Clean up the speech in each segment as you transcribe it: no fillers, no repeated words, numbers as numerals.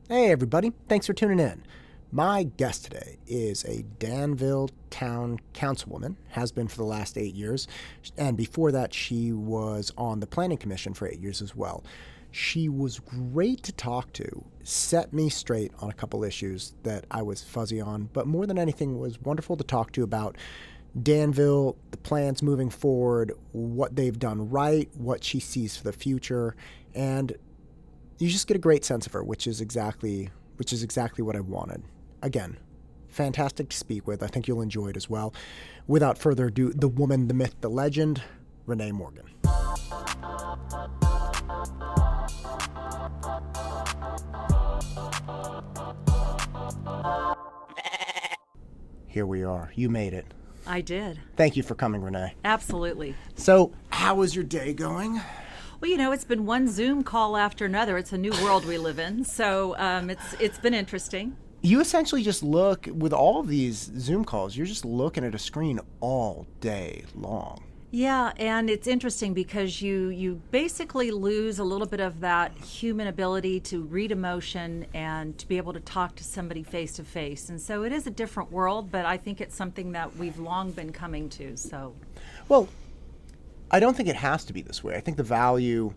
Hey everybody, thanks for tuning in. My guest today is a Danville town councilwoman, has been for the last 8 years, and before that she was on the planning commission for 8 years as well. She was great to talk to, set me straight on a couple issues that I was fuzzy on, but more than anything was wonderful to talk to about Danville, the plans moving forward, what they've done right, what she sees for the future, and you just get a great sense of her, which is exactly what I wanted. Again, fantastic to speak with. I think you'll enjoy it as well. Without further ado, the woman, the myth, the legend, Renee Morgan. Here we are. You made it. I did. Thank you for coming, Renee. Absolutely. So, how is your day going? Well, it's been one Zoom call after another. It's a new world we live in, so it's been interesting. You essentially just look, with all of these Zoom calls, you're just looking at a screen all day long. Yeah, and it's interesting because you basically lose a little bit of that human ability to read emotion and to be able to talk to somebody face to face. And so it is a different world, but I think it's something that we've long been coming to. So, well, I don't think it has to be this way. I think the value,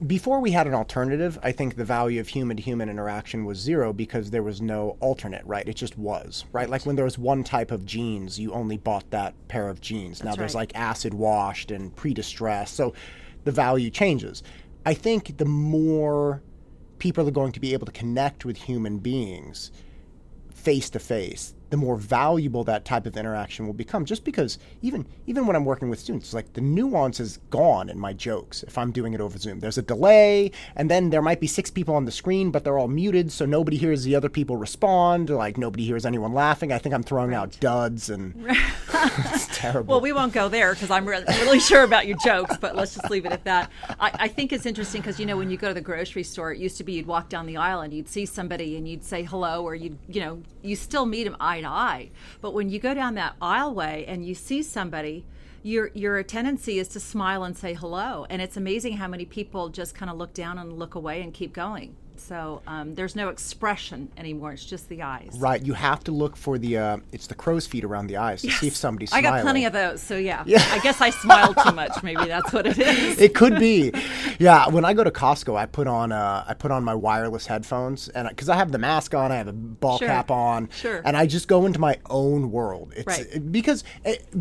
before we had an alternative, I think the value of human-to-human interaction was zero because there was no alternate, right? It just was, right? Like when there was one type of jeans, you only bought that pair of jeans. Now there's like acid washed and pre-distressed, so the value changes. I think the more people are going to be able to connect with human beings face-to-face, the more valuable that type of interaction will become. Just because even when I'm working with students, like the nuance is gone in my jokes if I'm doing it over Zoom. There's a delay, and then there might be 6 people on the screen, but they're all muted, so nobody hears the other people respond, like nobody hears anyone laughing. I think I'm throwing out duds, and it's terrible. Well, we won't go there because I'm really sure about your jokes, but let's just leave it at that. I think it's interesting because, when you go to the grocery store, it used to be you'd walk down the aisle and you'd see somebody and you'd say hello, or you still meet them eye to eye. But when you go down that aisleway and you see somebody, your tendency is to smile and say hello. And it's amazing how many people just kind of look down and look away and keep going. So there's no expression anymore. It's just the eyes. Right. You have to look for it's the crow's feet around the eyes to see if somebody's smiling. I got plenty of those. So yeah. I guess I smiled too much. Maybe that's what it is. It could be. Yeah. When I go to Costco, I put on my wireless headphones, and because I have the mask on, I have a ball cap on, and I just go into my own world. Because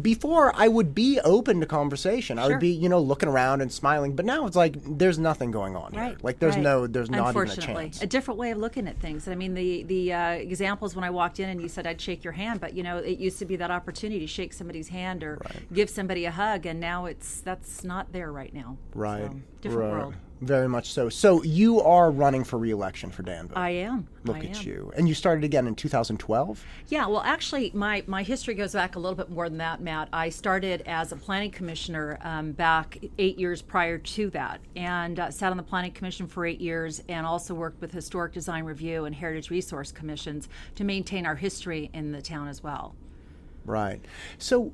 before I would be open to conversation. I would be, looking around and smiling, but now it's like there's nothing going on here. Like there's not even a chance. A different way of looking at things. I mean, the examples when I walked in and you said I'd shake your hand, but it used to be that opportunity to shake somebody's hand or give somebody a hug, and now that's not there right now. Right. So, different world. Very much so. So you are running for re-election for Danville. I am. Look at you. And you started again in 2012? Yeah, well, actually, my history goes back a little bit more than that, Matt. I started as a planning commissioner back 8 years prior to that, and sat on the planning commission for 8 years, and also worked with Historic Design Review and Heritage Resource Commissions to maintain our history in the town as well. Right. So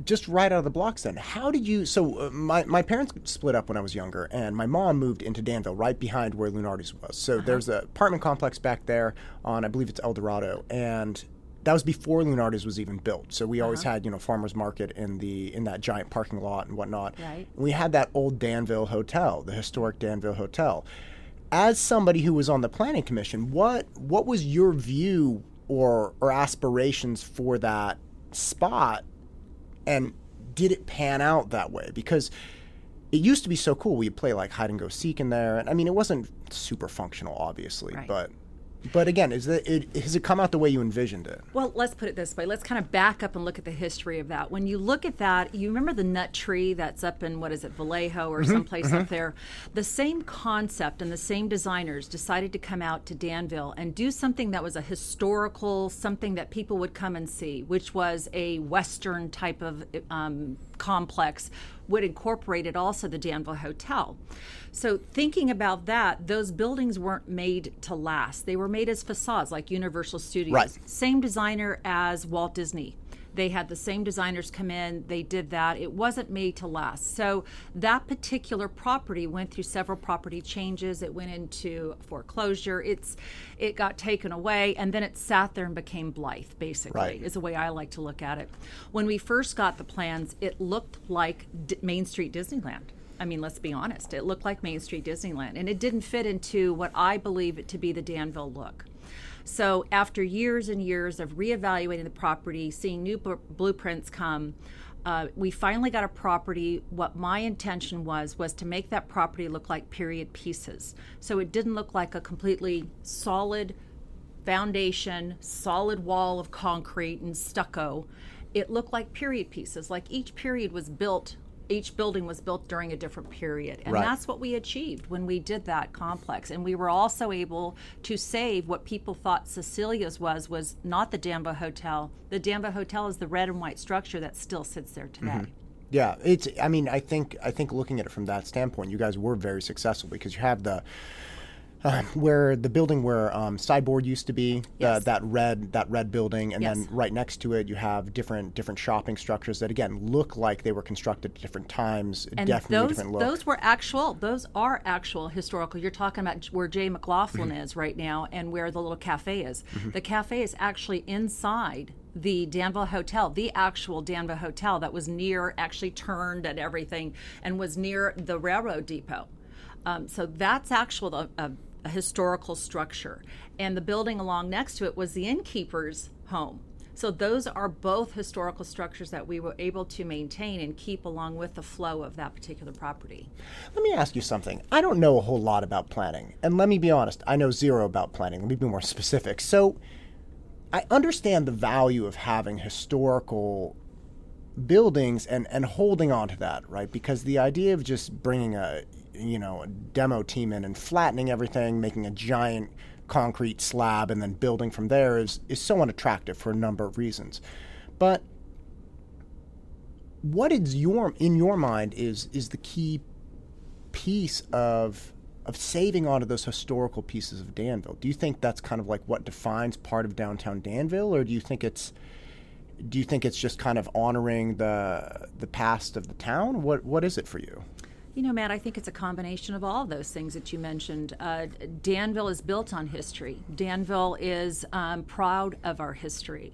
just right out of the blocks then, how did you, my parents split up when I was younger, and my mom moved into Danville right behind where Lunardi's was. So there's an apartment complex back there on, I believe it's El Dorado, and that was before Lunardi's was even built. So we always had, farmers market in that giant parking lot and whatnot. Right. And we had that old Danville Hotel, the historic Danville Hotel. As somebody who was on the planning commission, what was your view or aspirations for that spot? And did it pan out that way? Because it used to be so cool. We'd play like hide and go seek in there. And I mean, it wasn't super functional, obviously, but again, has it come out the way you envisioned it? Well, let's put it this way. Let's kind of back up and look at the history of that. When you look at that, you remember the nut tree that's up in, Vallejo or someplace up there? The same concept and the same designers decided to come out to Danville and do something that was a historical, something that people would come and see, which was a Western type of complex, would incorporate also the Danville Hotel. So thinking about that, those buildings weren't made to last. They were made as facades, like Universal Studios. Right. Same designer as Walt Disney. They had the same designers come in. They did that. It wasn't made to last. So that particular property went through several property changes. It went into foreclosure. It got taken away, and then it sat there and became Blythe, basically, Right. is the way I like to look at it. When we first got the plans, it looked like Main Street Disneyland. I mean, let's be honest. It looked like Main Street Disneyland, and it didn't fit into what I believe it to be the Danville look. So after years and years of reevaluating the property, seeing new blueprints come, we finally got a property. What my intention was to make that property look like period pieces. So it didn't look like a completely solid foundation, solid wall of concrete and stucco. It looked like period pieces, like each building was built during a different period. And Right. that's what we achieved when we did that complex. And we were also able to save what people thought Cecilia's was not the Danville Hotel. The Danville Hotel is the red and white structure that still sits there today. Yeah, I think looking at it from that standpoint, you guys were very successful because you have the where the building where Sideboard used to be, Yes. that red building, and Yes. then right next to it you have different shopping structures that again look like they were constructed at different times, And definitely different look. those are actual historical. You're talking about where Jay McLaughlin is right now and where the little cafe is. The cafe is actually inside the Danville Hotel, the actual Danville Hotel that was actually turned and everything, and was near the railroad depot. So that's a historical structure. And the building along next to it was the innkeeper's home. So those are both historical structures that we were able to maintain and keep along with the flow of that particular property. Let me ask you something. I don't know a whole lot about planning, and let me be honest, I know zero about planning. Let me be more specific. So I understand the value of having historical buildings and holding on to that, right? Because the idea of just bringing a demo team in and flattening everything, making a giant concrete slab and then building from there is so unattractive for a number of reasons. But what is in your mind is the key piece of saving onto those historical pieces of Danville? Do you think that's kind of like what defines part of downtown Danville, or do you think it's just kind of honoring the past of the town? What is it for you? You know, Matt, I think it's a combination of all of those things that you mentioned. Danville is built on history. Danville is proud of our history.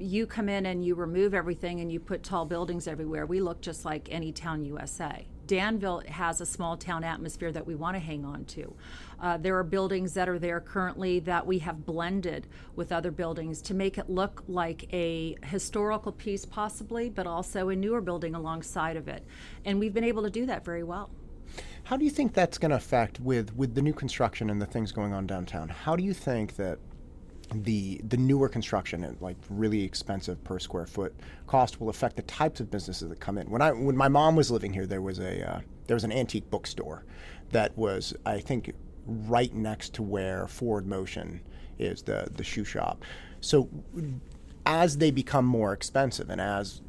You come in and you remove everything and you put tall buildings everywhere. We look just like any town USA. Danville has a small town atmosphere that we want to hang on to. There are buildings that are there currently that we have blended with other buildings to make it look like a historical piece possibly, but also a newer building alongside of it. And we've been able to do that very well. How do you think that's going to affect with the new construction and the things going on downtown? How do you think that the newer construction and like really expensive per square foot cost will affect the types of businesses that come in? When my mom was living here, there was an antique bookstore that was, I think, right next to where Forward Motion is, the shoe shop. So as they become more expensive and as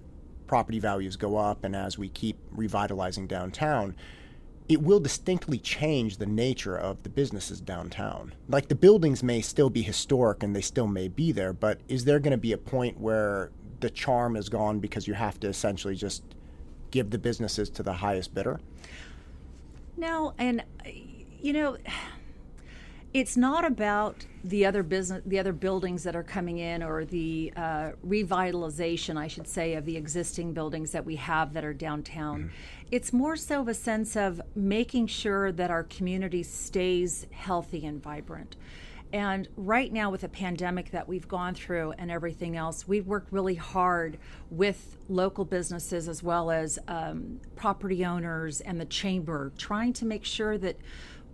property values go up and as we keep revitalizing downtown, it will distinctly change the nature of the businesses downtown. Like the buildings may still be historic and they still may be there, but is there going to be a point where the charm is gone because you have to essentially just give the businesses to the highest bidder? No, and it's not about the other buildings that are coming in, or the revitalization, I should say, of the existing buildings that we have that are downtown. Mm-hmm. It's more so of a sense of making sure that our community stays healthy and vibrant. And right now, with the pandemic that we've gone through and everything else, we've worked really hard with local businesses as well as property owners and the chamber, trying to make sure that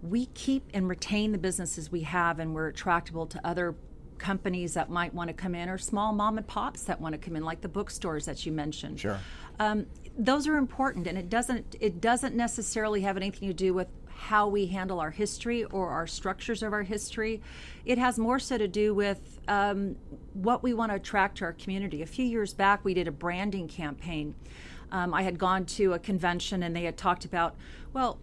we keep and retain the businesses we have, and we're attractable to other companies that might want to come in, or small mom and pops that want to come in, like the bookstores that you mentioned. Sure. Those are important, and it doesn't necessarily have anything to do with how we handle our history or our structures of our history. It has more so to do with what we want to attract to our community. A few years back, we did a branding campaign. I had gone to a convention and they had talked about, well,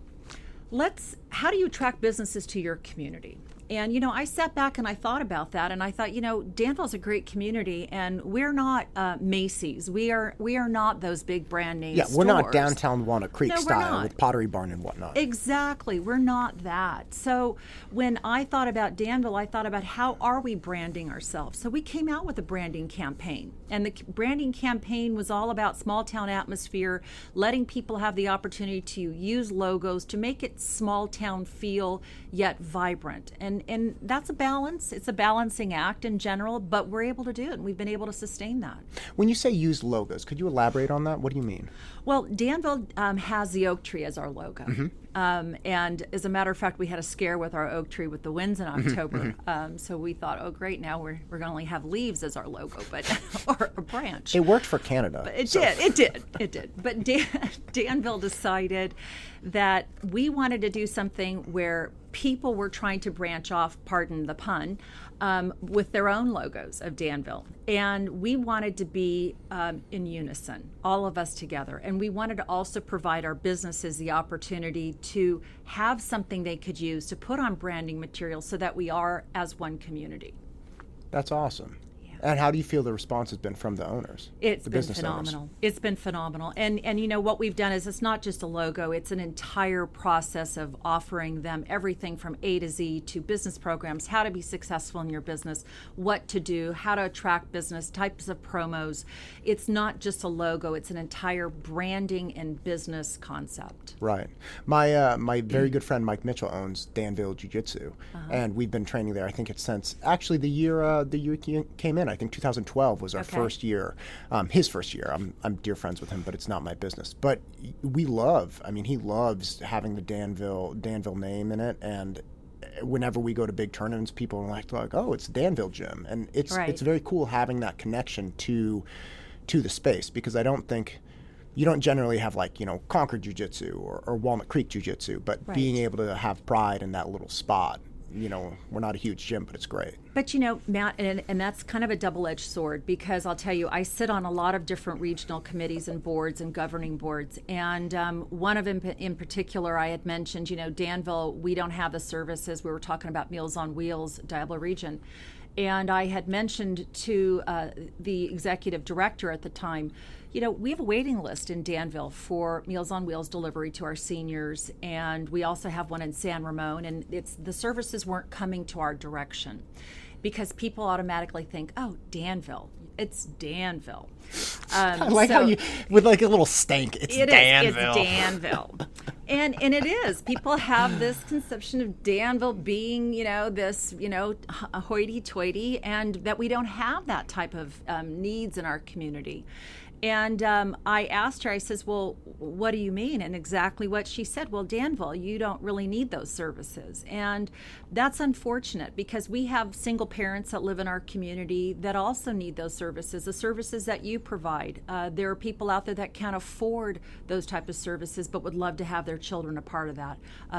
let's how do you attract businesses to your community? And, I sat back and I thought about that, and I thought, Danville's a great community, and we're not Macy's. We are not those big brand name stores. We're not downtown Walnut Creek No, we're style not. with Pottery Barn and whatnot. Exactly. We're not that. So when I thought about Danville, I thought about how are we branding ourselves? So we came out with a branding campaign. And the branding campaign was all about small town atmosphere, letting people have the opportunity to use logos to make it small town feel, yet vibrant. And that's a balance. It's a balancing act in general, but we're able to do it, and we've been able to sustain that. When you say use logos, could you elaborate on that? What do you mean? Well, Danville has the oak tree as our logo. Mm-hmm. And as a matter of fact, we had a scare with our oak tree with the winds in October. So we thought, oh, great, now we're going to only have leaves as our logo, but or a branch. It worked for Canada. But it did. But Danville decided that we wanted to do something where people were trying to branch off, pardon the pun, with their own logos of Danville. And we wanted to be in unison, all of us together. And we wanted to also provide our businesses the opportunity to have something they could use to put on branding material so that we are as one community. That's awesome. And how do you feel the response has been from the owners? It's been phenomenal. It's been phenomenal. And what we've done is it's not just a logo, it's an entire process of offering them everything from A to Z to business programs, how to be successful in your business, what to do, how to attract business, types of promos. It's not just a logo, it's an entire branding and business concept. Right. My very good friend Mike Mitchell owns Danville Jiu-Jitsu, and we've been training there. I think it's since actually the year he came in. I think 2012 was our first year, his first year. I'm dear friends with him, but it's not my business. But he loves having the Danville name in it, and whenever we go to big tournaments, people are like, oh, it's Danville Gym, and it's very cool having that connection to the space, because I don't think you don't generally have Concord Jiu-Jitsu or Walnut Creek Jiu-Jitsu, but being able to have pride in that little spot. We're not a huge gym, but it's great. But Matt, and that's kind of a double-edged sword, because I'll tell you, I sit on a lot of different regional committees and boards and governing boards. And one of them in particular, I had mentioned, Danville, we don't have the services. We were talking about Meals on Wheels, Diablo region. And I had mentioned to the executive director at the time, we have a waiting list in Danville for Meals on Wheels delivery to our seniors, and we also have one in San Ramon, and the services weren't coming to our direction because people automatically think, oh, Danville. It's Danville. I like how you, with a little stank, it's Danville. It's Danville. And it is. People have this conception of Danville being, this, hoity-toity, and that we don't have that type of needs in our community. And I asked her, I says, well, what do you mean? And exactly what she said, well, Danville, you don't really need those services. And that's unfortunate, because we have single parents that live in our community that also need those services, the services that you provide. There are people out there that can't afford those type of services but would love to have their children a part of that.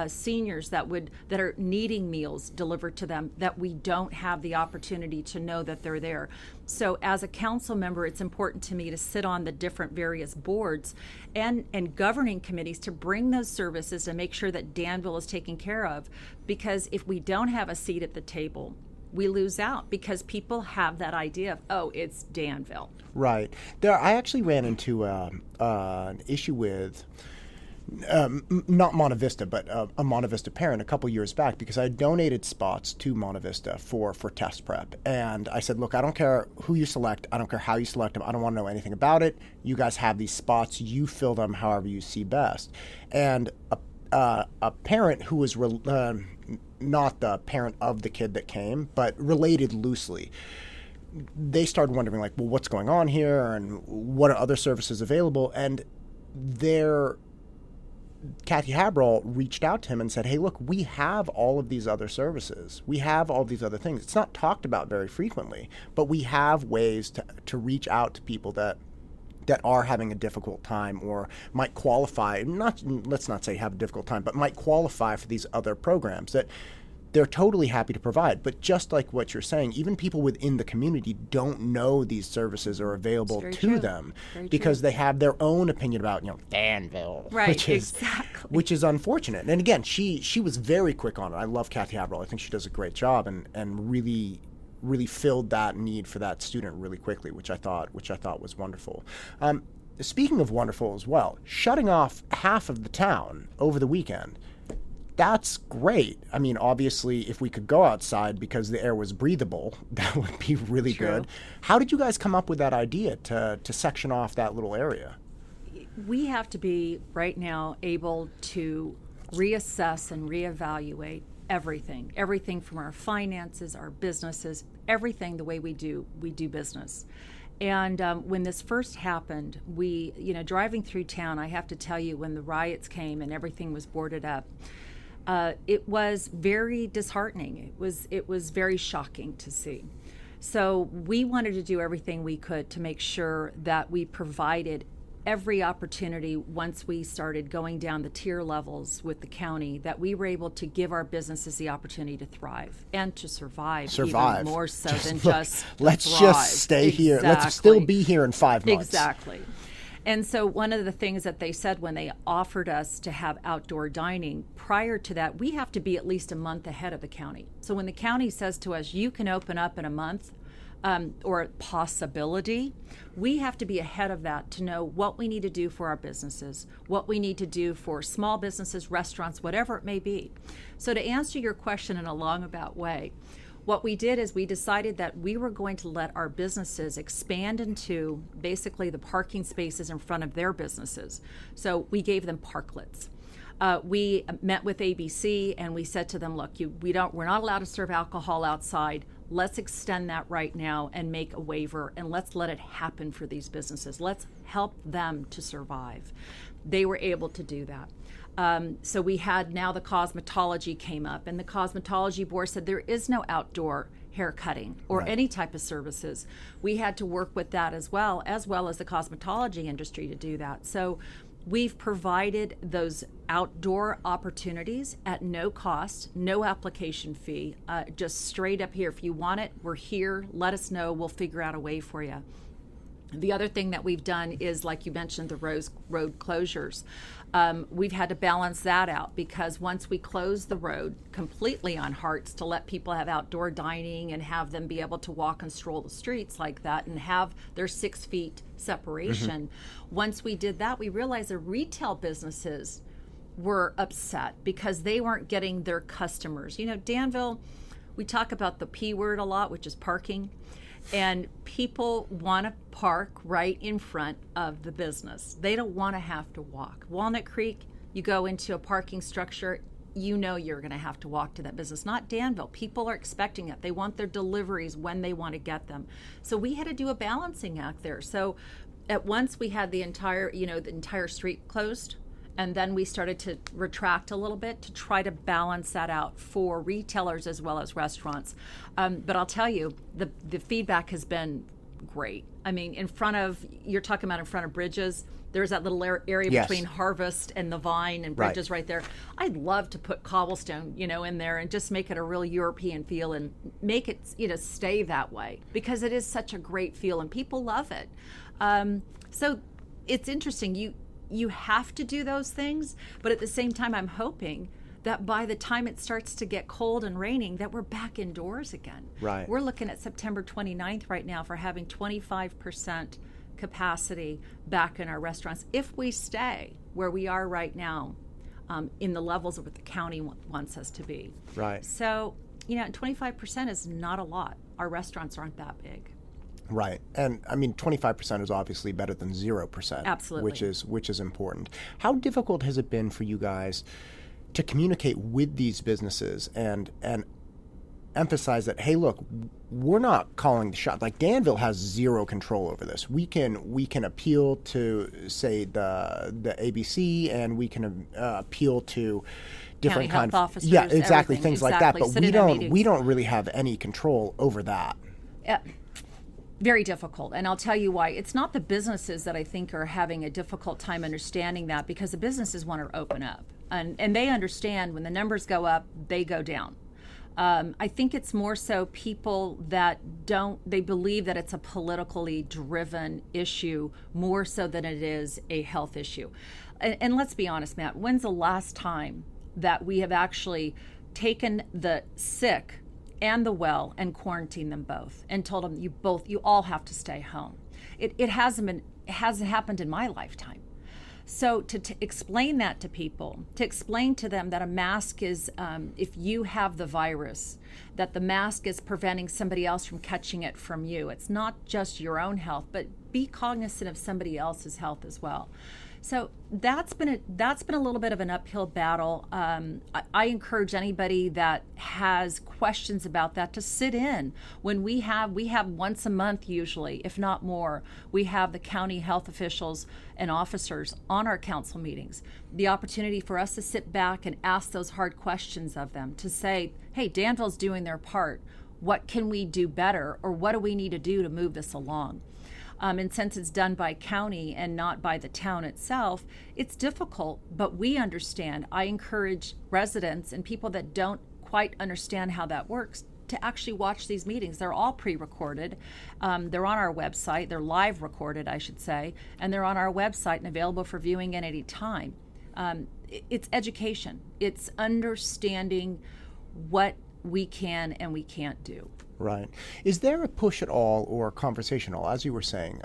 Seniors that are needing meals delivered to them that we don't have the opportunity to know that they're there. So as a council member, it's important to me to sit on the different various boards and governing committees to bring those services and make sure that Danville is taken care of. Because if we don't have a seat at the table, we lose out, because people have that idea of, oh, it's Danville. Right. I actually ran into an issue with not Monta Vista, but a Monta Vista parent a couple years back, because I donated spots to Monta Vista for test prep. And I said, look, I don't care who you select. I don't care how you select them. I don't want to know anything about it. You guys have these spots. You fill them however you see best. And a parent who was not the parent of the kid that came, but related loosely, they started wondering, well, what's going on here, and what are other services available? And Kathy Haberl reached out to him and said, hey, look, we have all of these other services. We have all these other things. It's not talked about very frequently, but we have ways to reach out to people that are having a difficult time or might qualify, let's not say have a difficult time, but might qualify for these other programs that they're totally happy to provide. But just like what you're saying, even people within the community don't know these services are available to them because they have their own opinion about, Danville, which is unfortunate. And again, she was very quick on it. I love Kathy Averill. I think she does a great job and really filled that need for that student really quickly, which I thought was wonderful. Speaking of wonderful as well, shutting off half of the town over the weekend, that's great. I mean, obviously, if we could go outside because the air was breathable, that would be really good. How did you guys come up with that idea to section off that little area? We have to be, right now, able to reassess and reevaluate everything from our finances, our businesses, everything the way we do business. And when this first happened, we, driving through town, I have to tell you, when the riots came and everything was boarded up, it was very disheartening. It was very shocking to see. So we wanted to do everything we could to make sure that we provided every opportunity once we started going down the tier levels with the county, that we were able to give our businesses the opportunity to thrive and to survive. Even more so than just let's thrive. Just stay here. Let's still be here in 5 months. Exactly. And so one of the things that they said when they offered us to have outdoor dining, prior to that, we have to be at least a month ahead of the county. So when the county says to us, you can open up in a month, or possibility, we have to be ahead of that to know what we need to do for our businesses, what we need to do for small businesses, restaurants, whatever it may be. So to answer your question in a long-about way, what we did is we decided that we were going to let our businesses expand into basically the parking spaces in front of their businesses. So we gave them parklets. We met with ABC and we said to them, look, we're not allowed to serve alcohol outside. Let's extend that right now and make a waiver, and let's let it happen for these businesses. Let's help them to survive. They were able to do that. So we had, now the cosmetology came up, and the cosmetology board said there is no outdoor hair cutting or any type of services. We had to work with that as well as the cosmetology industry to do that. So we've provided those outdoor opportunities at no cost, no application fee, just straight up here. If you want it, we're here. Let us know. We'll figure out a way for you. The other thing that we've done is, like you mentioned, the road closures. We've had to balance that out, because once we close the road completely on Harts to let people have outdoor dining and have them be able to walk and stroll the streets like that and have their 6 feet separation, once we did that, we realized the retail businesses were upset because they weren't getting their customers. Danville, we talk about the P word a lot, which is parking. And people want to park right in front of the business. They don't want to have to walk. Walnut Creek, you go into a parking structure, you're going to have to walk to that business. Not Danville. People are expecting it. They want their deliveries when they want to get them. So we had to do a balancing act there. So at once we had the entire street closed. And then we started to retract a little bit to try to balance that out for retailers as well as restaurants. But I'll tell you, the feedback has been great. I mean, you're talking about in front of Bridges, there's that little area between Harvest and the Vine and Bridges right there. I'd love to put cobblestone, in there and just make it a real European feel and make it, stay that way, because it is such a great feel and people love it. So it's interesting. You have to do those things, but at the same time, I'm hoping that by the time it starts to get cold and raining, that we're back indoors again. Right. We're looking at September 29th right now for having 25% capacity back in our restaurants if we stay where we are right now, in the levels of what the county wants us to be. Right. So, 25% is not a lot. Our restaurants aren't that big. Right. And I mean, 25% is obviously better than 0%. Absolutely. Which is important. How difficult has it been for you guys to communicate with these businesses and emphasize that, hey, look, we're not calling the shot. Like, Danville has zero control over this. We can appeal to, say, the ABC, and we can appeal to different county health officers, yeah, exactly, things like that. But we don't really have any control over that. Yeah. Very difficult. And I'll tell you why. It's not the businesses that I think are having a difficult time understanding that, because the businesses want to open up. And they understand when the numbers go up, they go down. I think it's more so people that they believe that it's a politically driven issue more so than it is a health issue. And let's be honest, Matt, when's the last time that we have actually taken the sick and the well and quarantined them both and told them you all have to stay home? It hasn't happened in my lifetime. So to explain that to people, to explain to them that a mask is, if you have the virus, that the mask is preventing somebody else from catching it from you. It's not just your own health, but be cognizant of somebody else's health as well. So that's been a little bit of an uphill battle. I encourage anybody that has questions about that to sit in. When we have once a month usually, if not more, we have the county health officials and officers on our council meetings. The opportunity for us to sit back and ask those hard questions of them, to say, hey, Danville's doing their part. What can we do better, or what do we need to do to move this along? And since it's done by county and not by the town itself, it's difficult, but we understand. I encourage residents and people that don't quite understand how that works to actually watch these meetings. They're all pre-recorded. They're on our website. They're live recorded, I should say, and they're on our website and available for viewing at any time. It's education. It's understanding what we can and we can't do. Right. Is there a push at all or a conversation at all, as you were saying,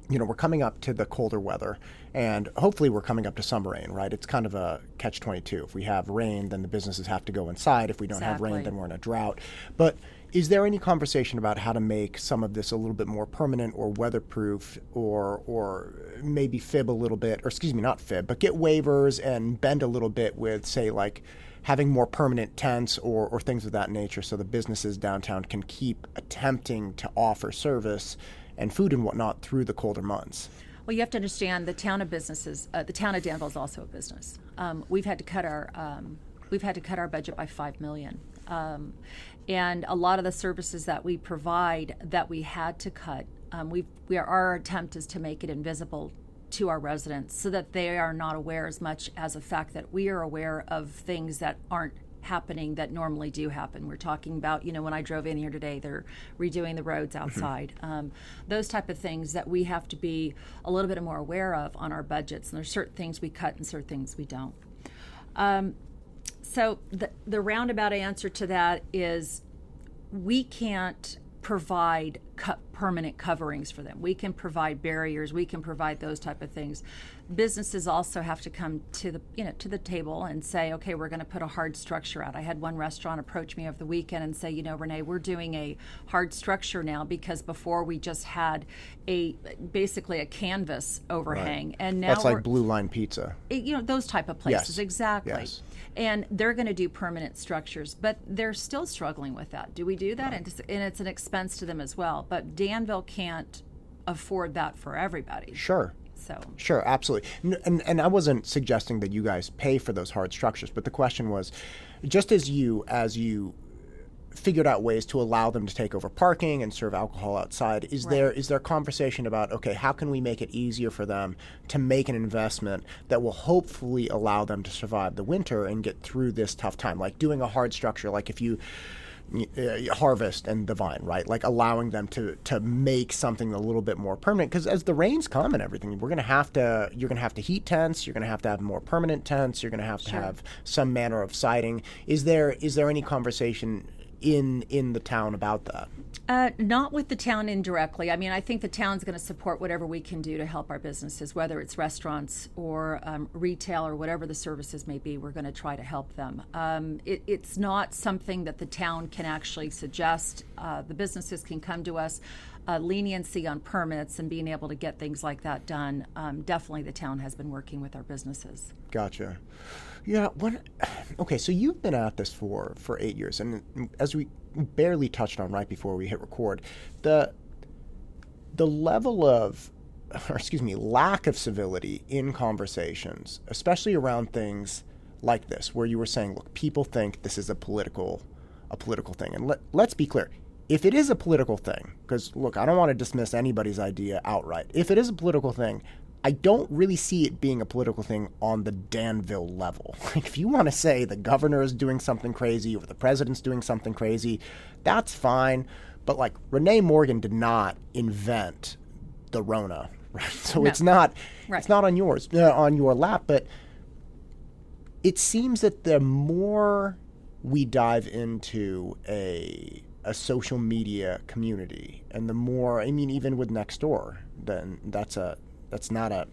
we're coming up to the colder weather, and hopefully we're coming up to summer rain, right? It's kind of a catch-22. If we have rain, then the businesses have to go inside. If we don't have rain, then we're in a drought. But is there any conversation about how to make some of this a little bit more permanent or weatherproof, or maybe fib a little bit, or excuse me, not fib, but get waivers and bend a little bit with, say, like having more permanent tents or things of that nature, so the businesses downtown can keep attempting to offer service and food and whatnot through the colder months? Well, you have to understand the town of businesses. The town of Danville is also a business. We've had to cut our budget by $5 million, and a lot of the services that we provide that we had to cut. Our attempt is to make it invisible to our residents so that they are not aware as much as the fact that we are aware of things that aren't happening that normally do happen. We're talking about, when I drove in here today, they're redoing the roads outside. Those type of things that we have to be a little bit more aware of on our budgets. And there's certain things we cut and certain things we don't. So the roundabout answer to that is we can't provide permanent coverings for them. We can provide barriers. We can provide those type of things. Businesses also have to come to the table and say, okay, we're going to put a hard structure out. I had one restaurant approach me over the weekend and say, Renee, we're doing a hard structure now because before we just had basically a canvas overhang, right. And now that's like Blue Line Pizza. Those type of places, yes. Exactly. Yes. And they're going to do permanent structures, but they're still struggling with that. Do we do that? Right. And it's an expense to them as well. But Danville can't afford that for everybody. Sure. Sure, absolutely. And I wasn't suggesting that you guys pay for those hard structures, but the question was, just as you figured out ways to allow them to take over parking and serve alcohol outside, is right. there conversation about, okay, how can we make it easier for them to make an investment that will hopefully allow them to survive the winter and get through this tough time? Like doing a hard structure, like if you harvest and the vine, right? Like allowing them to make something a little bit more permanent, because as the rains come and everything, you're going to have to heat tents, you're going to have more permanent tents, you're going to have to have some manner of siding. Is there any conversation in the town about that? Not with the town indirectly. I mean, I think the town's going to support whatever we can do to help our businesses, whether it's restaurants or retail or whatever the services may be. We're going to try to help them. It's not something that the town can actually suggest. The businesses can come to us. Leniency on permits and being able to get things like that done. Definitely the town has been working with our businesses. Gotcha. Yeah. Okay, so you've been at this for 8 years, and as we barely touched on right before we hit record, the level of, lack of civility in conversations, especially around things like this, where you were saying, look, people think this is a political thing, and let's be clear. If it is a political thing, because look, I don't want to dismiss anybody's idea outright. If it is a political thing, I don't really see it being a political thing on the Danville level. Like, if you want to say the governor is doing something crazy or the president's doing something crazy, that's fine. But like, Renee Morgan did not invent the Rona, right? So No. it's not Right. it's not on on your lap. But it seems that the more we dive into a social media community, and the more, I mean, even with Nextdoor, then that's not a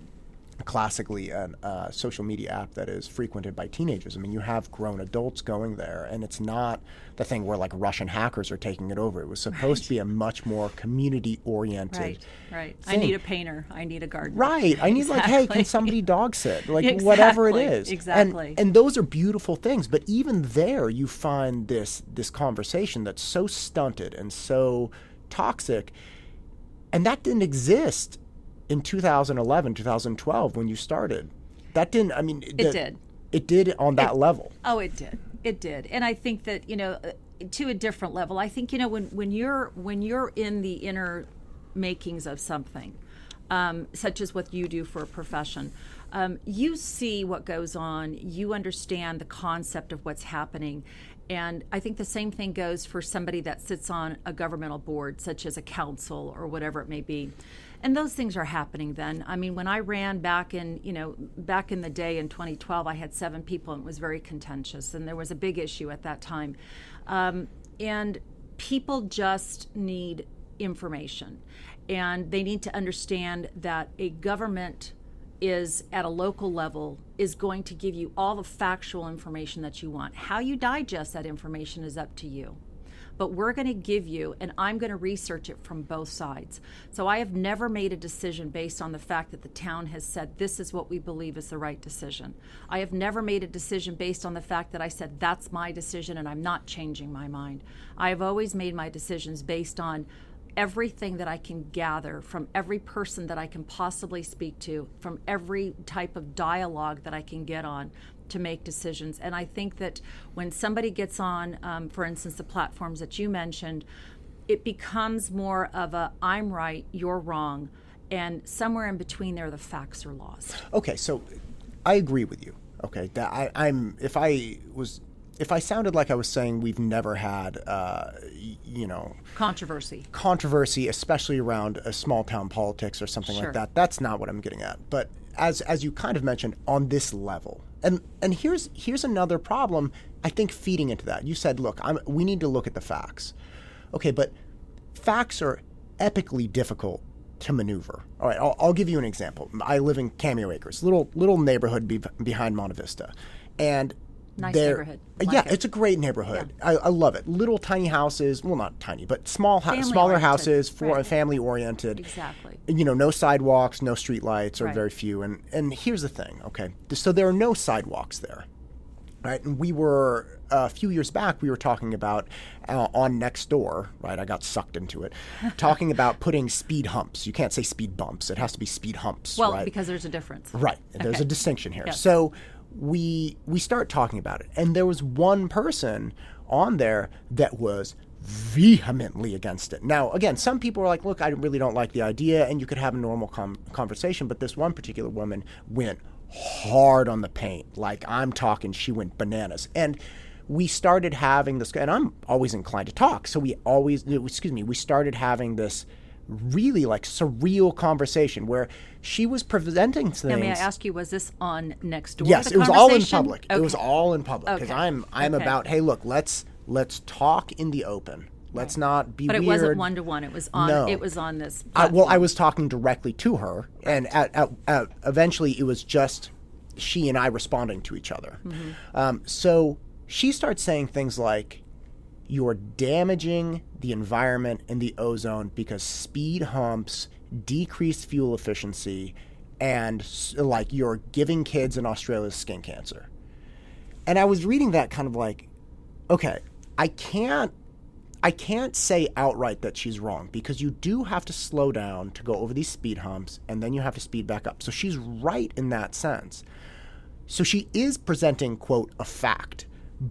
classically a social media app that is frequented by teenagers. I mean, you have grown adults going there, and it's not the thing where like Russian hackers are taking it over. It was supposed to be a much more community-oriented Right. I thing. need a painter. I need a gardener. Right. I need like, hey, Exactly. can somebody dog sit? Like whatever it is. Exactly. And those are beautiful things. But even there, you find this conversation that's so stunted and so toxic. And that didn't exist in 2011, 2012 when you started. That didn't, I mean. It did. It did on that level. Oh, it did. It did. And I think that, to a different level, I think, when you're in the inner makings of something, such as what you do for a profession, you see what goes on, you understand the concept of what's happening. And I think the same thing goes for somebody that sits on a governmental board, such as a council or whatever it may be. And those things are happening then. I mean, when I ran back in the day in 2012, I had 7 people, and it was very contentious, and there was a big issue at that time. And people just need information, and they need to understand that a government is at a local level is going to give you all the factual information that you want. How you digest that information is up to you. But we're going to give you, and I'm going to research it from both sides. So I have never made a decision based on the fact that the town has said this is what we believe is the right decision. I have never made a decision based on the fact that I said that's my decision and I'm not changing my mind. I have always made my decisions based on everything that I can gather from every person that I can possibly speak to, from every type of dialogue that I can get on to make decisions. And I think that when somebody gets on, for instance, the platforms that you mentioned, it becomes more of a I'm right, you're wrong, and somewhere in between there the facts are lost. Okay, so I agree with you. Okay, that if I sounded like I was saying we've never had, controversy, especially around a small town politics or something Sure. like that, that's not what I'm getting at. But as you kind of mentioned, on this level, and here's another problem, I think, feeding into that. You said, look, we need to look at the facts. Okay, but facts are epically difficult to maneuver. All right, I'll give you an example. I live in Cameo Acres, little neighborhood behind Monte Vista, and Nice neighborhood. Like it. It's a great neighborhood. Yeah. I love it. Little tiny houses, well, not tiny, but smaller Family-oriented. houses, Right. family oriented. Exactly. No sidewalks, no street lights, or Right. very few. And here's the thing, okay? So there are no sidewalks there, right? And we were, a few years back, we were talking about on Nextdoor, right? I got sucked into it, talking about putting speed humps. You can't say speed bumps. It has to be speed humps, Well, right? because there's a difference. Right. There's Okay. a distinction here. Yes. So we start talking about it. And there was one person on there that was vehemently against it. Now, again, some people are like, look, I really don't like the idea, and you could have a normal conversation. But this one particular woman went hard on the paint. Like, I'm talking, she went bananas. And we started having this, and I'm always inclined to talk. So we started having this really like surreal conversation where she was presenting things. Now, may I ask you, was this on Nextdoor? Yes, the it was all in conversation? public. Okay. It was all in public because Okay. I'm Okay. about, hey, look, let's talk in the open. Let's not be But it weird. wasn't one-to-one. It was on. No. It was on this. I platform. was talking directly to her, and eventually it was just she and I responding to each other. Mm-hmm. So she starts saying things like, you're damaging the environment and the ozone because speed humps decrease fuel efficiency, and like you're giving kids in Australia skin cancer. And I was reading that kind of like, okay, I can't say outright that she's wrong, because you do have to slow down to go over these speed humps, and then you have to speed back up. So she's right in that sense. So she is presenting, quote, a fact.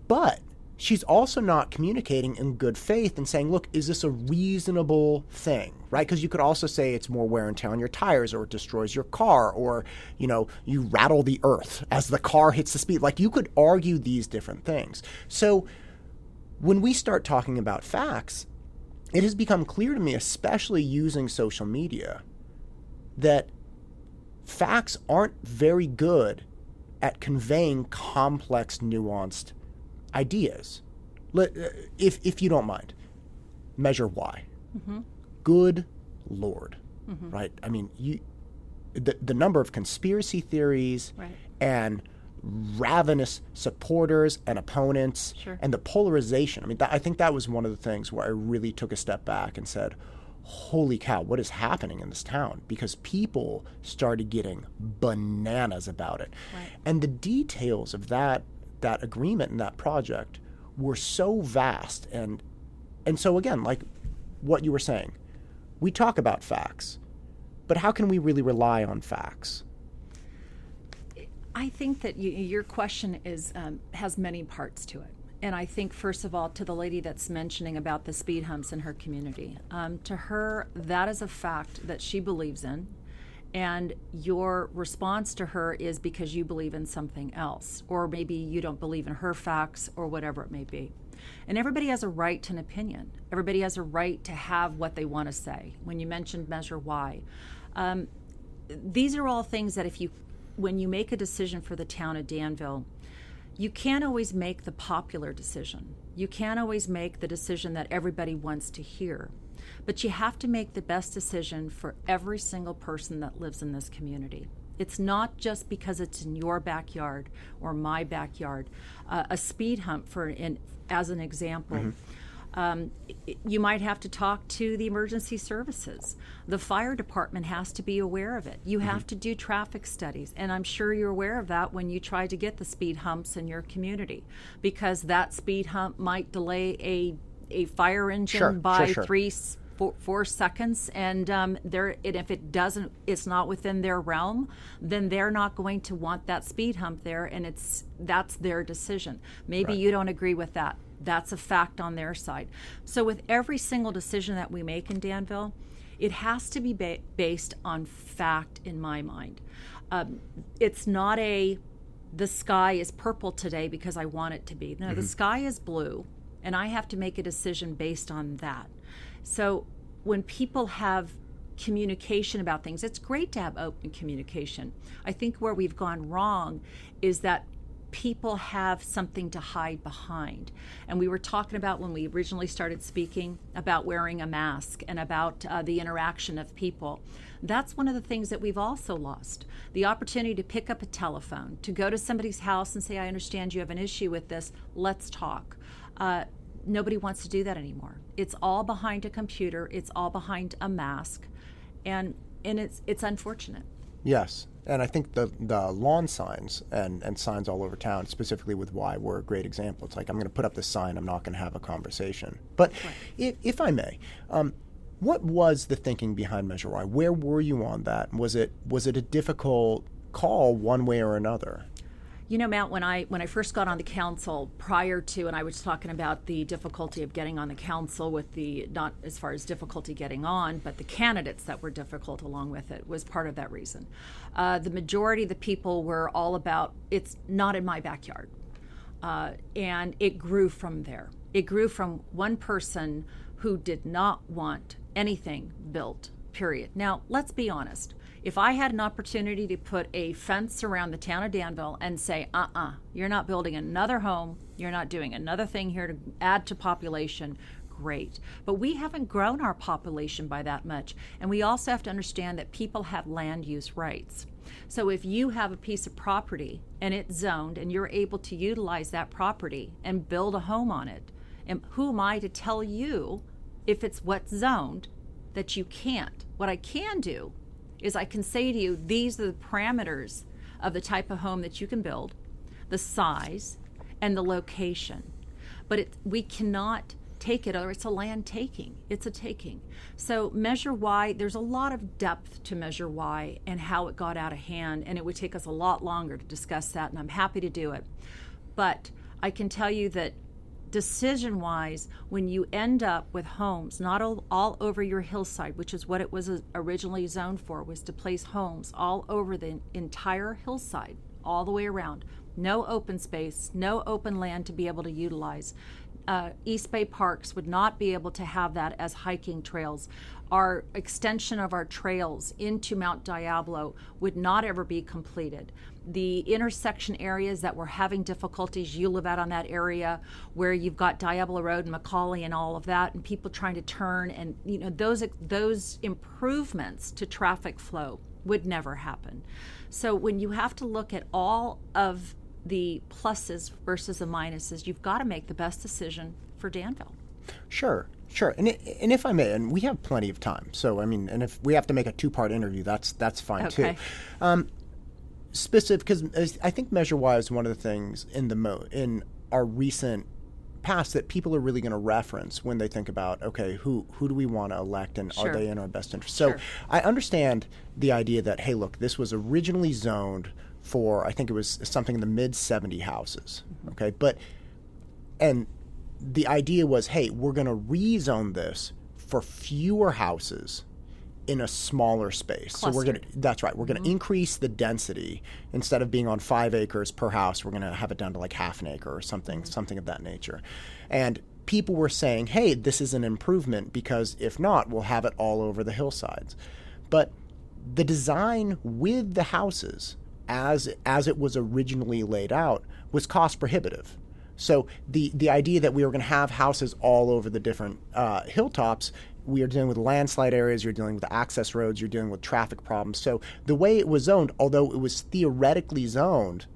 But she's also not communicating in good faith and saying, look, is this a reasonable thing, right? Because you could also say it's more wear and tear on your tires, or it destroys your car, or, you rattle the earth as the car hits the speed. Like, you could argue these different things. So when we start talking about facts, it has become clear to me, especially using social media, that facts aren't very good at conveying complex, nuanced ideas. If you don't mind, measure why. Mm-hmm. Good Lord, mm-hmm. right? I mean, the number of conspiracy theories right. and ravenous supporters and opponents, sure. and the polarization. I mean, I think that was one of the things where I really took a step back and said, holy cow, what is happening in this town? Because people started getting bananas about it. Right. And the details of that agreement and that project were so vast. And so again, like what you were saying, we talk about facts, but how can we really rely on facts? I think that your question has many parts to it. And I think, first of all, to the lady that's mentioning about the speed humps in her community, to her, that is a fact that she believes in. And your response to her is because you believe in something else, or maybe you don't believe in her facts, or whatever it may be. And everybody has a right to an opinion. Everybody has a right to have what they want to say. When you mentioned measure why, these are all things that when you make a decision for the town of Danville, you can't always make the popular decision. You can't always make the decision that everybody wants to hear. But you have to make the best decision for every single person that lives in this community. It's not just because it's in your backyard or my backyard. A speed hump, as an example, mm-hmm. You might have to talk to the emergency services. The fire department has to be aware of it. You mm-hmm. have to do traffic studies, and I'm sure you're aware of that when you try to get the speed humps in your community, because that speed hump might delay a fire engine by sure. 4 seconds, and if it doesn't, it's not within their realm, then they're not going to want that speed hump there, and that's their decision. Maybe right. you don't agree with that. That's a fact on their side. So with every single decision that we make in Danville, it has to be based on fact in my mind. It's not the sky is purple today because I want it to be. No, mm-hmm. the sky is blue, and I have to make a decision based on that. So when people have communication about things, it's great to have open communication. I think where we've gone wrong is that people have something to hide behind. And we were talking about, when we originally started speaking, about wearing a mask and about the interaction of people. That's one of the things that we've also lost. The opportunity to pick up a telephone, to go to somebody's house and say, I understand you have an issue with this, let's talk. Nobody wants to do that anymore. It's all behind a computer. It's all behind a mask, and it's unfortunate. Yes, and I think the lawn signs and signs all over town, specifically with why, were a great example. It's like, I'm going to put up this sign. I'm not going to have a conversation. But right. if I may, what was the thinking behind Measure Y? Where were you on that? Was it a difficult call one way or another? You know, Matt, when I first got on the council, prior to, and I was talking about the difficulty of getting on the council with not as far as difficulty getting on, but the candidates that were difficult along with it was part of that reason. The majority of the people were all about, it's not in my backyard. And it grew from there. It grew from one person who did not want anything built, period. Now, let's be honest. If I had an opportunity to put a fence around the town of Danville and say, you're not building another home, you're not doing another thing here to add to population, great. But we haven't grown our population by that much. And we also have to understand that people have land use rights. So if you have a piece of property and it's zoned and you're able to utilize that property and build a home on it, and who am I to tell you, if it's what's zoned, that you can't? What I can do is I can say to you, these are the parameters of the type of home that you can build, the size, and the location. But we cannot take it, or it's a land taking. It's a taking. So Measure Y, there's a lot of depth to Measure Y and how it got out of hand, and it would take us a lot longer to discuss that, and I'm happy to do it. But I can tell you that decision-wise, when you end up with homes not all over your hillside, which is what it was originally zoned for, was to place homes all over the entire hillside, all the way around. No open space, no open land to be able to utilize. East Bay Parks would not be able to have that as hiking trails. Our extension of our trails into Mount Diablo would not ever be completed. The intersection areas that we're having difficulties, you live out on that area where you've got Diablo Road and Macaulay and all of that, and people trying to turn, and those improvements to traffic flow would never happen. So when you have to look at all of the pluses versus the minuses, you've got to make the best decision for Danville. Sure. And if I may, and we have plenty of time, so I mean, and if we have to make a 2-part interview, that's fine okay. too. Specific, because I think measure-wise, one of the things in our recent past that people are really going to reference when they think about, okay, who do we want to elect, and Sure. are they in our best interest? Sure. So I understand the idea that, hey, look, this was originally zoned for, I think it was something in the mid 70 houses, okay, and the idea was, hey, we're going to rezone this for fewer houses in a smaller space. Clustered. So we're going to, that's right, we're going to increase the density. Instead of being on 5 acres per house, we're going to have it down to like half an acre or something of that nature. And people were saying, hey, this is an improvement, because if not, we'll have it all over the hillsides. But the design with the houses, as it was originally laid out, was cost prohibitive. So the idea that we were going to have houses all over the different hilltops, we are dealing with landslide areas, you're dealing with access roads, you're dealing with traffic problems. So the way it was zoned, although it was theoretically zoned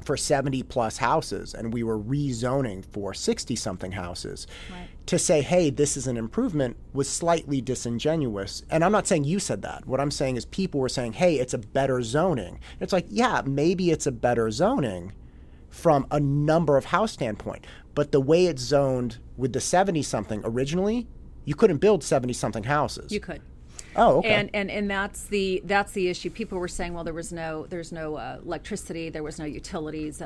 for 70 plus houses, and we were rezoning for 60 something houses, Right. to say, hey, this is an improvement, was slightly disingenuous. And I'm not saying you said that. What I'm saying is people were saying, hey, it's a better zoning. It's like, yeah, maybe it's a better zoning from a number of house standpoint, but the way it's zoned with the 70 something originally, you couldn't build 70 something houses. You could. Oh, okay. And that's the issue. People were saying, well, there's no electricity, there was no utilities,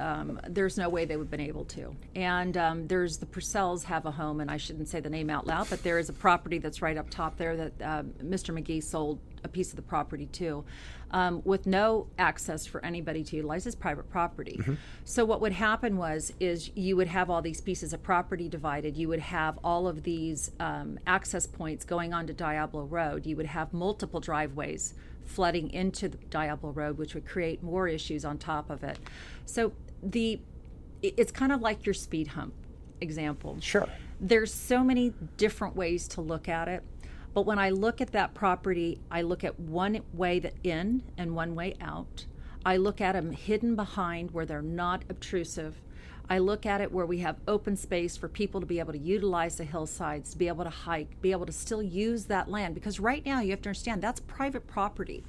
there's no way they would have been able to. And there's the Purcells have a home, and I shouldn't say the name out loud, but there is a property that's right up top there that Mr. McGee sold a piece of the property to, with no access for anybody to utilize. It's private property. Mm-hmm. So what would happen is you would have all these pieces of property divided. You would have all of these access points going onto Diablo Road. You would have multiple driveways flooding into the Diablo Road, which would create more issues on top of it. So it's kind of like your speed hump example. Sure. There's so many different ways to look at it. But when I look at that property, I look at one way in and one way out. I look at them hidden behind where they're not obtrusive. I look at it where we have open space for people to be able to utilize the hillsides, to be able to hike, be able to still use that land. Because right now, you have to understand, that's private property.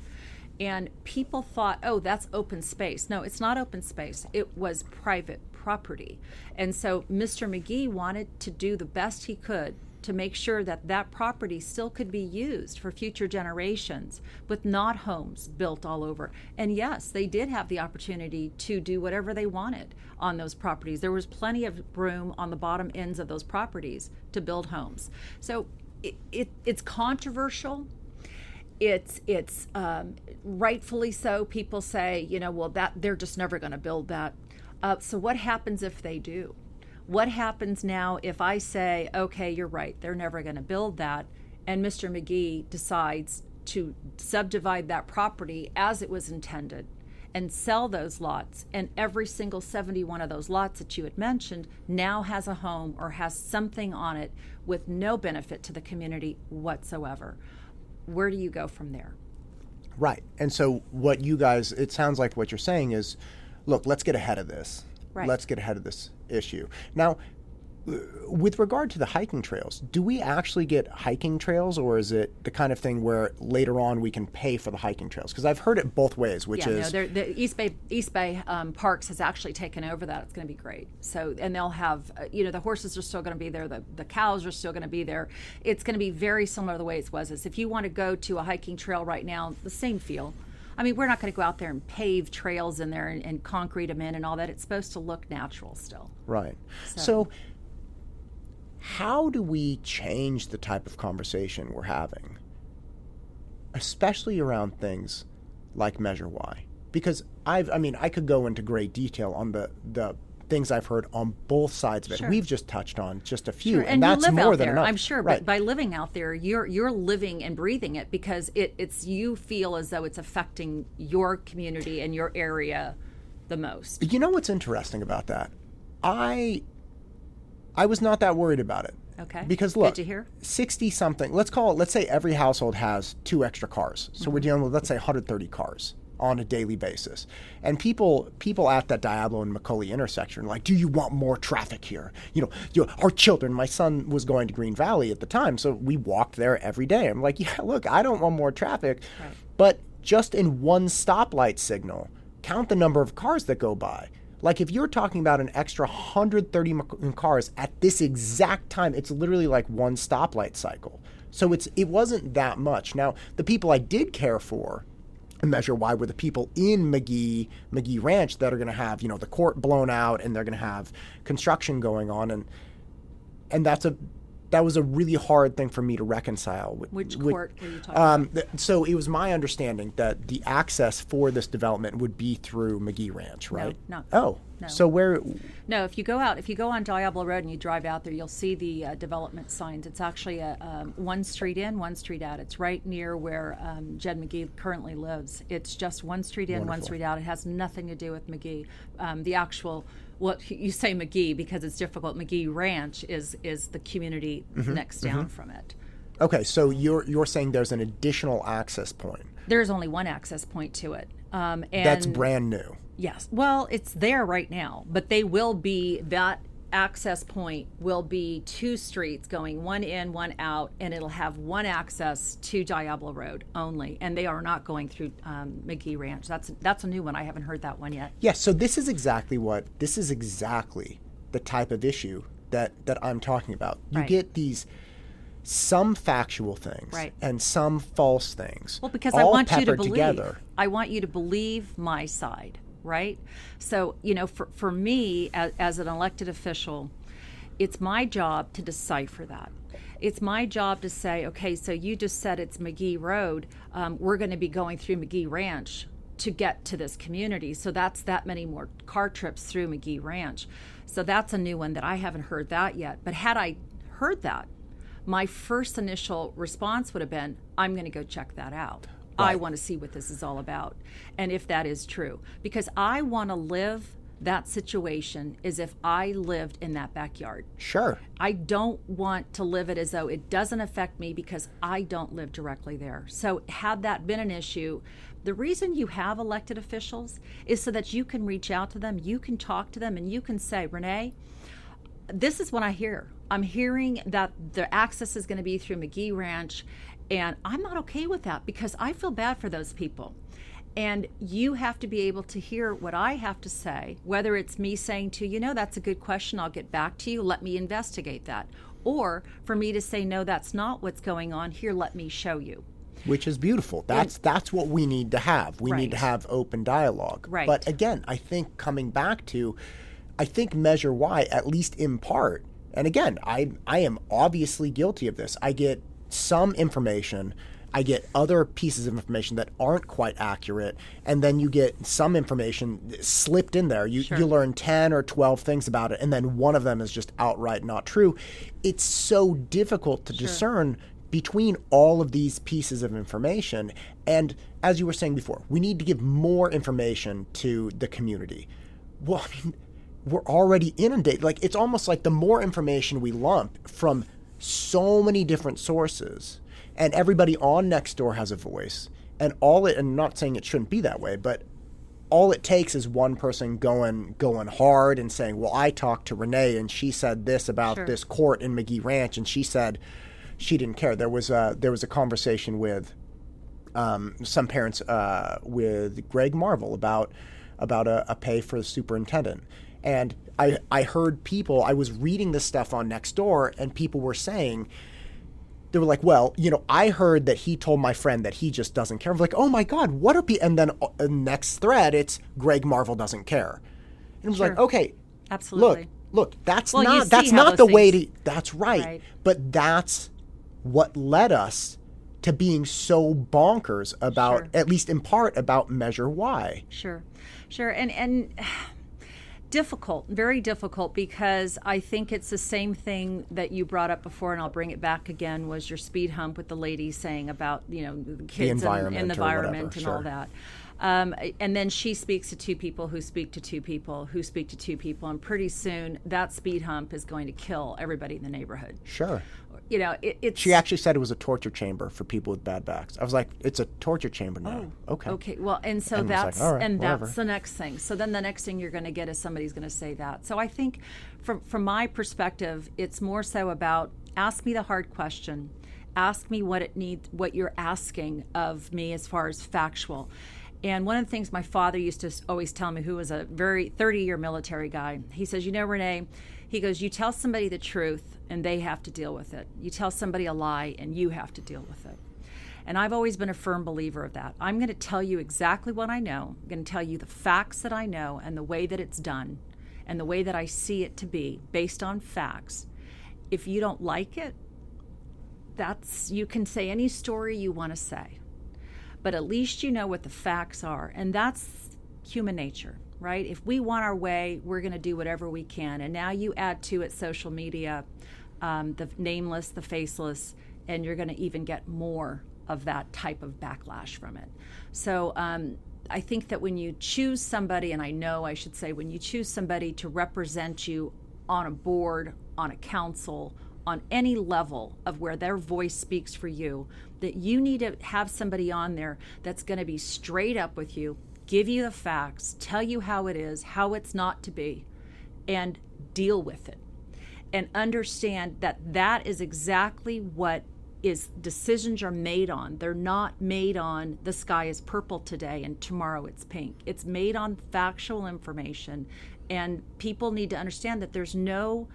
And people thought, oh, that's open space. No, it's not open space. It was private property. And so Mr. McGee wanted to do the best he could to make sure that that property still could be used for future generations with not homes built all over. And yes, they did have the opportunity to do whatever they wanted on those properties. There was plenty of room on the bottom ends of those properties to build homes. So it's controversial. It's rightfully so. People say, well, that they're just never going to build that. So what happens if they do? What happens now if I say, okay, you're right, they're never going to build that, and Mr. McGee decides to subdivide that property as it was intended and sell those lots, and every single 71 of those lots that you had mentioned now has a home or has something on it with no benefit to the community whatsoever? Where do you go from there? Right. And so what you guys, it sounds like what you're saying is, look, let's get ahead of this. Right. Let's get ahead of this issue. Now, with regard to the hiking trails, do we actually get hiking trails, or is it the kind of thing where later on we can pay for the hiking trails? Because I've heard it both ways, which is... No, the East Bay Parks has actually taken over that. It's going to be great. So, and they'll have, the horses are still going to be there. The cows are still going to be there. It's going to be very similar to the way it was. Is if you want to go to a hiking trail right now, the same feel. I mean, we're not going to go out there and pave trails in there and concrete them in and all that. It's supposed to look natural still. Right. So how do we change the type of conversation we're having, especially around things like Measure Y? Because I could go into great detail on the things I've heard on both sides of it. Sure. We've just touched on just a few, and that's you live more out than there, enough. I'm sure, right. but by living out there, you're living and breathing it, because it's you feel as though it's affecting your community and your area the most. You know what's interesting about that? I was not that worried about it. Okay. Because look, good to hear. 60 something, let's say every household has 2 extra cars. So we're dealing with, let's say, 130 cars on a daily basis. And people at that Diablo and Macaulay intersection are like, do you want more traffic here? Our children, my son was going to Green Valley at the time, so we walked there every day. I'm like, yeah, look, I don't want more traffic. Right. But just in one stoplight signal, count the number of cars that go by. Like, if you're talking about an extra 130 cars at this exact time, it's literally like one stoplight cycle. So it wasn't that much. Now, the people I did care for in Measure Y were the people in McGee Ranch that are going to have, the court blown out, and they're going to have construction going on, and that was a really hard thing for me to reconcile. Which court were you talking about? So it was my understanding that the access for this development would be through McGee Ranch, right? No. Oh, no. So where? No, if you go on Diablo Road and you drive out there, you'll see the development signs. It's actually one street in, one street out. It's right near where Jed McGee currently lives. It's just one street in, Wonderful. one street out. It has nothing to do with McGee. The actual, well, you say McGee because it's difficult. McGee Ranch is the community next down from it. Okay, so you're saying there's an additional access point. There's only one access point to it. And that's brand new. Yes. Well, it's there right now, but that access point will be 2 streets going one in, one out, and it'll have one access to Diablo Road only, and they are not going through McGee Ranch. That's a new one. I haven't heard that one yet. Yes. So this is exactly the type of issue that I'm talking about. You Right. get these some factual things Right. and some false things. Well, because all I want you to peppered believe. together. I want you to believe my side, right? So, for me, as an elected official, it's my job to decipher that. It's my job to say, okay, so you just said it's McGee Road. We're going to be going through McGee Ranch to get to this community. So that's that many more car trips through McGee Ranch. So that's a new one that I haven't heard that yet. But had I heard that, my first initial response would have been, I'm going to go check that out. Right. I want to see what this is all about and if that is true. Because I want to live that situation as if I lived in that backyard. Sure. I don't want to live it as though it doesn't affect me because I don't live directly there. So had that been an issue, the reason you have elected officials is so that you can reach out to them, you can talk to them, and you can say, Renee, this is what I hear. I'm hearing that the access is going to be through McGee Ranch, and I'm not okay with that because I feel bad for those people. And you have to be able to hear what I have to say, whether it's me saying to you, that's a good question, I'll get back to you, let me investigate that. Or for me to say, no, that's not what's going on, here, let me show you. Which is beautiful. That's what we need to have. We need to have open dialogue. Right. But again, I think coming back to, I think Measure Y, at least in part, and again, I am obviously guilty of this. I get some information, I get other pieces of information that aren't quite accurate, and then you get some information slipped in there. You learn 10 or 12 things about it, and then one of them is just outright not true. It's so difficult to discern between all of these pieces of information. And as you were saying before, we need to give more information to the community. Well, I mean, we're already inundated. Like, it's almost like the more information we lump from so many different sources, and everybody on Nextdoor has a voice, and I'm not saying it shouldn't be that way, but all it takes is one person going hard and saying, well, I talked to Renee and she said this about this court in McGee Ranch, and she said she didn't care. There was a conversation with some parents with Greg Marvel about a pay for the superintendent. And I heard people, I was reading this stuff on Nextdoor, and people were saying, they were like, well, I heard that he told my friend that he just doesn't care. I'm like, oh my God, what are people? And then next thread, it's Greg Marvel doesn't care. And it was like, okay, absolutely. look, that's Well, you not see that's how not those the way things- to. That's right. Right. But that's what led us to being so bonkers about, Sure. at least in part, about Measure Y. Sure. And difficult, very difficult, because I think it's the same thing that you brought up before, and I'll bring it back again, was your speed hump with the lady saying about, the kids environment and the or whatever, environment and all sure. that. And then she speaks to two people who speak to two people who speak to two people, and pretty soon that speed hump is going to kill everybody in the neighborhood. Sure. It's She actually said it was a torture chamber for people with bad backs. I was like, it's a torture chamber now. Okay. Okay, well, and so And it's like, that's all right, and whatever. that's the next thing. So then the next thing you're going to get is somebody's going to say that. So I think, from my perspective, it's more so about ask me the hard question, ask me what you're asking of me as far as factual. And one of the things my father used to always tell me, who was a very 30-year military guy, he says, Renee, he goes, you tell somebody the truth and they have to deal with it. You tell somebody a lie and you have to deal with it. And I've always been a firm believer of that. I'm going to tell you exactly what I know. I'm going to tell you the facts that I know and the way that it's done and the way that I see it to be based on facts. If you don't like it, you can say any story you want to say. But at least you know what the facts are. And that's human nature, right? If we want our way, we're going to do whatever we can. And now you add to it social media, the nameless, the faceless, and you're going to even get more of that type of backlash from it. So I think that when you choose somebody, and I should say, when you choose somebody to represent you on a board, on a council, on any level of where their voice speaks for you, that you need to have somebody on there that's going to be straight up with you, give you the facts, tell you how it is, how it's not to be, and deal with it. And understand that that is exactly what decisions are made on. They're not made on the sky is purple today and tomorrow it's pink. It's made on factual information. And people need to understand that there's no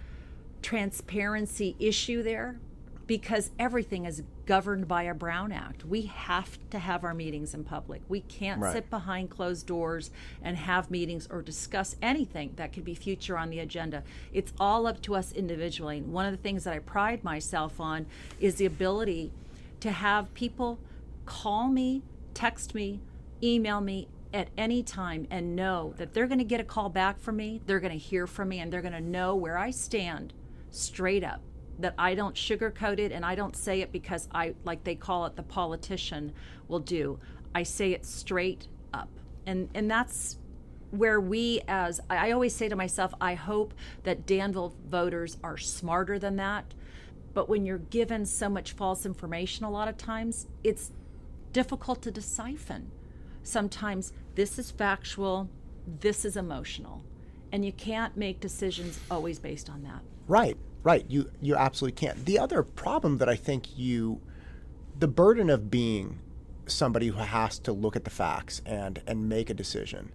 transparency issue there, because everything is governed by a Brown Act. We have to have our meetings in public. We can't Right. sit behind closed doors and have meetings or discuss anything that could be future on the agenda. It's all up to us individually. And one of the things that I pride myself on is the ability to have people call me, text me, email me at any time and know that they're going to get a call back from me, they're going to hear from me, and they're going to know where I stand straight up. That I don't sugarcoat it, and I don't say it because like they call it, the politician will do. I say it straight up. And that's where I always say to myself, I hope that Danville voters are smarter than that. But when you're given so much false information a lot of times, it's difficult to decipher. Sometimes this is factual, this is emotional. And you can't make decisions always based on that. Right. You absolutely can't. The other problem that I think the burden of being somebody who has to look at the facts and make a decision,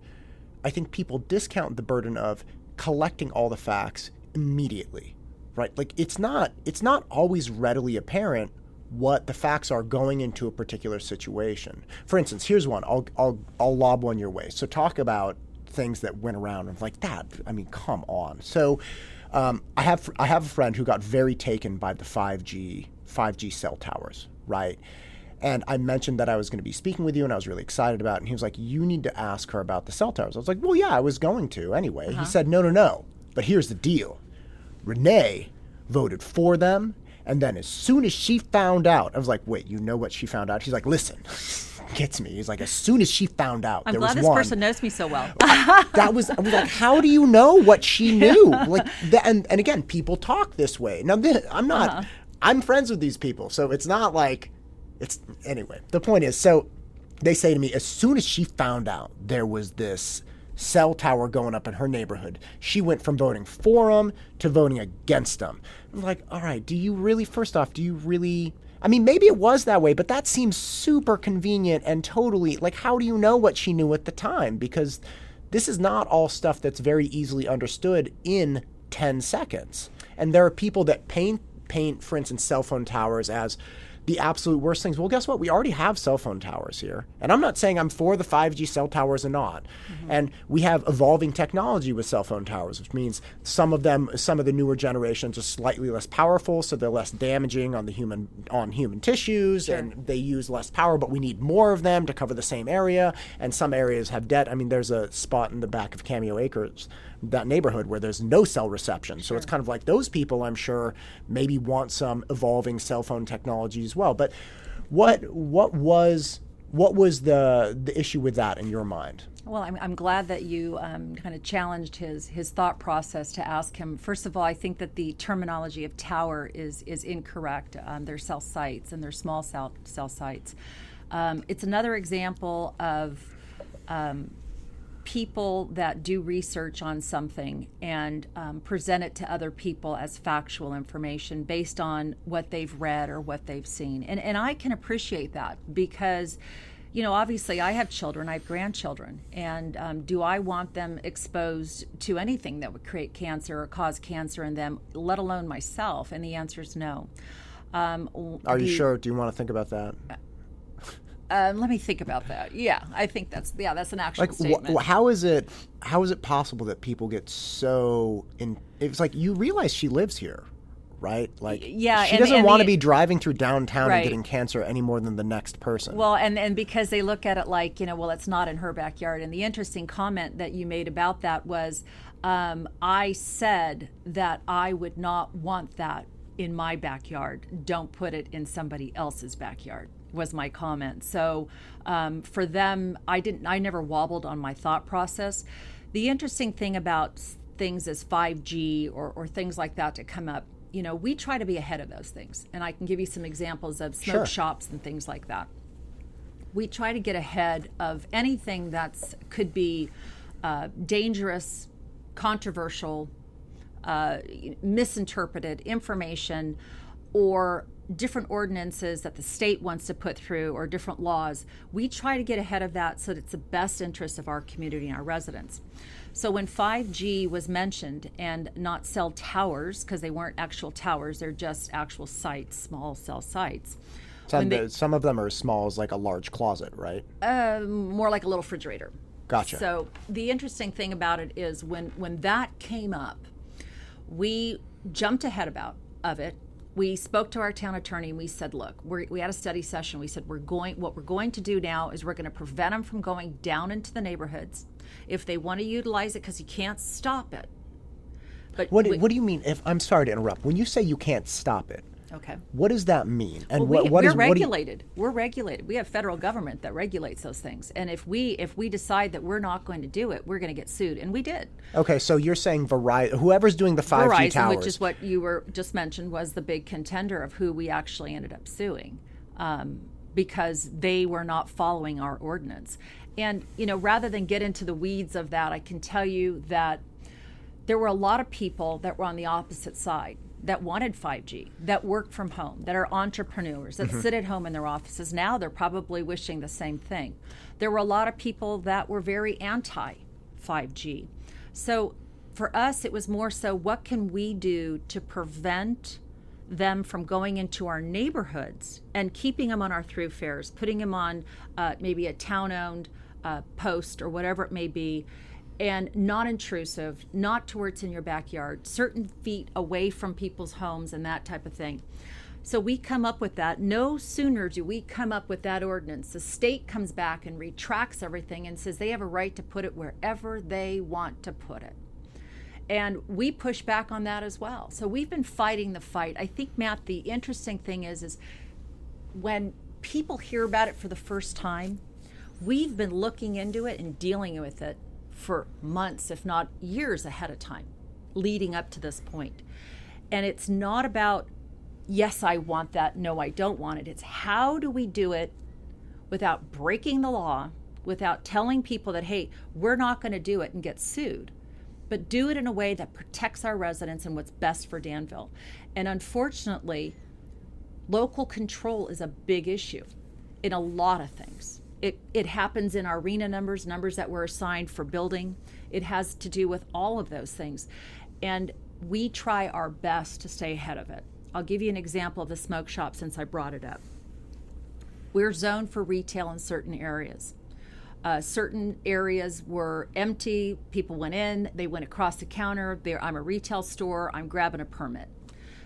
I think people discount the burden of collecting all the facts immediately, right? Like it's not always readily apparent what the facts are going into a particular situation. For instance, here's one. I'll lob one your way. So talk about things that went around and like that. I mean, come on. So I have a friend who got very taken by the 5G cell towers, right? And I mentioned that I was going to be speaking with you and I was really excited about it. And he was like, you need to ask her about the cell towers. I was like, well, yeah, I was going to anyway. He said, no. But here's the deal. Renee voted for them. And then as soon as she found out, I was like, wait, you know what she found out? He's like, listen, gets me. He's like, as soon as she found out, I'm glad this person knows me so well. I was like, how do you know what she knew? Like, and again, people talk this way. Now, I'm not. I'm friends with these people, so it's not like it's anyway. The point is, so they say to me, as soon as she found out there was this cell tower going up in her neighborhood, she went from voting for them to voting against them. I'm like, all right, first off, I mean, maybe it was that way, but that seems super convenient and totally, like, how do you know what she knew at the time? Because this is not all stuff that's very easily understood in 10 seconds. And there are people that paint paint, for instance, cell phone towers as the absolute worst things. Well, guess what? We already have cell phone towers here. And I'm not saying I'm for the 5G cell towers or not. Mm-hmm. And we have evolving technology with cell phone towers, which means some of the newer generations are slightly less powerful, so they're less damaging on human tissues, sure. and they use less power, but we need more of them to cover the same area. And some areas have debt. I mean, there's a spot in the back of Cameo Acres, that neighborhood, where there's no cell reception. So it's kind of like those people, I'm sure, maybe want some evolving cell phone technology as well. But what was the issue with that in your mind? Well, I'm glad that you kind of challenged his thought process to ask him. First of all, I think that the terminology of tower is incorrect. They're cell sites, and they're small cell sites. It's another example of people that do research on something and present it to other people as factual information based on what they've read or what they've seen. And I can appreciate that because, obviously I have children, I have grandchildren, and do I want them exposed to anything that would create cancer or cause cancer in them, let alone myself? And the answer is no. Are you sure? Do you want to think about that? Let me think about that. Yeah, I think that's an actual statement. How is it possible that people get so in? It's like, you realize she lives here, right? Like, yeah, she doesn't want to be driving through downtown and getting cancer any more than the next person. Well, and because they look at it like, well, it's not in her backyard. And the interesting comment that you made about that was, I said that I would not want that in my backyard. Don't put it in somebody else's backyard, was my comment. So for them, I never wobbled on my thought process. The interesting thing about things as 5G or things like that to come up, we try to be ahead of those things. And I can give you some examples of smoke shops and things like that. We try to get ahead of anything that's could be dangerous, controversial, misinterpreted information, or different ordinances that the state wants to put through, or different laws. We try to get ahead of that so that it's the best interest of our community and our residents. So when 5G was mentioned, and not cell towers, because they weren't actual towers, they're just actual sites, small cell sites. Some of them are as small as like a large closet, right? More like a little refrigerator. Gotcha. So the interesting thing about it is when that came up, we jumped ahead of it. We spoke to our town attorney and we said, look, we had a study session. We said, what we're going to do now is we're going to prevent them from going down into the neighborhoods if they want to utilize it, because you can't stop it. But what do you mean? I'm sorry to interrupt. When you say you can't stop it, okay, what does that mean? And we're regulated. We're regulated. We have federal government that regulates those things. And if we decide that we're not going to do it, we're going to get sued. And we did. Okay, so you're saying Verizon, whoever's doing the 5G Verizon, towers, which is what you were just mentioned, was the big contender of who we actually ended up suing, because they were not following our ordinance. And rather than get into the weeds of that, I can tell you that there were a lot of people that were on the opposite side that wanted 5G, that work from home, that are entrepreneurs, that sit at home in their offices. Now they're probably wishing the same thing. There were a lot of people that were very anti-5G. So for us, it was more so, what can we do to prevent them from going into our neighborhoods and keeping them on our thoroughfares, putting them on maybe a town-owned post or whatever it may be, and non-intrusive, not to where it's in your backyard, certain feet away from people's homes and that type of thing. So we come up with that. No sooner do we come up with that ordinance, the state comes back and retracts everything and says they have a right to put it wherever they want to put it. And we push back on that as well. So we've been fighting the fight. I think, Matt, the interesting thing is when people hear about it for the first time, we've been looking into it and dealing with it for months, if not years ahead of time, leading up to this point. And it's not about, yes, I want that, no, I don't want it. It's how do we do it without breaking the law, without telling people that, hey, we're not going to do it and get sued, but do it in a way that protects our residents and what's best for Danville. And unfortunately, local control is a big issue in a lot of things. It happens in our arena numbers that were assigned for building. It has to do with all of those things. And we try our best to stay ahead of it. I'll give you an example of the smoke shop since I brought it up. We're zoned for retail in certain areas. Certain areas were empty. People went in. They went across the counter. I'm a retail store. I'm grabbing a permit.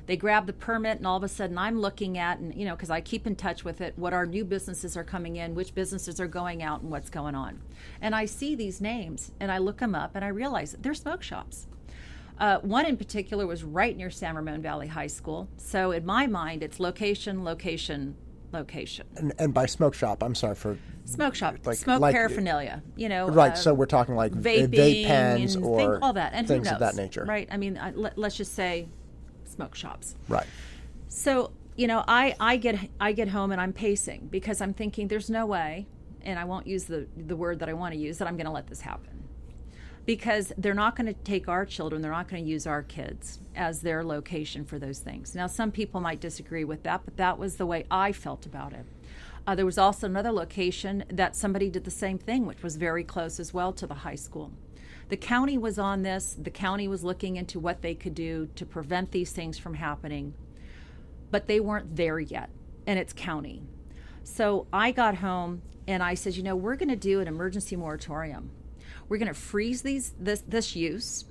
They grab the permit, and all of a sudden I'm looking at, and because I keep in touch with it, what our new businesses are coming in, which businesses are going out, and what's going on. And I see these names, and I look them up, and I realize they're smoke shops. One in particular was right near San Ramon Valley High School. So in my mind, it's location, location, location. And by smoke shop, I'm sorry for... Smoke shop, smoke paraphernalia, Right, so we're talking like vaping, vape pens or all that, and things who knows, of that nature. Right, I mean, let's just say smoke shops. Right. So, I get home and I'm pacing because I'm thinking there's no way, and I won't use the word that I want to use, that I'm going to let this happen. Because they're not going to take our children, they're not going to use our kids as their location for those things. Now, some people might disagree with that, but that was the way I felt about it. There was also another location that somebody did the same thing, which was very close as well to the high school. The county was on this. The county was looking into what they could do to prevent these things from happening, but they weren't there yet, and it's county. So I got home and I said, we're going to do an emergency moratorium. We're going to freeze this use,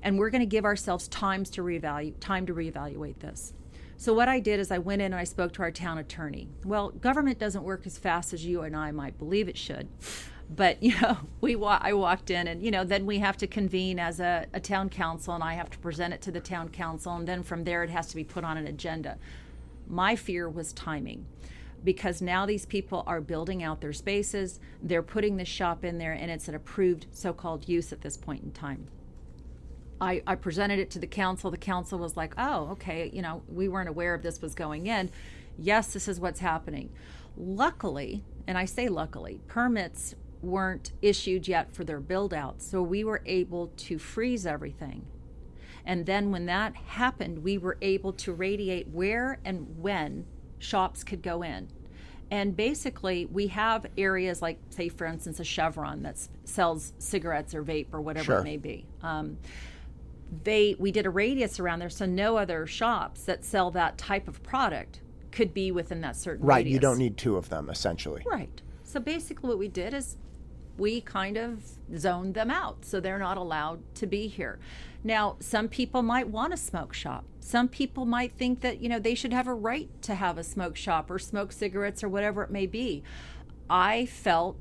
and we're going to give ourselves time to reevaluate this. So what I did is I went in and I spoke to our town attorney. Well, government doesn't work as fast as you and I might believe it should. But, I walked in and, then we have to convene as a town council, and I have to present it to the town council. And then from there, it has to be put on an agenda. My fear was timing, because now these people are building out their spaces. They're putting this shop in there, and it's an approved so-called use at this point in time. I presented it to the council. The council was like, oh, okay, we weren't aware of this was going in. Yes, this is what's happening. Luckily, and I say luckily, permits weren't issued yet for their build out. So we were able to freeze everything. And then when that happened, we were able to radiate where and when shops could go in. And basically, we have areas like, say, for instance, a Chevron that sells cigarettes or vape or whatever Sure. it may be. We did a radius around there, so no other shops that sell that type of product could be within that certain Right, radius. you don't need two of them, essentially. Right. So basically what we did is we kind of zoned them out, so they're not allowed to be here. Now, some people might want a smoke shop. Some people might think that, they should have a right to have a smoke shop or smoke cigarettes or whatever it may be. I felt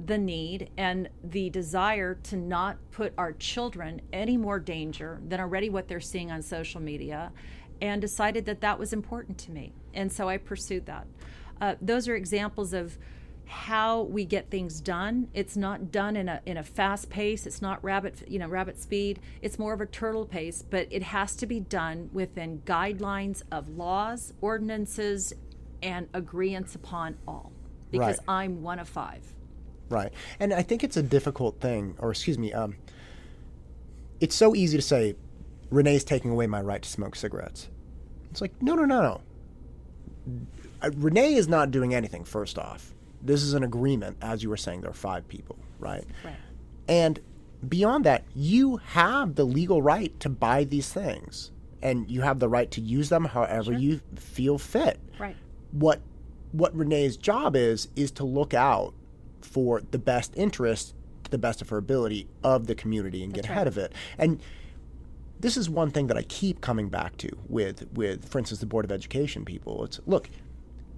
the need and the desire to not put our children any more danger than already what they're seeing on social media, and decided that that was important to me. And so I pursued that. Those are examples of how we get things done. It's not done in a fast pace. It's not rabbit speed. It's more of a turtle pace, but it has to be done within guidelines of laws, ordinances, and agreements upon all. Because Right. I'm one of 5. Right. And I think it's a difficult thing, it's so easy to say, Renee's taking away my right to smoke cigarettes. It's like, no. Renee is not doing anything, first off. This is an agreement, as you were saying, there are 5 people, right? Right. And beyond that, you have the legal right to buy these things, and you have the right to use them however Sure. you feel fit. Right. What Renee's job is to look out for the best interest, to the best of her ability, of the community and get ahead of it. And this is one thing that I keep coming back to with, for instance, the Board of Education people. It's, look,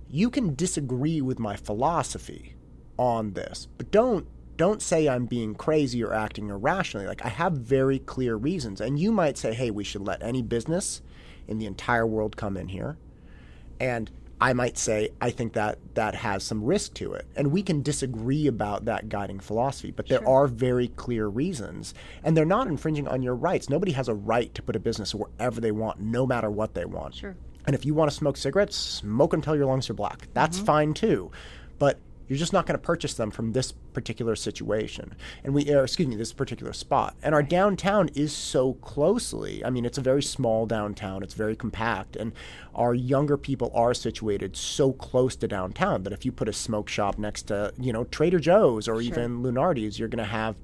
you can disagree with my philosophy on this, but don't say I'm being crazy or acting irrationally. Like, I have very clear reasons. And you might say, hey, we should let any business in the entire world come in here. And I might say, I think that has some risk to it. And we can disagree about that guiding philosophy, but there are very clear reasons. And they're not infringing on your rights. Nobody has a right to put a business wherever they want, no matter what they want. Sure. And if you want to smoke cigarettes, smoke until your lungs are black. That's fine too. But You're just not going to purchase them from this particular situation. And this particular spot. And our downtown is so closely. I mean, it's a very small downtown. It's very compact. And our younger people are situated so close to downtown that if you put a smoke shop next to, Trader Joe's or even Lunardi's, you're going to have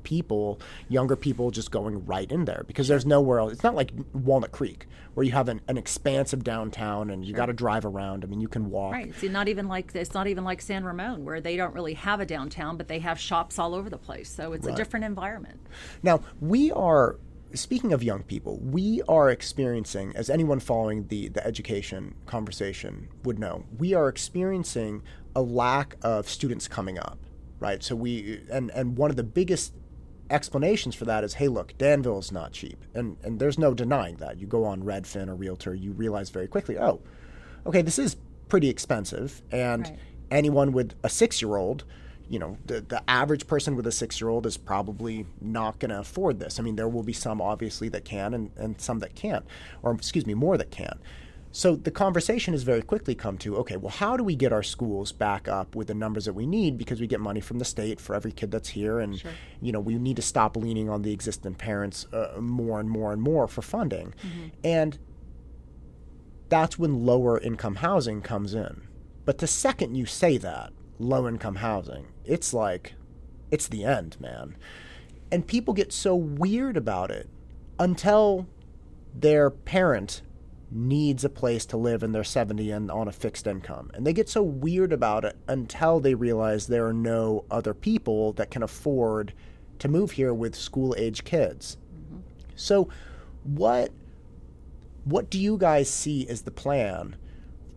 younger people just going right in there because there's nowhere else. It's not like Walnut Creek where you have an expansive downtown and you got to drive around. I mean, you can walk. Right. It's not even like San Ramon where they don't really have a downtown, but they have shops all over the place. So it's a different environment. Now, speaking of young people, we are experiencing, as anyone following the education conversation would know, we are experiencing a lack of students coming up, right? So and one of the biggest explanations for that is, hey, look, Danville is not cheap. And there's no denying that. You go on Redfin or Realtor, you realize very quickly, oh, okay, this is pretty expensive. And anyone with a 6-year-old, the average person with a 6-year-old is probably not going to afford this. I mean, there will be some obviously that can and some that can't, or more that can. So the conversation has very quickly come to, okay, well, how do we get our schools back up with the numbers that we need because we get money from the state for every kid that's here and, we need to stop leaning on the existing parents more and more and more for funding. Mm-hmm. And that's when lower income housing comes in. But the second you say that, low income housing, it's like, it's the end, man. And people get so weird about it until their parent needs a place to live and they're 70 and on a fixed income. And they get so weird about it until they realize there are no other people that can afford to move here with school-age kids. Mm-hmm. So what do you guys see as the plan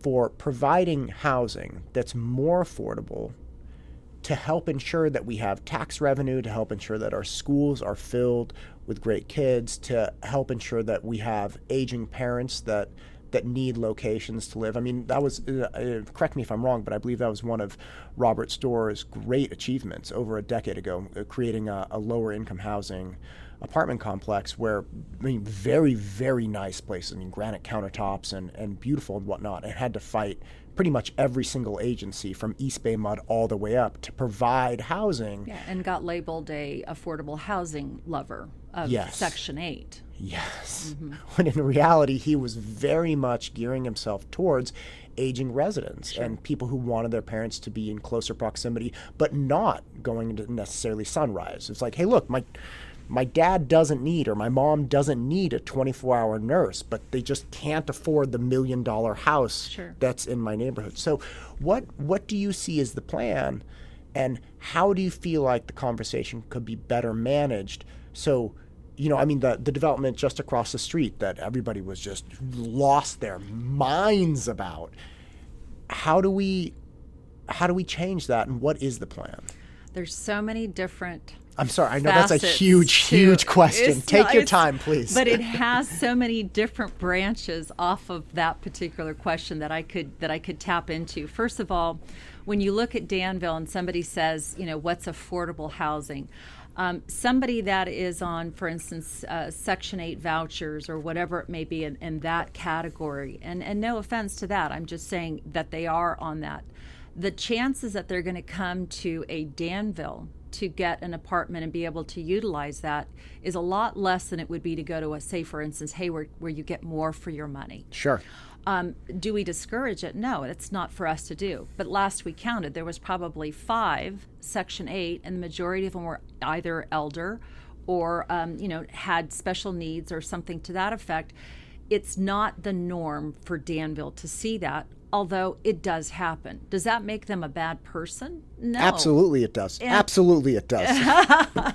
for providing housing that's more affordable to help ensure that we have tax revenue, to help ensure that our schools are filled with great kids, to help ensure that we have aging parents that need locations to live? I mean, that was, correct me if I'm wrong, but I believe that was one of Robert Storr's great achievements over a decade ago, creating a lower income housing apartment complex where, very, very nice place. Granite countertops and beautiful and whatnot. It had to fight pretty much every single agency from East Bay Mud all the way up to provide housing. Yeah, and got labeled a affordable housing lover of Section 8. Yes. Mm-hmm. When in reality, he was very much gearing himself towards aging residents and people who wanted their parents to be in closer proximity, but not going into necessarily Sunrise. It's like, hey, look, my dad doesn't need, or my mom doesn't need a 24-hour nurse, but they just can't afford the $1 million house that's in my neighborhood. So what do you see as the plan, and how do you feel like the conversation could be better managed? So, the development just across the street that everybody was just lost their minds about. How do we change that, and what is the plan? There's so many different I'm sorry, I know that's a huge question. Take your time, please. But it has so many different branches off of that particular question that I could tap into. First of all, when you look at Danville and somebody says, what's affordable housing? Somebody that is on, for instance, Section 8 vouchers or whatever it may be in that category, and no offense to that, I'm just saying that they are on that. The chances that they're going to come to a Danville to get an apartment and be able to utilize that is a lot less than it would be to go to a, say, for instance, Hayward, where you get more for your money. Sure. Do we discourage it? No, it's not for us to do. But last we counted, there was probably 5 Section 8, and the majority of them were either elder or, had special needs or something to that effect. It's not the norm for Danville to see that, although it does happen. Does that make them a bad person? No. Absolutely it does. Absolutely it does.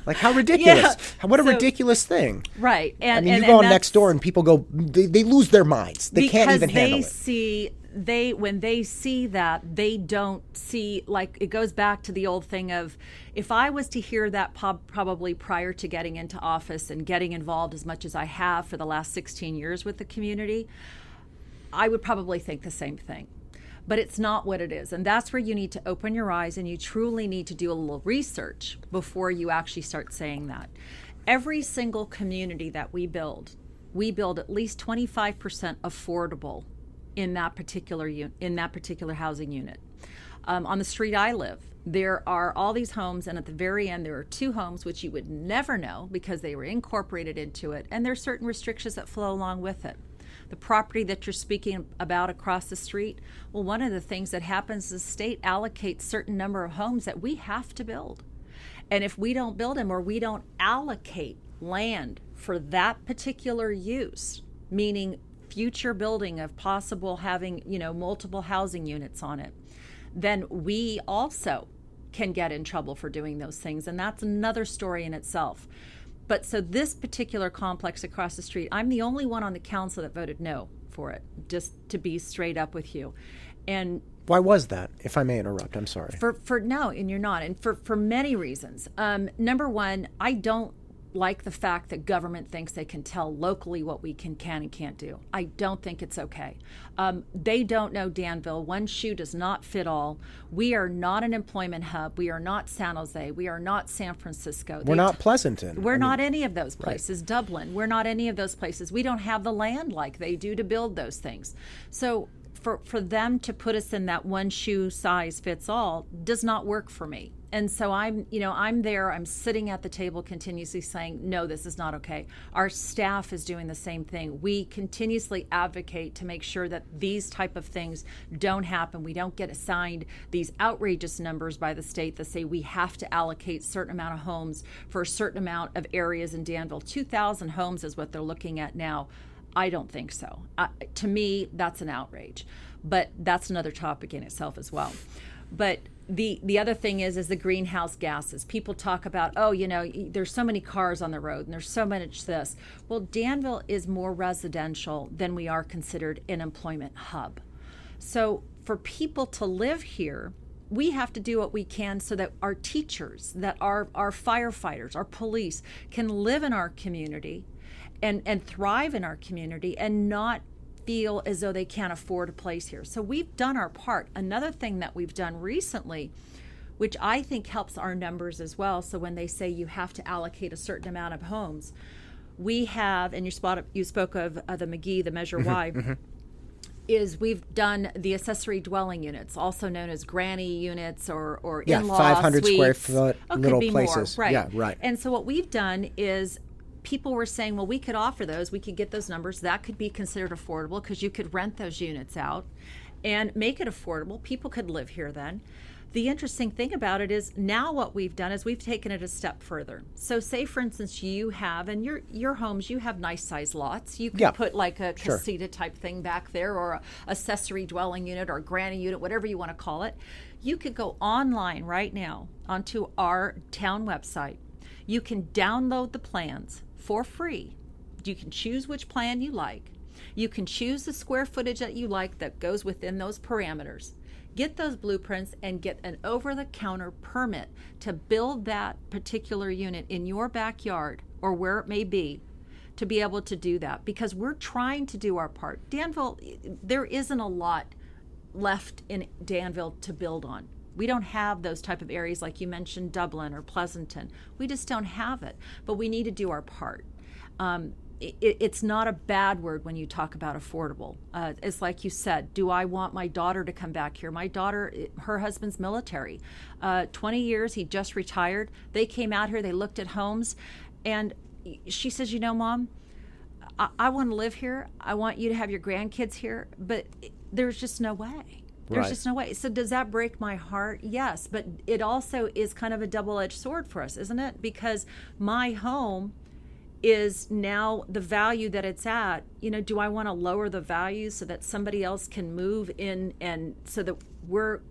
Like, how ridiculous. Yeah. What a ridiculous thing. Right. And you go on next door and people go, they lose their minds. They can't even handle it. When they see that, they don't see, like, it goes back to the old thing of, if I was to hear that probably prior to getting into office and getting involved as much as I have for the last 16 years with the community, I would probably think the same thing. But it's not what it is. And that's where you need to open your eyes, and you truly need to do a little research before you actually start saying that. Every single community that we build at least 25% affordable in that particular housing unit. On the street I live, there are all these homes, and at the very end, there are 2 homes which you would never know because they were incorporated into it, and there's certain restrictions that flow along with it. The property that you're speaking about across the street, well, one of the things that happens is the state allocates certain number of homes that we have to build. And if we don't build them, or we don't allocate land for that particular use, meaning future building of possible having, multiple housing units on it, then we also can get in trouble for doing those things. And that's another story in itself. But so this particular complex across the street, I'm the only one on the council that voted no for it, just to be straight up with you. And why was that, if I may interrupt? I'm sorry. No, and you're not. And for many reasons. Number one, I don't like the fact that government thinks they can tell locally what we can and can't do. I don't think it's okay. They don't know Danville. One shoe does not fit all. We are not an employment hub. We are not San Jose. We are not San Francisco. We're not Pleasanton. We're not any of those places. Right. Dublin. We're not any of those places. We don't have the land like they do to build those things. So for them to put us in that one shoe size fits all does not work for me. And so I'm there, I'm sitting at the table continuously saying, no, this is not okay. Our staff is doing the same thing. We continuously advocate to make sure that these type of things don't happen. We don't get assigned these outrageous numbers by the state that say we have to allocate a certain amount of homes for a certain amount of areas in Danville. 2,000 homes is what they're looking at now. I don't think so. To me, that's an outrage. But that's another topic in itself as well. But the other thing is the greenhouse gases. People talk about, there's so many cars on the road and there's so much this. Well, Danville is more residential than we are considered an employment hub. So for people to live here, we have to do what we can so that our teachers, that our firefighters, our police can live in our community and thrive in our community and not feel as though they can't afford a place here. So we've done our part. Another thing that we've done recently, which I think helps our numbers as well, so when they say you have to allocate a certain amount of homes, we have, and you spoke of the McGee, the Measure Y, is we've done the accessory dwelling units, also known as granny units or in-law 500 suites. square foot little could be places. More, right. Yeah, right. And so what we've done is people were saying, well, we could offer those. We could get those numbers. That could be considered affordable because you could rent those units out and make it affordable. People could live here then. The interesting thing about it is now what we've done is we've taken it a step further. So say, for instance, you have, and your homes, you have nice size lots. You can put like a casita type thing back there or a accessory dwelling unit or a granny unit, whatever you want to call it. You could go online right now onto our town website. You can download the plans for free. You can choose which plan you like. You can choose the square footage that you like that goes within those parameters. Get those blueprints and get an over-the-counter permit to build that particular unit in your backyard or where it may be to be able to do that, because we're trying to do our part. Danville, there isn't a lot left in Danville to build on. We don't have those type of areas like you mentioned, Dublin or Pleasanton. We just don't have it, but we need to do our part. It's not a bad word when you talk about affordable. It's like you said, do I want my daughter to come back here? My daughter, her husband's military. 20 years, he just retired. They came out here, they looked at homes, and she says, Mom, I want to live here. I want you to have your grandkids here, but there's just no way. There's just no way. So does that break my heart? Yes, but it also is kind of a double-edged sword for us, isn't it? Because my home is now the value that it's at. Do I want to lower the value so that somebody else can move in and so that we're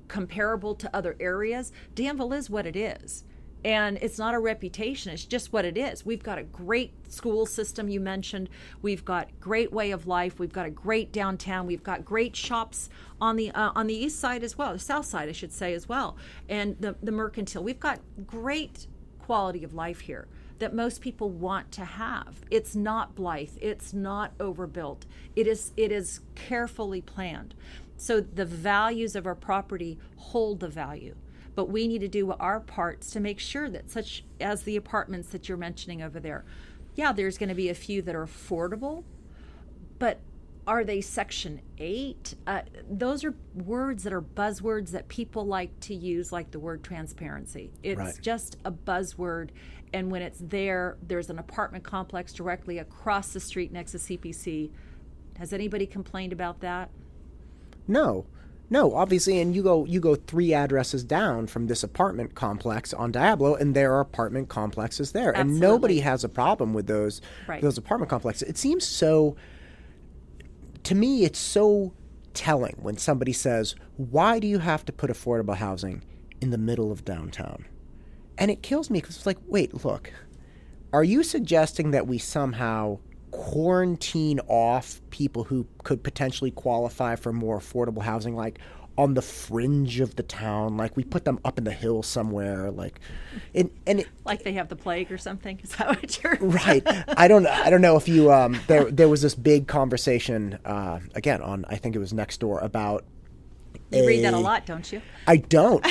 comparable to other areas? Danville is what it is. And it's not a reputation, it's just what it is. We've got a great school system, you mentioned. We've got great way of life. We've got a great downtown. We've got great shops on the east side as well, the south side, I should say, as well. And the Mercantile. We've got great quality of life here that most people want to have. It's not Blythe. It's not overbuilt. It is carefully planned. So the values of our property hold the value. But we need to do our parts to make sure that, such as the apartments that you're mentioning over there, there's going to be a few that are affordable, but Are they Section 8? Those are words that are buzzwords that people like to use, like the word transparency. It's just a buzzword. And when it's there's an apartment complex directly across the street next to CPC. Has anybody complained about that? No, obviously. And you go 3 addresses down from this apartment complex on Diablo, and there are apartment complexes there. Absolutely. And nobody has a problem with those apartment complexes. It seems so... To me, it's so telling when somebody says, why do you have to put affordable housing in the middle of downtown? And it kills me because it's like, wait, look, are you suggesting that we somehow quarantine off people who could potentially qualify for more affordable housing, like on the fringe of the town, like we put them up in the hills somewhere, like, like they have the plague or something? Is that what you're right? I don't know if you there was this big conversation again on, I think it was Nextdoor, about. You read that a lot, don't you? I don't.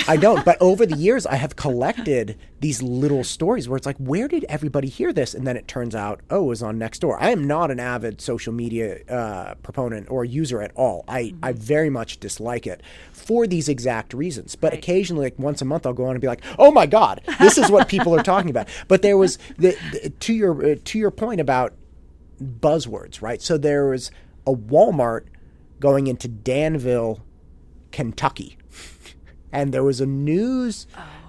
But over the years, I have collected these little stories where it's like, where did everybody hear this? And then it turns out, it was on Nextdoor. I am not an avid social media proponent or user at all. I very much dislike it for these exact reasons. But occasionally, like once a month, I'll go on and be like, oh my God, this is what people are talking about. But there was, to your point about buzzwords, right? So there was a Walmart going into Danville, Kentucky, and there was a news.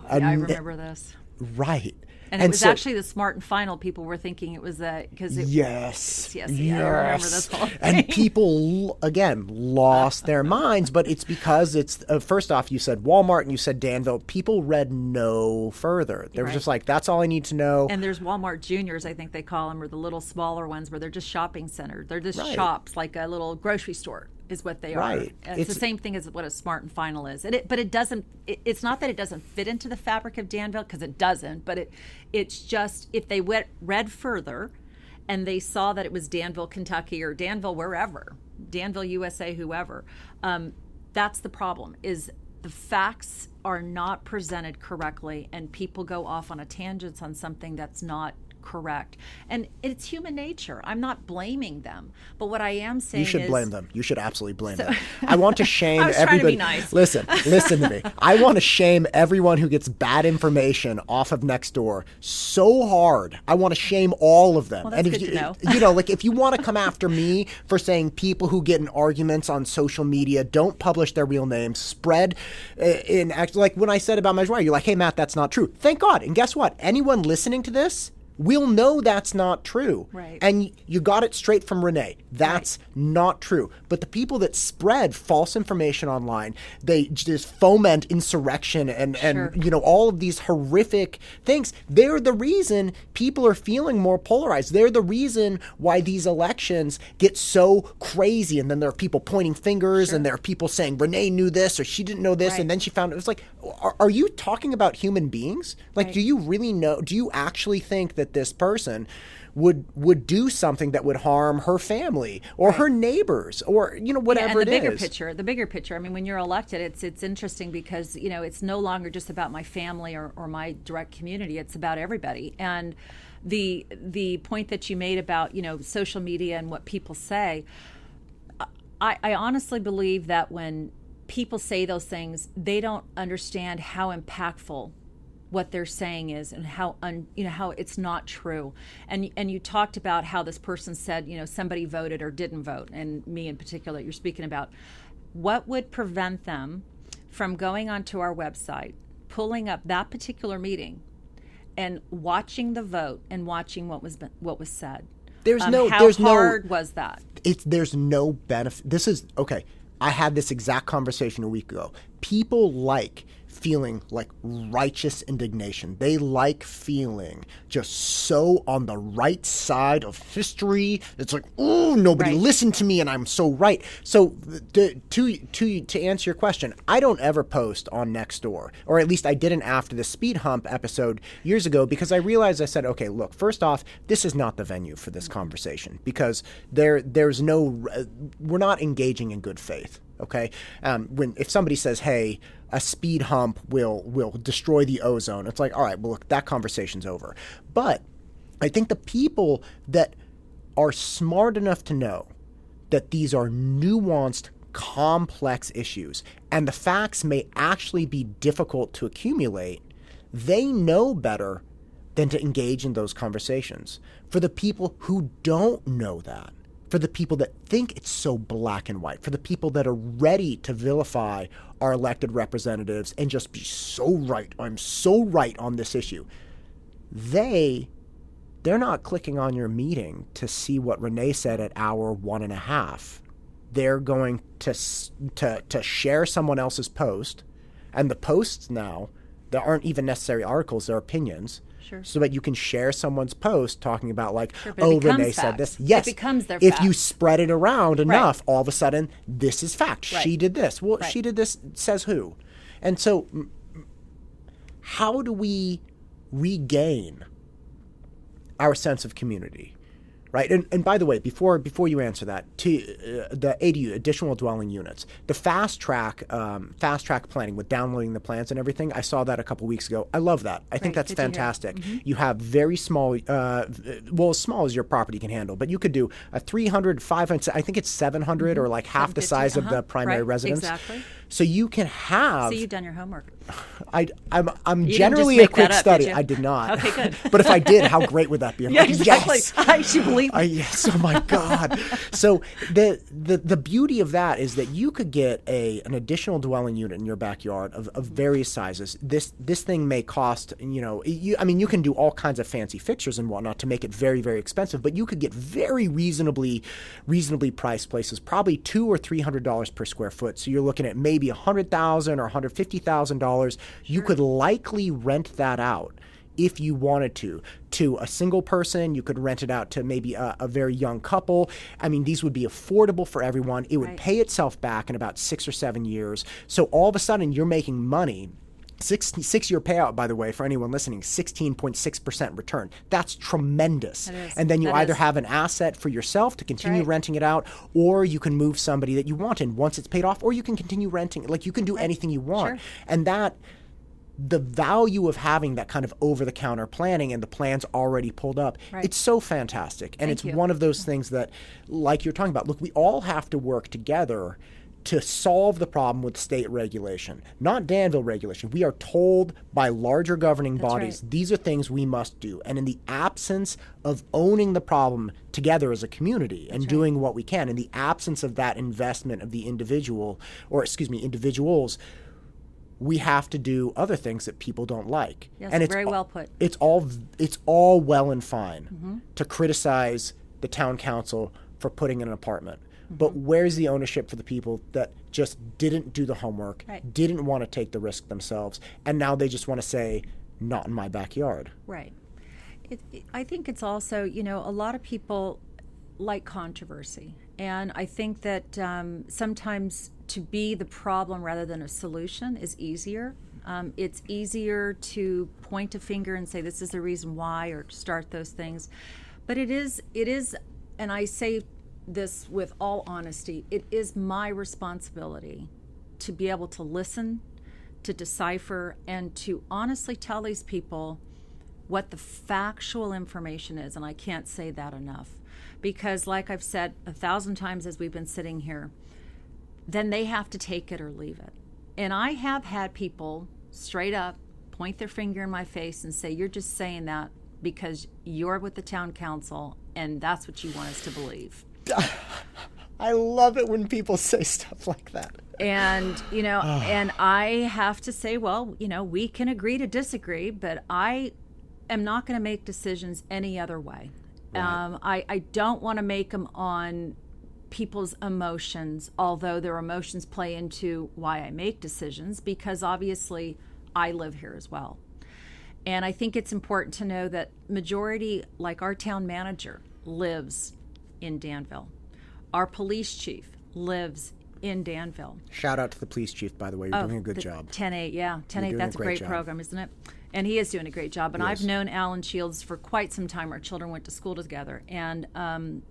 I remember this. Right. And it was actually the Smart and Final people were thinking it was that because yes, I remember this whole thing. And people again lost their minds, but it's because it's first off, you said Walmart and you said Danville. People read no further. They were just like, that's all I need to know. And there's Walmart Juniors, I think they call them, or the little smaller ones where they're just shopping centers. They're just shops, like a little grocery store is what they are. It's the same thing as what a Smart and Final is. But it doesn't. It's not that it doesn't fit into the fabric of Danville, because it doesn't. But it's just, if they read further, and they saw that it was Danville, Kentucky, or Danville wherever, Danville, USA, whoever. That's the problem. Is the facts are not presented correctly, and people go off on a tangent on something that's not correct. And it's human nature. I'm not blaming them. But what I am saying is... You should blame them. You should absolutely blame them. I want to shame I was everybody. Trying to be nice. Listen to me. I want to shame everyone who gets bad information off of Nextdoor so hard. I want to shame all of them. Well, that's and if good to know. You know, like if you want to come after me for saying people who get in arguments on social media don't publish their real names, spread in act, like when I said about Majwari, you're like, hey Matt, that's not true. Thank God. And guess what? Anyone listening to this we'll know that's not true. Right. And you got it straight from Renee. That's not true. But the people that spread false information online, they just foment insurrection and you know, all of these horrific things. They're the reason people are feeling more polarized. They're the reason why these elections get so crazy. And then there are people pointing fingers and there are people saying Renee knew this or she didn't know this. And then she found it. It was like, are you talking about human beings? Like, do you really know? Do you actually think that this person would do something that would harm her family or her neighbors or, you know, whatever and it the is. The bigger picture. I mean, when you're elected, it's interesting because, you know, it's no longer just about my family or my direct community. It's about everybody. And the point that you made about, you know, social media and what people say, I honestly believe that when people say those things, they don't understand how impactful what they're saying is and how how it's not true. And you talked about how this person said, you know, somebody voted or didn't vote, and me in particular you're speaking about. What would prevent them from going onto our website, pulling up that particular meeting and watching the vote and watching what was said? How hard was that? There's no benefit. This is okay. I had this exact conversation a week ago. People like feeling like righteous indignation. They like feeling just so on the right side of history. It's like, oh, nobody listened to me and I'm so right. So to answer your question, I don't ever post on Nextdoor, or at least I didn't after the Speed Hump episode years ago, because I realized, I said, okay, look, first off, this is not the venue for this conversation because there's no, we're not engaging in good faith. Okay, if somebody says, "Hey, a speed hump will destroy the ozone," it's like, all right, well, look, that conversation's over. But I think the people that are smart enough to know that these are nuanced, complex issues, and the facts may actually be difficult to accumulate, they know better than to engage in those conversations. For the people who don't know that, for the people that think it's so black and white, for the people that are ready to vilify our elected representatives and just be so right, I'm so right on this issue, they're not clicking on your meeting to see what Renee said at hour 1.5. They're going to share someone else's post, and the posts now, there aren't even necessary articles, they're opinions. Sure. So that you can share someone's post talking about like, sure, Renee said this. Yes. It becomes their if fact. you spread it around enough, all of a sudden, this is fact. Right. She did this. Well, Right. she did this, says who? And so how do we regain our sense of community? Right, and by the way, before you answer that, to the ADU, additional dwelling units, the fast track planning with downloading the plans and everything, I saw that a couple weeks ago. I love that. I think that's fantastic. Mm-hmm. You have very small, as small as your property can handle, but you could do a 300, 500, I think it's 700 or like half the size of the primary residence. Exactly. So you can have. So you've done your homework. I'm generally a quick study. I did not. Okay, good. But if I did, how great would that be? Yeah, exactly. Yes. I actually believe. Yes. Oh my God. So the beauty of that is that you could get an additional dwelling unit in your backyard of various sizes. This thing may cost, you can do all kinds of fancy fixtures and whatnot to make it very, very expensive, but you could get very reasonably priced places, probably $200 or $300 per square foot. So you're looking at maybe $100,000 or $150,000. You could likely rent that out if you wanted to a single person. You could rent it out to maybe a very young couple. I mean, these would be affordable for everyone. It would pay itself back in about 6 or 7 years. So all of a sudden you're making money. 6-year payout, by the way, for anyone listening, 16.6% return. That's tremendous. And then you either have an asset for yourself to continue renting it out, or you can move somebody that you want in once it's paid off, or you can continue renting. Like, you can do anything you want. Sure. And the value of having that kind of over-the-counter planning and the plans already pulled up, it's so fantastic. And it's one of those things that, like you're talking about, look, we all have to work together to solve the problem with state regulation, not Danville regulation. We are told by larger governing bodies, these are things we must do. And in the absence of owning the problem together as a community and doing what we can, in the absence of that investment of the individuals, we have to do other things that people don't like. Yes, and it's very well put. It's all well and fine to criticize the town council for putting in an apartment. But where's the ownership for the people that just didn't do the homework, didn't want to take the risk themselves, and now they just want to say, not in my backyard? Right. I think it's also, a lot of people like controversy. And I think that sometimes to be the problem rather than a solution is easier. It's easier to point a finger and say, this is the reason why, or start those things. But it is, and I say this with all honesty, it is my responsibility to be able to listen, to decipher, and to honestly tell these people what the factual information is. And I can't say that enough, because like I've said 1,000 times as we've been sitting here, then they have to take it or leave it. And I have had people straight up point their finger in my face and say, you're just saying that because you're with the town council and that's what you want us to believe. I love it when people say stuff like that. And, and I have to say, well, we can agree to disagree, but I am not going to make decisions any other way. Right. I don't want to make them on people's emotions, although their emotions play into why I make decisions, because obviously I live here as well. And I think it's important to know that majority, like our town manager, lives in Danville. Our police chief lives in Danville. Shout out to the police chief, by the way. You're doing a good job. 10-8, yeah. 10-8, that's a great program, isn't it? And he is doing a great job. And I've known Alan Shields for quite some time. Our children went to school together. And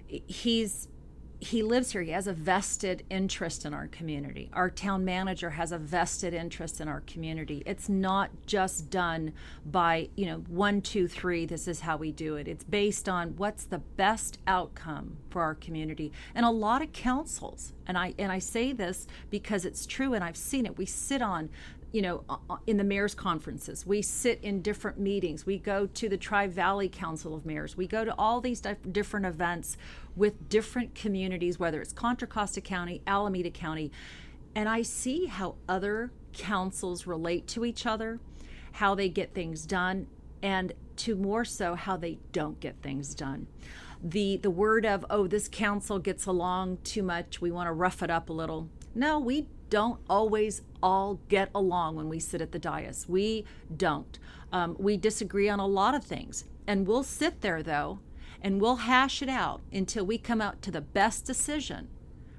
he's he lives here. He has a vested interest in our community. Our town manager has a vested interest in our community. It's not just done by, 1, 2, 3, this is how we do it. It's based on what's the best outcome for our community. And a lot of councils, and I say this because it's true and I've seen it, we sit on in the mayor's conferences. We sit in different meetings. We go to the Tri-Valley Council of Mayors. We go to all these different events with different communities, whether it's Contra Costa County, Alameda County, and I see how other councils relate to each other, how they get things done, and to more so how they don't get things done. The word of, this council gets along too much, we want to rough it up a little. No, we don't always all get along when we sit at the dais. We don't. We disagree on a lot of things. And we'll sit there, though, and we'll hash it out until we come out to the best decision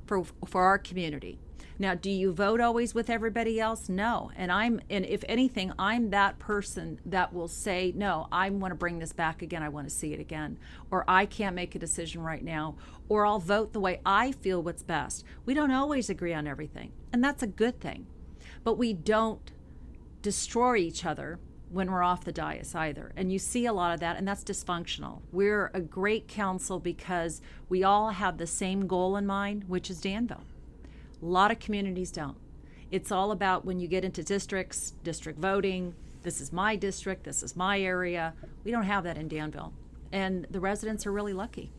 for our community. Now, do you vote always with everybody else? No. And if anything, I'm that person that will say, no, I want to bring this back again. I want to see it again. Or I can't make a decision right now. Or I'll vote the way I feel what's best. We don't always agree on everything. And that's a good thing. But we don't destroy each other when we're off the dais either. And you see a lot of that, and that's dysfunctional. We're a great council because we all have the same goal in mind, which is Danville. A lot of communities don't. It's all about when you get into districts, district voting, this is my district, this is my area. We don't have that in Danville. And the residents are really lucky.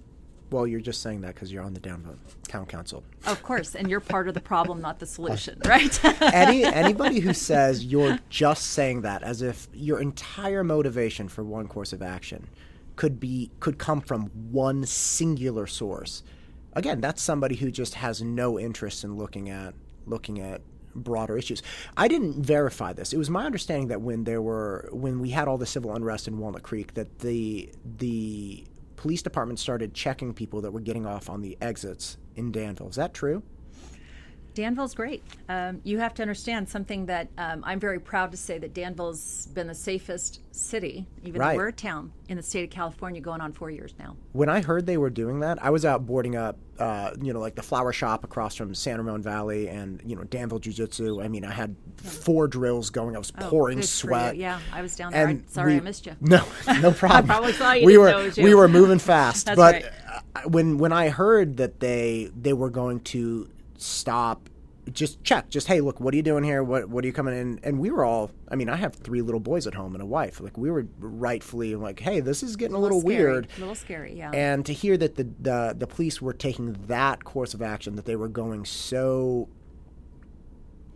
Well, you're just saying that because you're on the Danville Town Council. Of course, and you're part of the problem, not the solution, right? Anybody who says you're just saying that as if your entire motivation for one course of action could come from one singular source. Again, that's somebody who just has no interest in looking at broader issues. I didn't verify this. It was my understanding that when we had all the civil unrest in Walnut Creek, that the police department started checking people that were getting off on the exits in Danville. Is that true? Danville's great. You have to understand something that I'm very proud to say, that Danville's been the safest city, even though we're a town, in the state of California going on 4 years now. When I heard they were doing that, I was out boarding up, like the flower shop across from San Ramon Valley and, Danville Jiu-Jitsu. I mean, I had 4 drills going. I was pouring sweat. Yeah, I was down there. Sorry, I missed you. No problem. I probably saw you. We were moving fast. That's but right. When I heard that they were going to stop, just check, hey, look, what are you doing here? What are you coming in? And we were all, I have 3 little boys at home and a wife. Like, we were rightfully like, hey, this is getting a little weird. A little scary, yeah. And to hear that the police were taking that course of action, that they were going so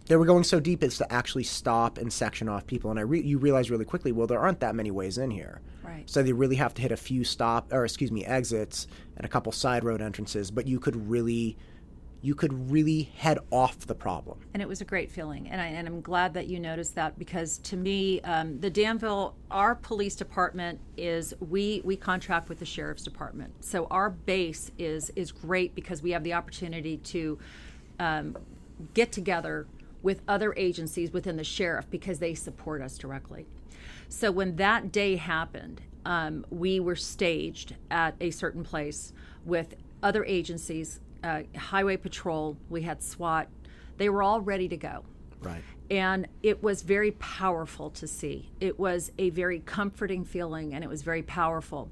deep as to actually stop and section off people. And you realize really quickly, well, there aren't that many ways in here. Right. So they really have to hit a few exits and a couple side road entrances, but you could really head off the problem. And it was a great feeling. And I'm glad that you noticed that, because to me, the Danville, our police department is, we contract with the sheriff's department. So our base is great because we have the opportunity to get together with other agencies within the sheriff because they support us directly. So when that day happened, we were staged at a certain place with other agencies, Highway Patrol, we had SWAT. They were all ready to go. Right. And it was very powerful to see. It was a very comforting feeling, and it was very powerful.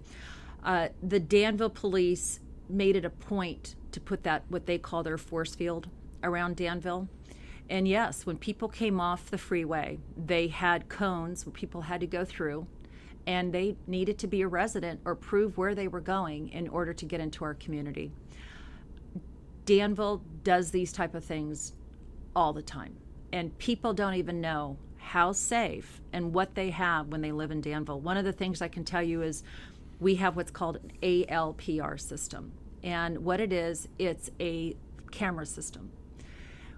The Danville police made it a point to put that, what they call their force field, around Danville. And yes, when people came off the freeway, they had cones where people had to go through, and they needed to be a resident or prove where they were going in order to get into our community. Danville does these type of things all the time, and people don't even know how safe and what they have when they live in Danville. One of the things I can tell you is we have what's called an ALPR system, and what it is, it's a camera system.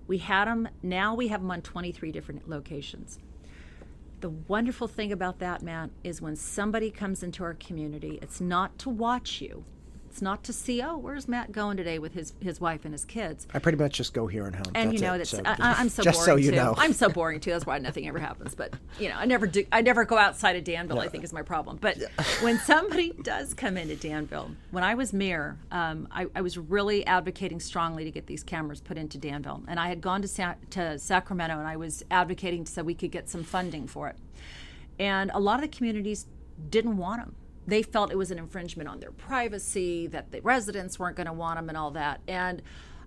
We have them on 23 different locations. The wonderful thing about that, Matt, is when somebody comes into our community, it's not to watch you, It's not to see, oh, where's Matt going today with his wife and his kids. I pretty much just go here and home. And That's it. I'm so just boring so you too. know. I'm so boring too. That's why nothing ever happens. But I never go outside of Danville. I think is my problem. But when somebody does come into Danville, when I was mayor, I was really advocating strongly to get these cameras put into Danville. And I had gone to Sacramento, and I was advocating so we could get some funding for it. And a lot of the communities didn't want them. They felt it was an infringement on their privacy, that the residents weren't going to want them and all that. And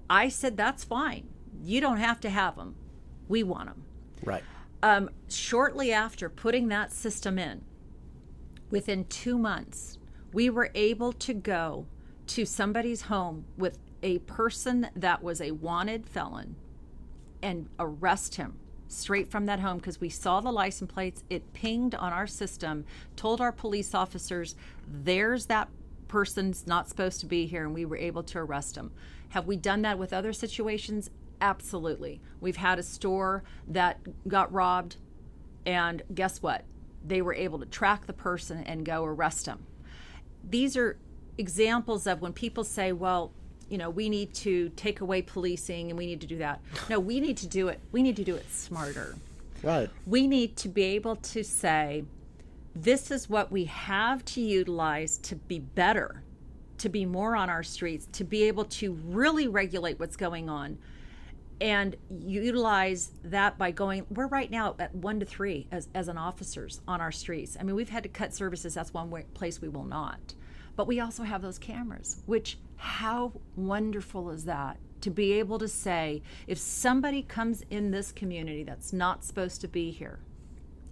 I said, that's fine. You don't have to have them. We want them. Right. Shortly after putting that system in, within 2 months, we were able to go to somebody's home with a person that was a wanted felon and arrest him straight from that home, because we saw the license plates. It pinged on our system, told our police officers, there's that person's not supposed to be here, and we were able to arrest him. Have we done that with other situations? Absolutely. We've had a store that got robbed, and guess what? They were able to track the person and go arrest him. These are examples of when people say, well, we need to take away policing and we need to do that. No, we need to do it. We need to do it smarter. Right. We need to be able to say, this is what we have to utilize to be better, to be more on our streets, to be able to really regulate what's going on, and utilize that by we're right now at 1 to 3 as an officers on our streets. I mean, we've had to cut services. That's one place we will not. But we also have those cameras, which, how wonderful is that? To be able to say, if somebody comes in this community that's not supposed to be here,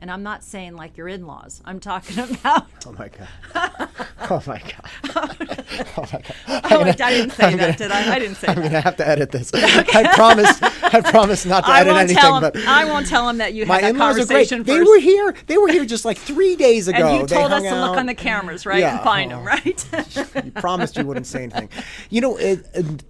and I'm not saying like your in-laws, I'm talking about... Oh, my God. Oh, my God. Oh, my God. I didn't say that, did I? I didn't say that. I'm going to have to edit this. Okay. I promise not to edit anything. But I won't tell him that you had that conversation conversation first. They were here just like 3 days ago. And you told us to look on the cameras, right? Yeah. And find them, right? You promised you wouldn't say anything.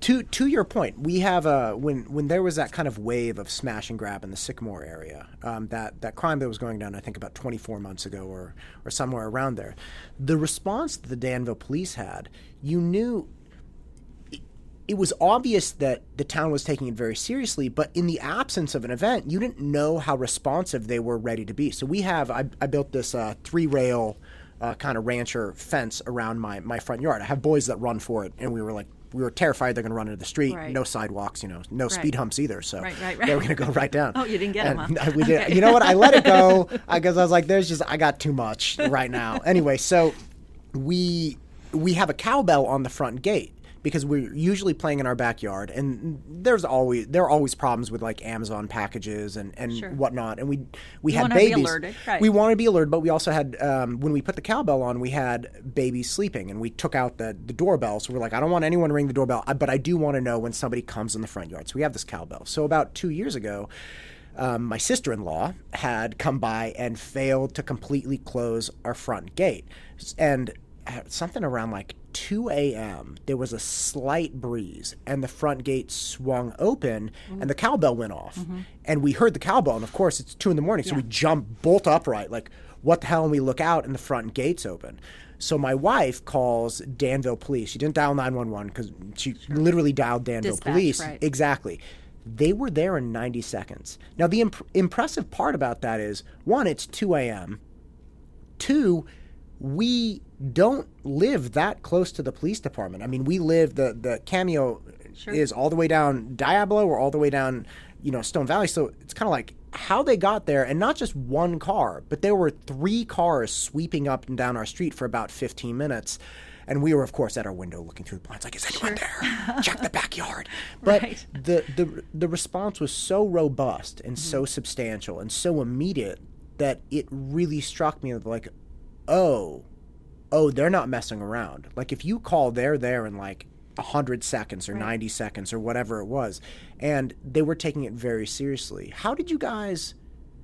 To your point, we have when there was that kind of wave of smash and grab in the Sycamore area, that crime that was going down, I think about 24 months ago or somewhere around there, the response that the Danville police had, you knew it was obvious that the town was taking it very seriously, but in the absence of an event, you didn't know how responsive they were ready to be. So I built this 3-rail kind of rancher fence around my front yard. I have boys that run for it, and we were terrified they're going to run into the street. Right. No sidewalks, no speed humps either. So they were going to go right down. Oh, you didn't get them, huh? We did. Okay. You know what? I let it go because I was like, I got too much right now. Anyway, so we have a cowbell on the front gate, because we're usually playing in our backyard, and there are always problems with like Amazon packages and sure. whatnot. And we had babies. Be alerted. Right. We wanted to be alerted, but we also had when we put the cowbell on, we had babies sleeping, and we took out the doorbell. So we're like, I don't want anyone to ring the doorbell, but I do want to know when somebody comes in the front yard. So we have this cowbell. So about 2 years ago, my sister-in-law had come by and failed to completely close our front gate, and at something around like 2 a.m., there was a slight breeze, and the front gate swung open, and the cowbell went off. Mm-hmm. And we heard the cowbell, and of course, it's 2 a.m, so we jump bolt upright, like, what the hell? And we look out, and the front gate's open. So my wife calls Danville police. She didn't dial 911 because she literally dialed Danville Dispatch, police. Right. Exactly. They were there in 90 seconds. Now, the impressive part about that is, 1, it's 2 a.m. 2, we don't live that close to the police department. I mean, we live, the Cameo sure. is all the way down Diablo or all the way down, Stone Valley. So it's kind of like how they got there, and not just one car, but there were 3 cars sweeping up and down our street for about 15 minutes. And we were, of course, at our window looking through the blinds, like, is anyone sure. there? Check the backyard. But right. the response was so robust and mm-hmm. so substantial and so immediate that it really struck me like, oh, they're not messing around. Like, if you call, they're there in like 100 seconds or right. 90 seconds or whatever it was. And they were taking it very seriously. How did you guys,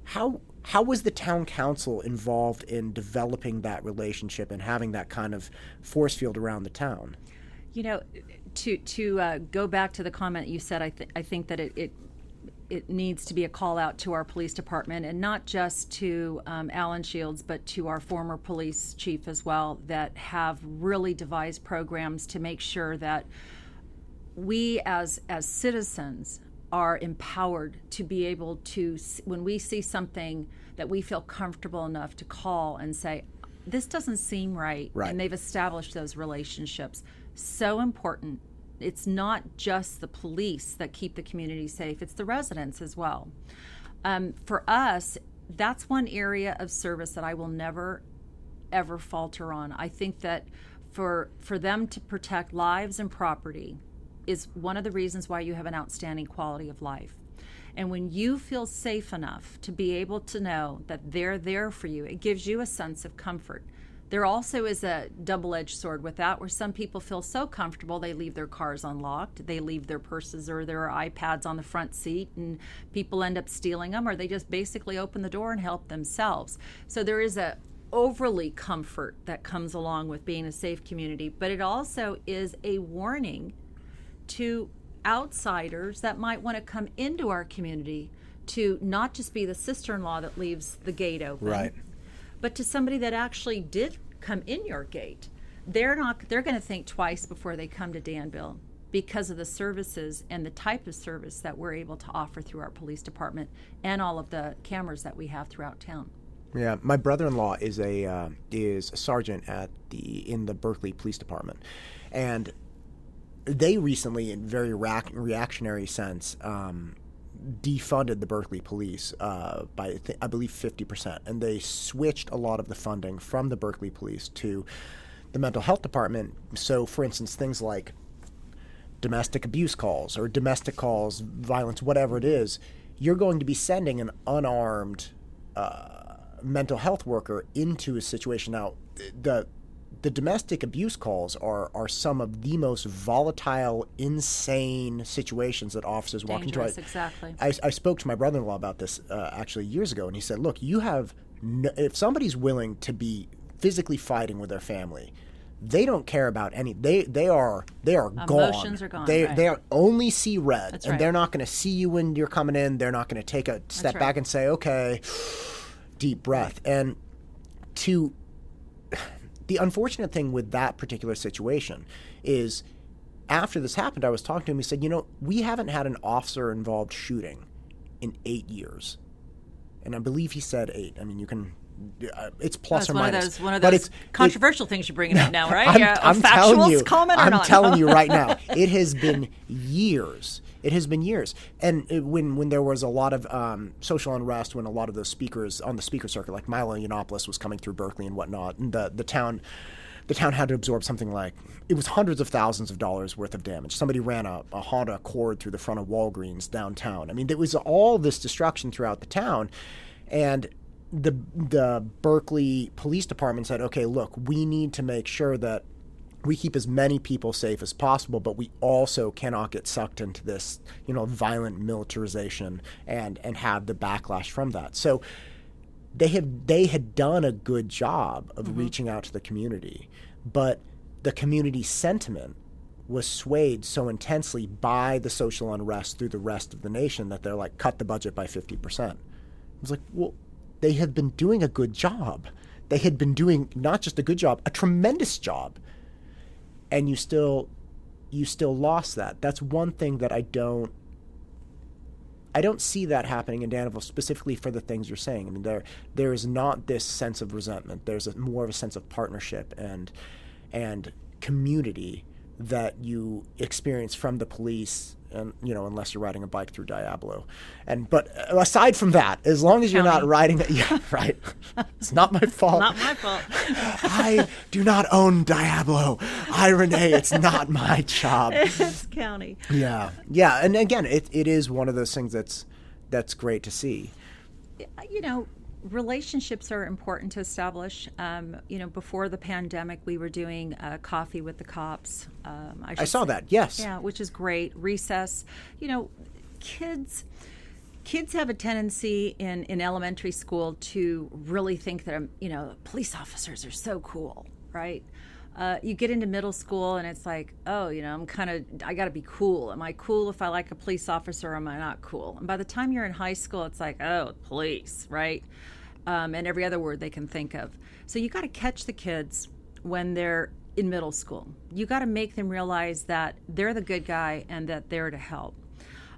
how was the town council involved in developing that relationship and having that kind of force field around the town? To go back to the comment you said, I think that it needs to be a call out to our police department, and not just to Alan Shields, but to our former police chief as well, that have really devised programs to make sure that we as citizens are empowered to be able to, when we see something that we feel comfortable enough to call and say, this doesn't seem right. And they've established those relationships. So important. It's not just the police that keep the community safe, it's the residents as well. For us, that's one area of service that I will never, ever falter on. I think that for them to protect lives and property is one of the reasons why you have an outstanding quality of life. And when you feel safe enough to be able to know that they're there for you, it gives you a sense of comfort. There also is a double-edged sword with that, where some people feel so comfortable they leave their cars unlocked, they leave their purses or their iPads on the front seat, and people end up stealing them, or they just basically open the door and help themselves. So there is a overly comfort that comes along with being a safe community, but it also is a warning to outsiders that might want to come into our community to not just be the sister-in-law that leaves the gate open, but to somebody that actually did come in your gate. They're going to think twice before they come to Danville because of the services and the type of service that we're able to offer through our police department and all of the cameras that we have throughout town. Yeah, my brother-in-law is a sergeant in the Berkeley Police Department, and they recently, in very reactionary sense, defunded the Berkeley Police by, I believe, 50%. And they switched a lot of the funding from the Berkeley Police to the mental health department. So, for instance, things like domestic abuse calls or domestic calls, violence, whatever it is, you're going to be sending an unarmed mental health worker into a situation. Now, the domestic abuse calls are some of the most volatile, insane situations that officers walk into. Exactly. I spoke to my brother-in-law about this actually years ago, and he said, look, you have if somebody's willing to be physically fighting with their family, they don't care about any. They are gone. Emotions are gone. They only see red, That's and right. They're not going to see you when you're coming in. They're not going to take a step back and say, okay, deep breath. And the unfortunate thing with that particular situation is after this happened, I was talking to him. He said, we haven't had an officer-involved shooting in 8 years. And I believe he said 8. I mean, you can it's plus or minus. One of those controversial things you're bringing up now, right? I'm telling you, comment or I'm not? telling you right now, it has been years. It has been years. And when there was a lot of social unrest, when a lot of those speakers on the speaker circuit, like Milo Yiannopoulos, was coming through Berkeley and whatnot, and the town had to absorb something like, it was hundreds of thousands of dollars worth of damage. Somebody ran a Honda Accord through the front of Walgreens downtown. I mean, there was all this destruction throughout the town. And the Berkeley Police Department said, okay, look, we need to make sure that we keep as many people safe as possible, but we also cannot get sucked into this, violent militarization and have the backlash from that. So they had done a good job of reaching out to the community, but the community sentiment was swayed so intensely by the social unrest through the rest of the nation that they're like, cut the budget by 50%. I was like, well, they had been doing a good job. They had been doing not just a good job, a tremendous job. And you still lost that. That's one thing that I don't see that happening in Danville, specifically for the things you're saying. I mean, there is not this sense of resentment. There's more of a sense of partnership and community that you experience from the police, and unless you're riding a bike through Diablo. But aside from that, as long as you're not riding, right. It's not my fault. Not my fault. I do not own Diablo. Renee, it's not my job. It's county. Yeah. And again, it is one of those things that's great to see. Relationships are important to establish. Before the pandemic, we were doing coffee with the cops. I saw that. Yes. Yeah, which is great. Recess. Kids have a tendency in elementary school to really think that police officers are so cool, right? You get into middle school and it's like, oh, I got to be cool. Am I cool if I like a police officer or am I not cool? And by the time you're in high school, it's like, oh, police, right? And every other word they can think of. So you got to catch the kids when they're in middle school. You got to make them realize that they're the good guy and that they're to help.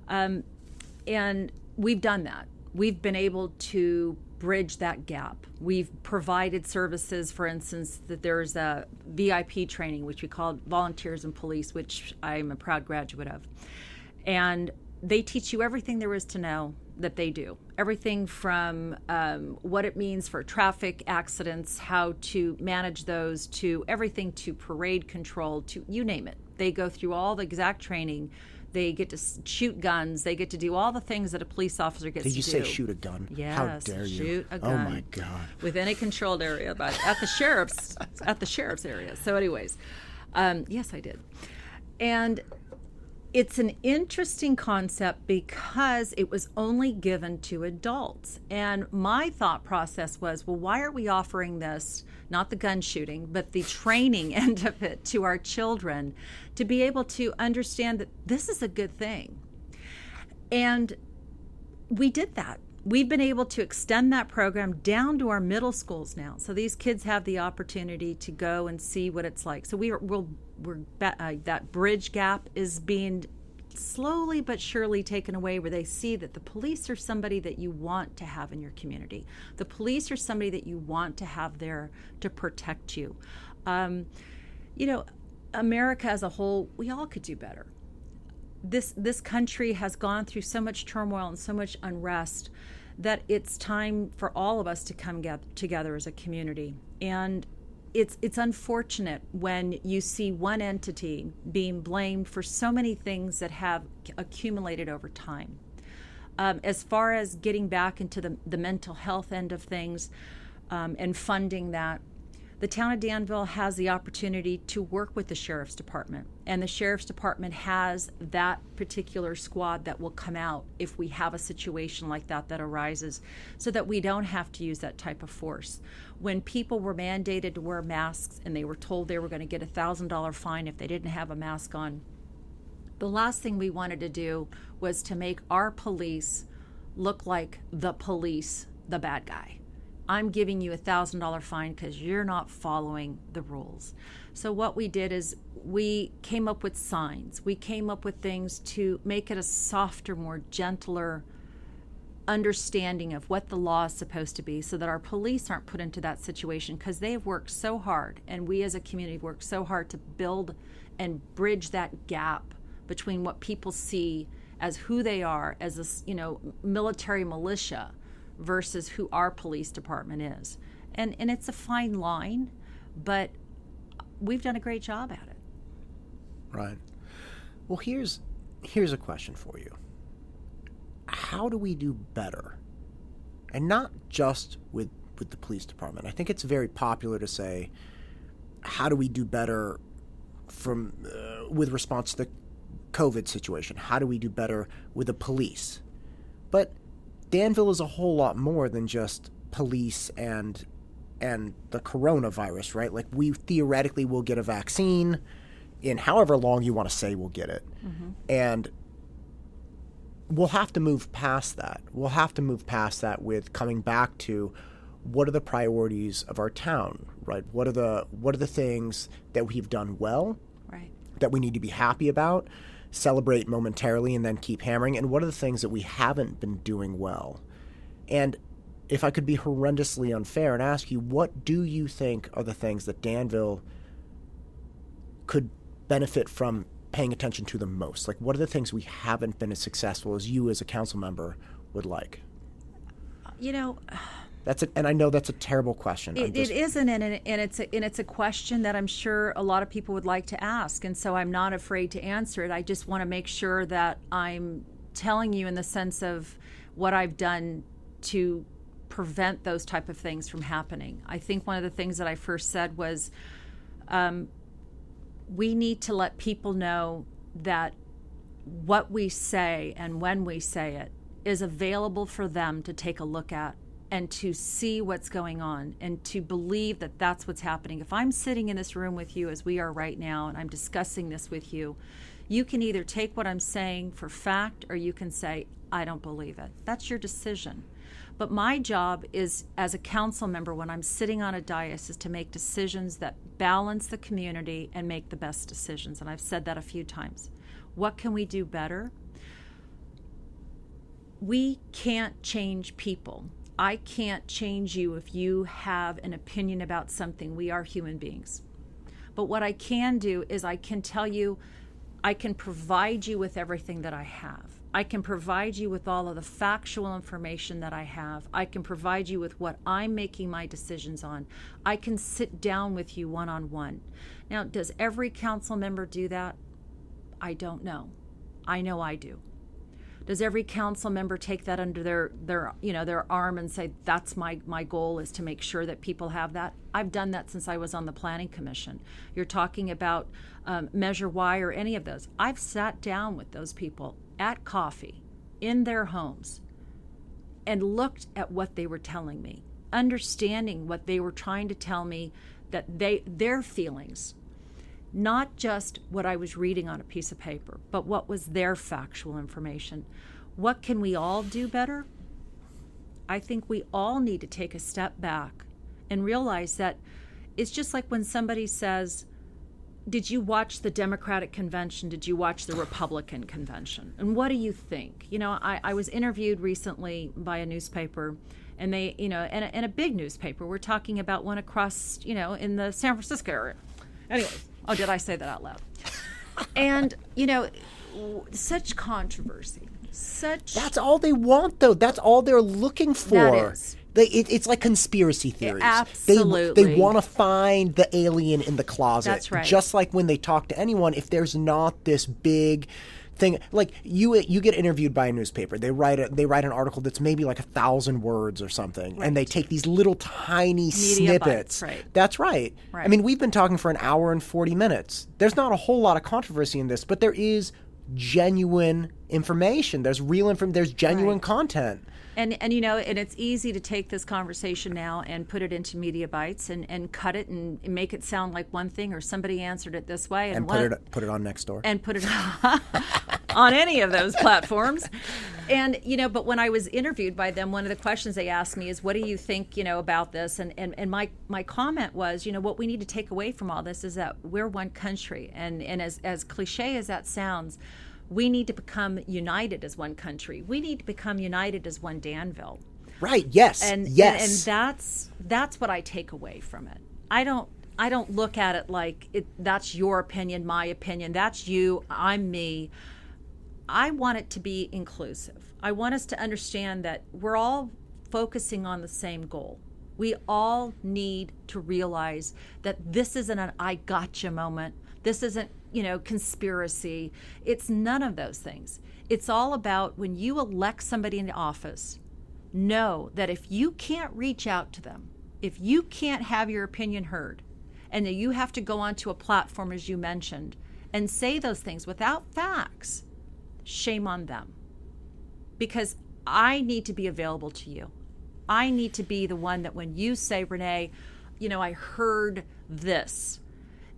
And we've done that. We've been able to bridge that gap. We've provided services, for instance, that there's a VIP training, which we call Volunteers in Police, which I'm a proud graduate of. And they teach you everything there is to know that they do. Everything from what it means for traffic accidents, how to manage those, to everything to parade control, to you name it. They go through all the exact training. They get to shoot guns. They get to do all the things that a police officer gets to do. Did you say shoot a gun? Yes, how dare you? Shoot a gun. Oh my God! Within a controlled area, but at the sheriff's area. So, anyways, yes, I did, and it's an interesting concept because it was only given to adults. And my thought process was, well, why are we offering this, not the gun shooting, but the training end of it to our children to be able to understand that this is a good thing? And we did that. We've been able to extend that program down to our middle schools now. So these kids have the opportunity to go and see what it's like. So that bridge gap is being slowly but surely taken away, where they see that the police are somebody that you want to have in your community. The police are somebody that you want to have there to protect you. America as a whole, we all could do better. This country has gone through so much turmoil and so much unrest that it's time for all of us to come together as a community. And it's unfortunate when you see one entity being blamed for so many things that have accumulated over time. As far as getting back into the mental health end of things and funding that, the town of Danville has the opportunity to work with the Sheriff's Department, and the Sheriff's Department has that particular squad that will come out if we have a situation like that arises, so that we don't have to use that type of force. When people were mandated to wear masks and they were told they were going to get a $1,000 fine if they didn't have a mask on, the last thing we wanted to do was to make our police look like the police, the bad guy. I'm giving you a $1,000 fine because you're not following the rules. So what we did is we came up with signs. We came up with things to make it a softer, more gentler understanding of what the law is supposed to be, so that our police aren't put into that situation, because they have worked so hard, and we as a community have worked so hard to build and bridge that gap between what people see as who they are as a military militia versus who our police department is. And it's a fine line, but we've done a great job at it. Right. Well, here's a question for you. How do we do better? And not just with the police department. I think it's very popular to say, how do we do better with response to the COVID situation? How do we do better with the police? But Danville is a whole lot more than just police and the coronavirus, right? Like, we theoretically will get a vaccine in however long you want to say we'll get it. Mm-hmm. And we'll have to move past that. We'll have to move past that with coming back to what are the priorities of our town, right? What are the things that we've done well, right, that we need to be happy about, celebrate momentarily, and then keep hammering, and what are the things that we haven't been doing well? And if I could be horrendously unfair and ask you, what do you think are the things that Danville could benefit from paying attention to the most? Like, what are the things we haven't been as successful as you as a council member would like? And I know that's a terrible question. It isn't, and it's a question that I'm sure a lot of people would like to ask, and so I'm not afraid to answer it. I just want to make sure that I'm telling you in the sense of what I've done to prevent those type of things from happening. I think one of the things that I first said was, we need to let people know that what we say and when we say it is available for them to take a look at and to see what's going on and to believe that that's what's happening. If I'm sitting in this room with you as we are right now and I'm discussing this with you, you can either take what I'm saying for fact or you can say, I don't believe it. That's your decision. But my job is, as a council member, when I'm sitting on a dais, is to make decisions that balance the community and make the best decisions. And I've said that a few times. What can we do better? We can't change people. I can't change you if you have an opinion about something. We are human beings. But what I can do is I can tell you, I can provide you with everything that I have. I can provide you with all of the factual information that I have. I can provide you with what I'm making my decisions on. I can sit down with you one-on-one. Now, does every council member do that? I don't know. I know I do. Does every council member take that under their arm and say, that's my goal is to make sure that people have that? I've done that since I was on the Planning Commission. You're talking about Measure Y or any of those. I've sat down with those people at coffee in their homes and looked at what they were telling me, understanding what they were trying to tell me, that their feelings, not just what I was reading on a piece of paper, but what was their factual information. What can we all do better? I think we all need to take a step back and realize that it's just like when somebody says, did you watch the Democratic convention? Did you watch the Republican convention? And what do you think? You know, I was interviewed recently by a newspaper, and they, you know, and a big newspaper. We're talking about one across, you know, in the San Francisco area. Anyways, oh, did I say that out loud? And, you know, such controversy, such... That's all they want, though. That's all they're looking for. That is. It's like conspiracy theories. Absolutely. They want to find the alien in the closet. That's right. Just like when they talk to anyone, if there's not this big thing, like you get interviewed by a newspaper, they write an article that's maybe like 1,000 words or something, right. and they take these little tiny Media snippets. bites, right. That's right. Right. I mean, we've been talking for an hour and 40 minutes. There's not a whole lot of controversy in this, but there is genuine information. There's real information. There's genuine right. content. And you know, and it's easy to take this conversation now and put it into media bites and cut it and make it sound like one thing, or somebody answered it this way, and put it on Nextdoor, and put it on any of those platforms. And you know, but when I was interviewed by them, one of the questions they asked me is, "What do you think, you know, about this?" And my comment was, you know, what we need to take away from all this is that we're one country, and as cliche as that sounds, we need to become united as one country. We need to become united as one Danville. Right. Yes. And yes. And that's what I take away from it. I don't look at it like that's your opinion, my opinion. That's you. I'm me. I want it to be inclusive. I want us to understand that we're all focusing on the same goal. We all need to realize that this isn't an I gotcha moment. This isn't, you know, conspiracy. It's none of those things. It's all about when you elect somebody into office, know that if you can't reach out to them, if you can't have your opinion heard, and that you have to go onto a platform, as you mentioned, and say those things without facts, shame on them. Because I need to be available to you. I need to be the one that when you say, Renee, you know, I heard this,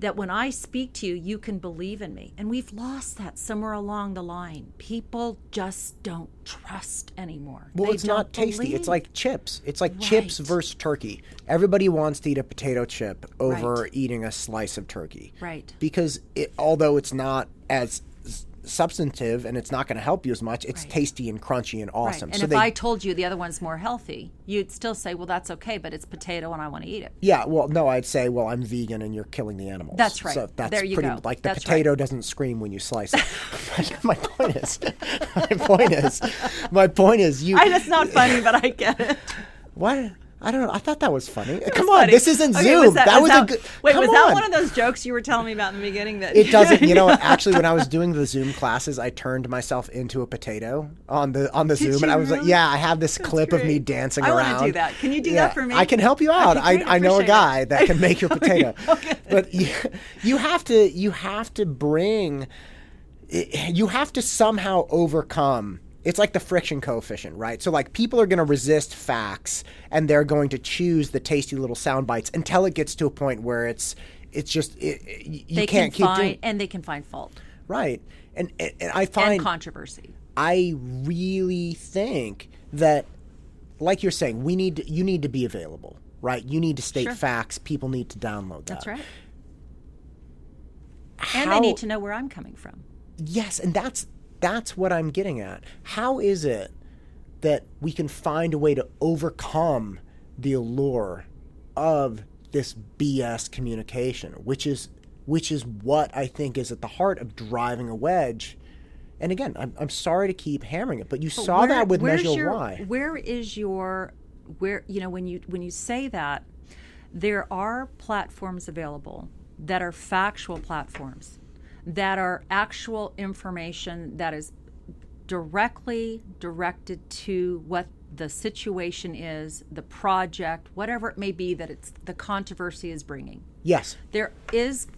that when I speak to you, you can believe in me. And we've lost that somewhere along the line. People just don't trust anymore. Well, it's not tasty. It's like chips. It's like chips versus turkey. Everybody wants to eat a potato chip over eating a slice of turkey. Right. Because although it's not as substantive and it's not going to help you as much, it's tasty and crunchy and awesome. Right. And if I told you the other one's more healthy, you'd still say, well, that's okay, but it's potato and I want to eat it. Yeah, well, no, I'd say, well, I'm vegan and you're killing the animals. That's right. So that's there you go. Like the potato doesn't scream when you slice it. my point is, you. That's not funny, but I get it. What? I don't know. I thought that was funny. Come on, this isn't Zoom. That was a good. Wait, was that one of those jokes you were telling me about in the beginning? That it doesn't. You know, actually, when I was doing the Zoom classes, I turned myself into a potato on the Zoom, and I was like, "Yeah, I have this clip of me dancing around." I want to do that. Can you do that for me? I can help you out. I know a guy that can make your potato. But you have to bring. You have to somehow overcome It's like the friction coefficient, right? So like people are going to resist facts and they're going to choose the tasty little sound bites until it gets to a point where it's just you can't keep doing. And they can find fault. Right. And I find and controversy. I really think that, like you're saying, you need to be available, right? You need to state facts. People need to download that. That's right. And they need to know where I'm coming from. Yes, and that's what I'm getting at. How is it that we can find a way to overcome the allure of this BS communication, which is what I think is at the heart of driving a wedge? And again, I'm sorry to keep hammering it, but you saw that with Measure Y. Where is your when you say that, there are platforms available that are factual platforms, that are actual information that is directly directed to what the situation is, the project, whatever it may be that the controversy is bringing. Yes. There is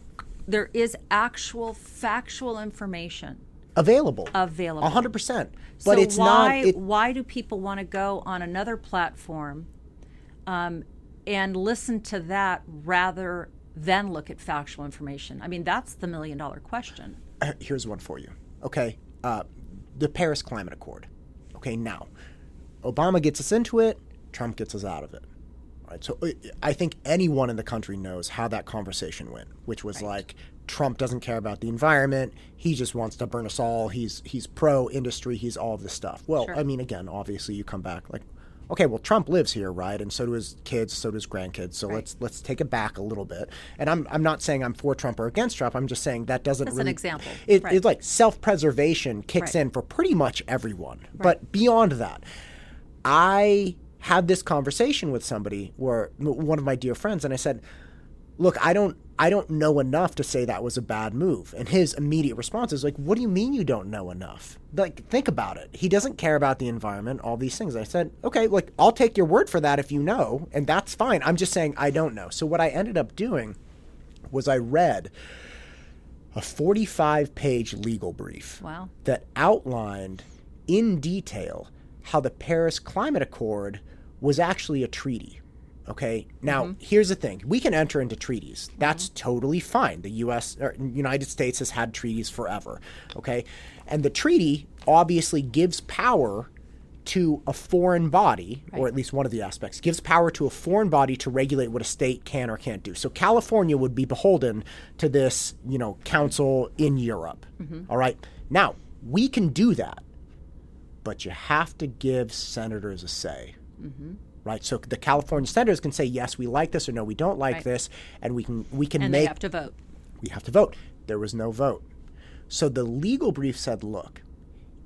actual factual information available. 100%. But so it's why do people want to go on another platform and listen to that rather than look at factual information? I mean, that's the $1 million question. Here's one for you. Okay. The Paris Climate Accord. Okay, now, Obama gets us into it, Trump gets us out of it. All right, so I think anyone in the country knows how that conversation went, which was like, Trump doesn't care about the environment. He just wants to burn us all. He's pro-industry. He's all of this stuff. Well, I mean, again, obviously you come back like, okay, well, Trump lives here, right? And so do his kids, so do his grandkids. So let's take it back a little bit. And I'm not saying I'm for Trump or against Trump. I'm just saying that's an example. It's like self-preservation kicks in for pretty much everyone. Right. But beyond that, I had this conversation with somebody, one of my dear friends, and I said, look, I don't know enough to say that was a bad move. And his immediate response is like, what do you mean you don't know enough? Like, think about it. He doesn't care about the environment, all these things. I said, okay, like, I'll take your word for that if you know, and that's fine. I'm just saying I don't know. So what I ended up doing was I read a 45-page legal brief that outlined in detail how the Paris Climate Accord was actually a treaty. Okay. Now, here's the thing. We can enter into treaties. That's totally fine. The United States has had treaties forever. Okay. And the treaty obviously gives power to a foreign body, or at least one of the aspects, gives power to a foreign body to regulate what a state can or can't do. So California would be beholden to this, council in Europe. All right. Now, we can do that, but you have to give senators a say. Right, so the California senators can say yes, we like this, or no, we don't like this, and we can and they have to vote. We have to vote. There was no vote, so the legal brief said, look,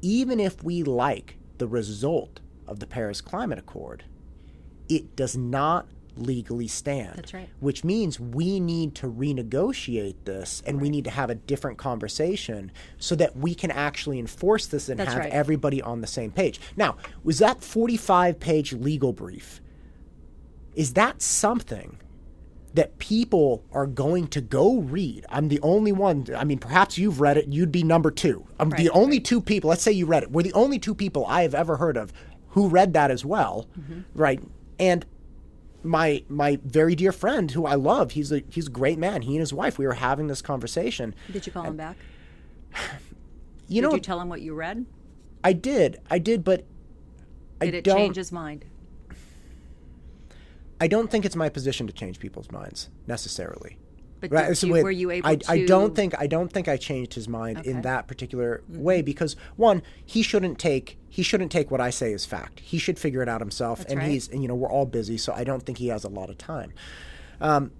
even if we like the result of the Paris Climate Accord, it does not legally stand. That's right. Which means we need to renegotiate this, and we need to have a different conversation so that we can actually enforce this and have everybody on the same page. Now, was that 45-page legal brief, is that something that people are going to go read? I'm the only one. I mean, perhaps you've read it. You'd be number two. I'm the only two people. Let's say you read it. We're the only two people I have ever heard of who read that as well, right? And my very dear friend who I love, he's a great man. He and his wife, we were having this conversation. Did you call him back? Did you tell him what you read? I did, but did it change his mind? I don't think it's my position to change people's minds necessarily. But were you able to? I don't think I changed his mind in that particular way, because one, he shouldn't take what I say as fact. He should figure it out himself. That's and we're all busy, so I don't think he has a lot of time. And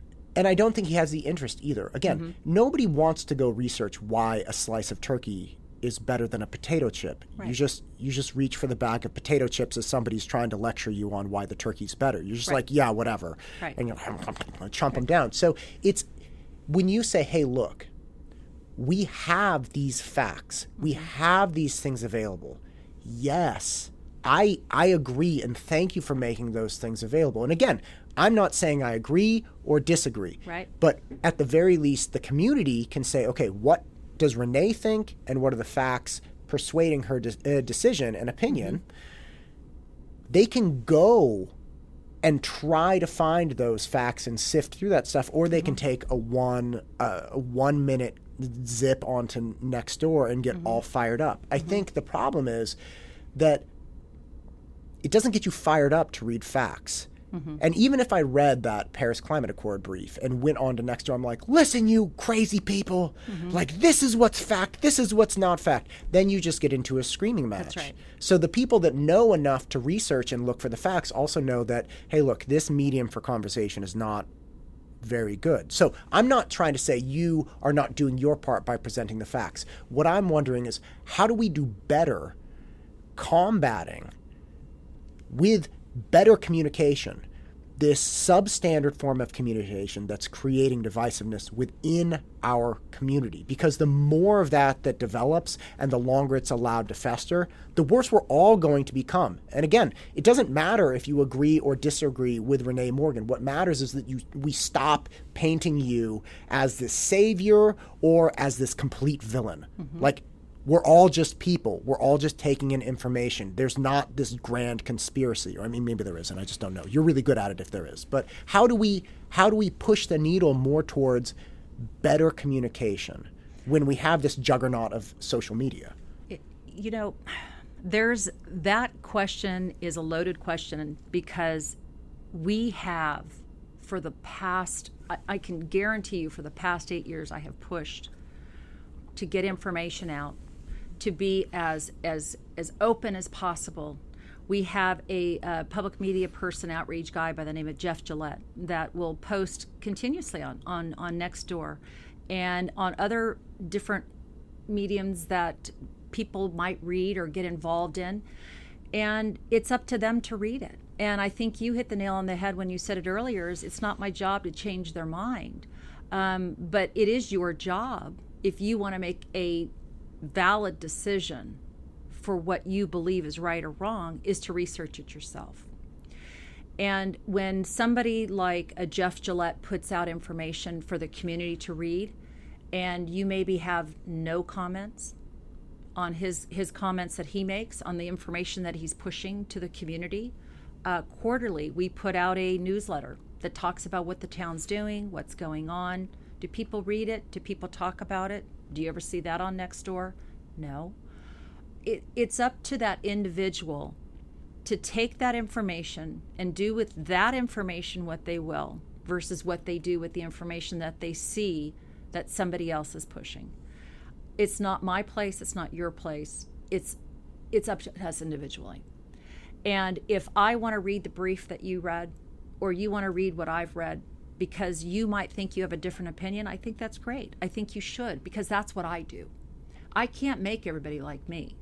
I don't think he has the interest either. Again, nobody wants to go research why a slice of turkey is better than a potato chip. Right. You just reach for the bag of potato chips as somebody's trying to lecture you on why the turkey's better. You're just like, yeah, whatever. Right. And you chomp them down. So it's when you say, hey, look, we have these facts. We have these things available. Yes, I agree, and thank you for making those things available. And again, I'm not saying I agree or disagree. Right. But at the very least, the community can say, okay, what does Renee think, and what are the facts persuading her decision and opinion, they can go and try to find those facts and sift through that stuff, or they can take a 1 minute zip onto Nextdoor and get all fired up. I think the problem is that it doesn't get you fired up to read facts. And even if I read that Paris Climate Accord brief and went on to Nextdoor, I'm like, listen, you crazy people, like this is what's fact, this is what's not fact. Then you just get into a screaming match. That's right. So the people that know enough to research and look for the facts also know that, hey, look, this medium for conversation is not very good. So I'm not trying to say you are not doing your part by presenting the facts. What I'm wondering is, how do we do better combating with better communication this substandard form of communication that's creating divisiveness within our community? Because the more of that develops and the longer it's allowed to fester, the worse we're all going to become. And again, it doesn't matter if you agree or disagree with Renee Morgan. What matters is that we stop painting you as this savior or as this complete villain. Like, we're all just people. We're all just taking in information. There's not this grand conspiracy. Or I mean, maybe there isn't. I just don't know. You're really good at it if there is. But how do we push the needle more towards better communication when we have this juggernaut of social media? That question is a loaded question, because we have, for the past, I can guarantee you, for the past 8 years, I have pushed to get information out, to be as open as possible. We have a public media person, outreach guy by the name of Jeff Gillette, that will post continuously on Nextdoor and on other different mediums that people might read or get involved in. And it's up to them to read it. And I think you hit the nail on the head when you said it earlier, is it's not my job to change their mind. But it is your job, if you want to make a valid decision for what you believe is right or wrong, is to research it yourself. And when somebody like a Jeff Gillette puts out information for the community to read, and you maybe have no comments on his comments that he makes on the information that he's pushing to the community, quarterly we put out a newsletter that talks about what the town's doing, what's going on. Do people read it? Do people talk about it? Do you ever see that on Nextdoor? No. It's up to that individual to take that information and do with that information what they will, versus what they do with the information that they see that somebody else is pushing. It's not my place. It's not your place. It's up to us individually. And if I want to read the brief that you read, or you want to read what I've read, because you might think you have a different opinion, I think that's great. I think you should, because that's what I do. I can't make everybody like me.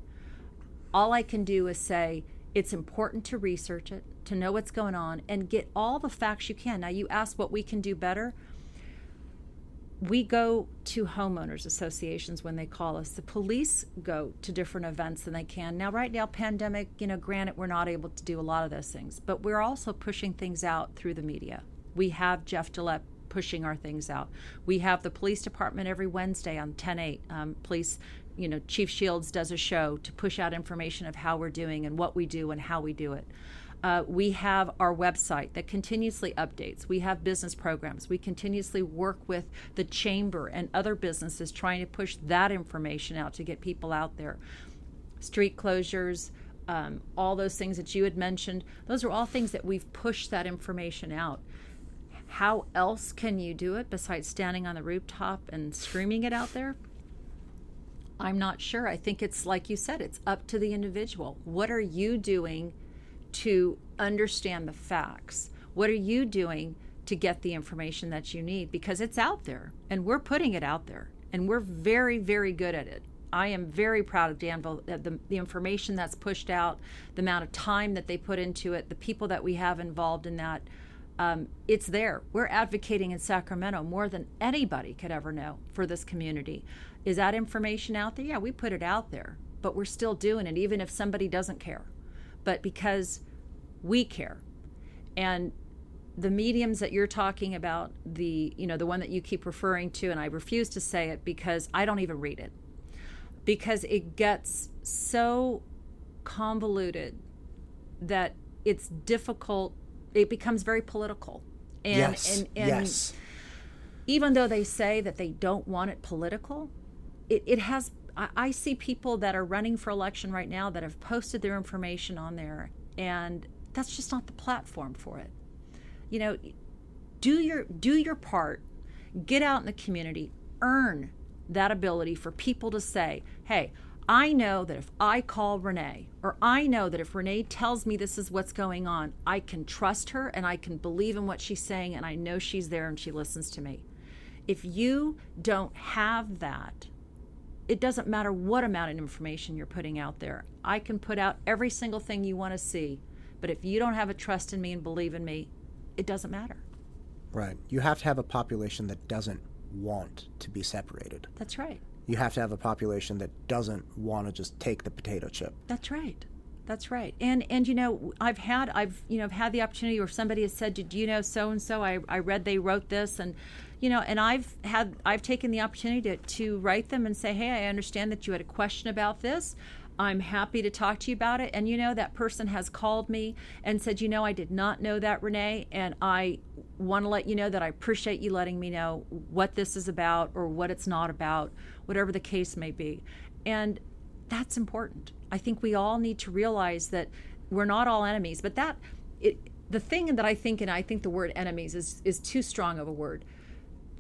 All I can do is say it's important to research it, to know what's going on, and get all the facts you can. Now, you asked what we can do better. We go to homeowners associations when they call us. The police go to different events than they can. Now, right now, pandemic, granted, we're not able to do a lot of those things, but we're also pushing things out through the media. We have Jeff Gillette pushing our things out. We have the police department every Wednesday on 10/8. Police, Chief Shields does a show to push out information of how we're doing and what we do and how we do it. We have our website that continuously updates. We have business programs. We continuously work with the chamber and other businesses trying to push that information out to get people out there. Street closures, all those things that you had mentioned, those are all things that we've pushed that information out. How else can you do it besides standing on the rooftop and screaming it out there? I'm not sure. I think it's like you said, it's up to the individual. What are you doing to understand the facts? What are you doing to get the information that you need? Because it's out there, and we're putting it out there, and we're very, very good at it. I am very proud of Danville, the information that's pushed out, the amount of time that they put into it, the people that we have involved in that. It's there. We're advocating in Sacramento more than anybody could ever know for this community. Is that information out there? Yeah, we put it out there, but we're still doing it, even if somebody doesn't care. But because we care. And the mediums that you're talking about, the one that you keep referring to, and I refuse to say it because I don't even read it. because it gets so convoluted that it's difficult. It becomes very political. And, yes. Even though they say that they don't want it political, it has. I see people that are running for election right now that have posted their information on there, and that's just not the platform for it. You know, do your part, get out in the community, earn that ability for people to say, hey, I know that if I call Renee, or I know that if Renee tells me this is what's going on, I can trust her and I can believe in what she's saying, and I know she's there and she listens to me. If you don't have that, it doesn't matter what amount of information you're putting out there. I can put out every single thing you want to see, but if you don't have a trust in me and believe in me, it doesn't matter. Right. You have to have a population that doesn't want to be separated. That's right. You have to have a population that doesn't want to just take the potato chip. That's right. That's right. And you know, I've had the opportunity where somebody has said, "Did you know so and so? I read they wrote this," and you know, and I've taken the opportunity to write them and say, "Hey, I understand that you had a question about this. I'm happy to talk to you about it." And you know, that person has called me and said, "You know, I did not know that, Renee, and I want to let you know that I appreciate you letting me know what this is about or what it's not about, whatever the case may be." And that's important. I think we all need to realize that we're not all enemies, but the thing that I think, and I think the word enemies is too strong of a word.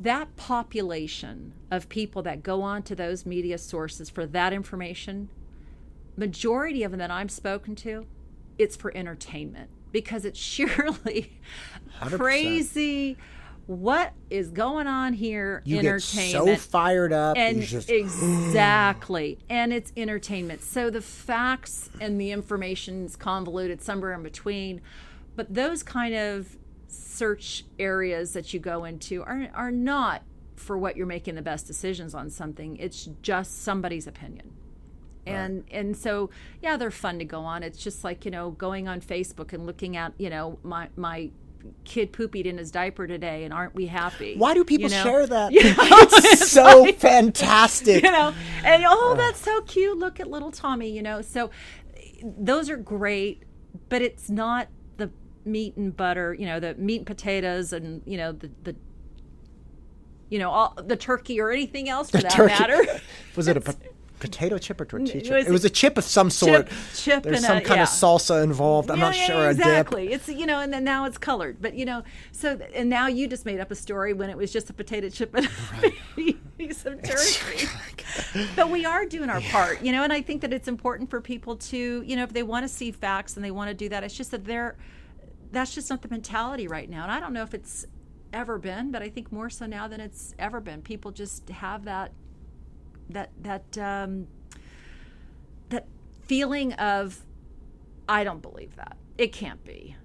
That population of people that go on to those media sources for that information, majority of them that I'm spoken to, it's for entertainment, because it's surely 100%. Crazy what is going on here. You entertainment. Get so fired up and just exactly, and it's entertainment, so the facts and the information is convoluted somewhere in between. But those kind of search areas that you go into are not for what you're making the best decisions on something. It's just somebody's opinion. And so, yeah, they're fun to go on. It's just like, you know, going on Facebook and looking at, you know, my kid poopied in his diaper today, and aren't we happy? Why do people share that? You know? It's so like, fantastic. You know, and that's so cute. Look at little Tommy, you know. So those are great, but it's not the meat and butter, you know, the meat and potatoes and, you know, the all the turkey or anything else for that matter. Was it a potato chip or tortilla chip? It was a chip of some sort. Chip There's and some kind of salsa involved. I'm not sure. Exactly. A dip. It's, you know, and then now it's colored. But, you know, so, and now you just made up a story when it was just a potato chip and a piece of turkey. But we are doing our part, you know, and I think that it's important for people to, you know, if they want to see facts and they want to do that, it's just that that's just not the mentality right now. And I don't know if it's ever been, but I think more so now than it's ever been. People just have that feeling of, I don't believe that. It can't be.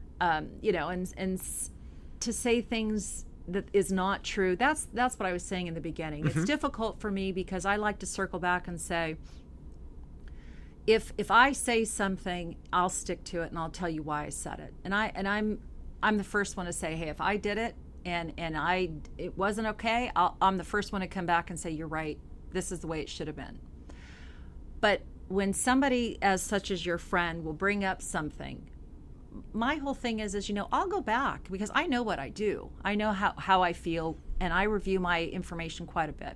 You know, and to say things that is not true, that's what I was saying in the beginning. Mm-hmm. It's difficult for me because I like to circle back and say, if I say something, I'll stick to it and I'll tell you why I said it. And I'm the first one to say, hey, if I did it and it wasn't okay, I'm the first one to come back and say, you're right. This is the way it should have been. But when somebody as such as your friend will bring up something, my whole thing is, you know, I'll go back because I know what I do. I know how I feel, and I review my information quite a bit.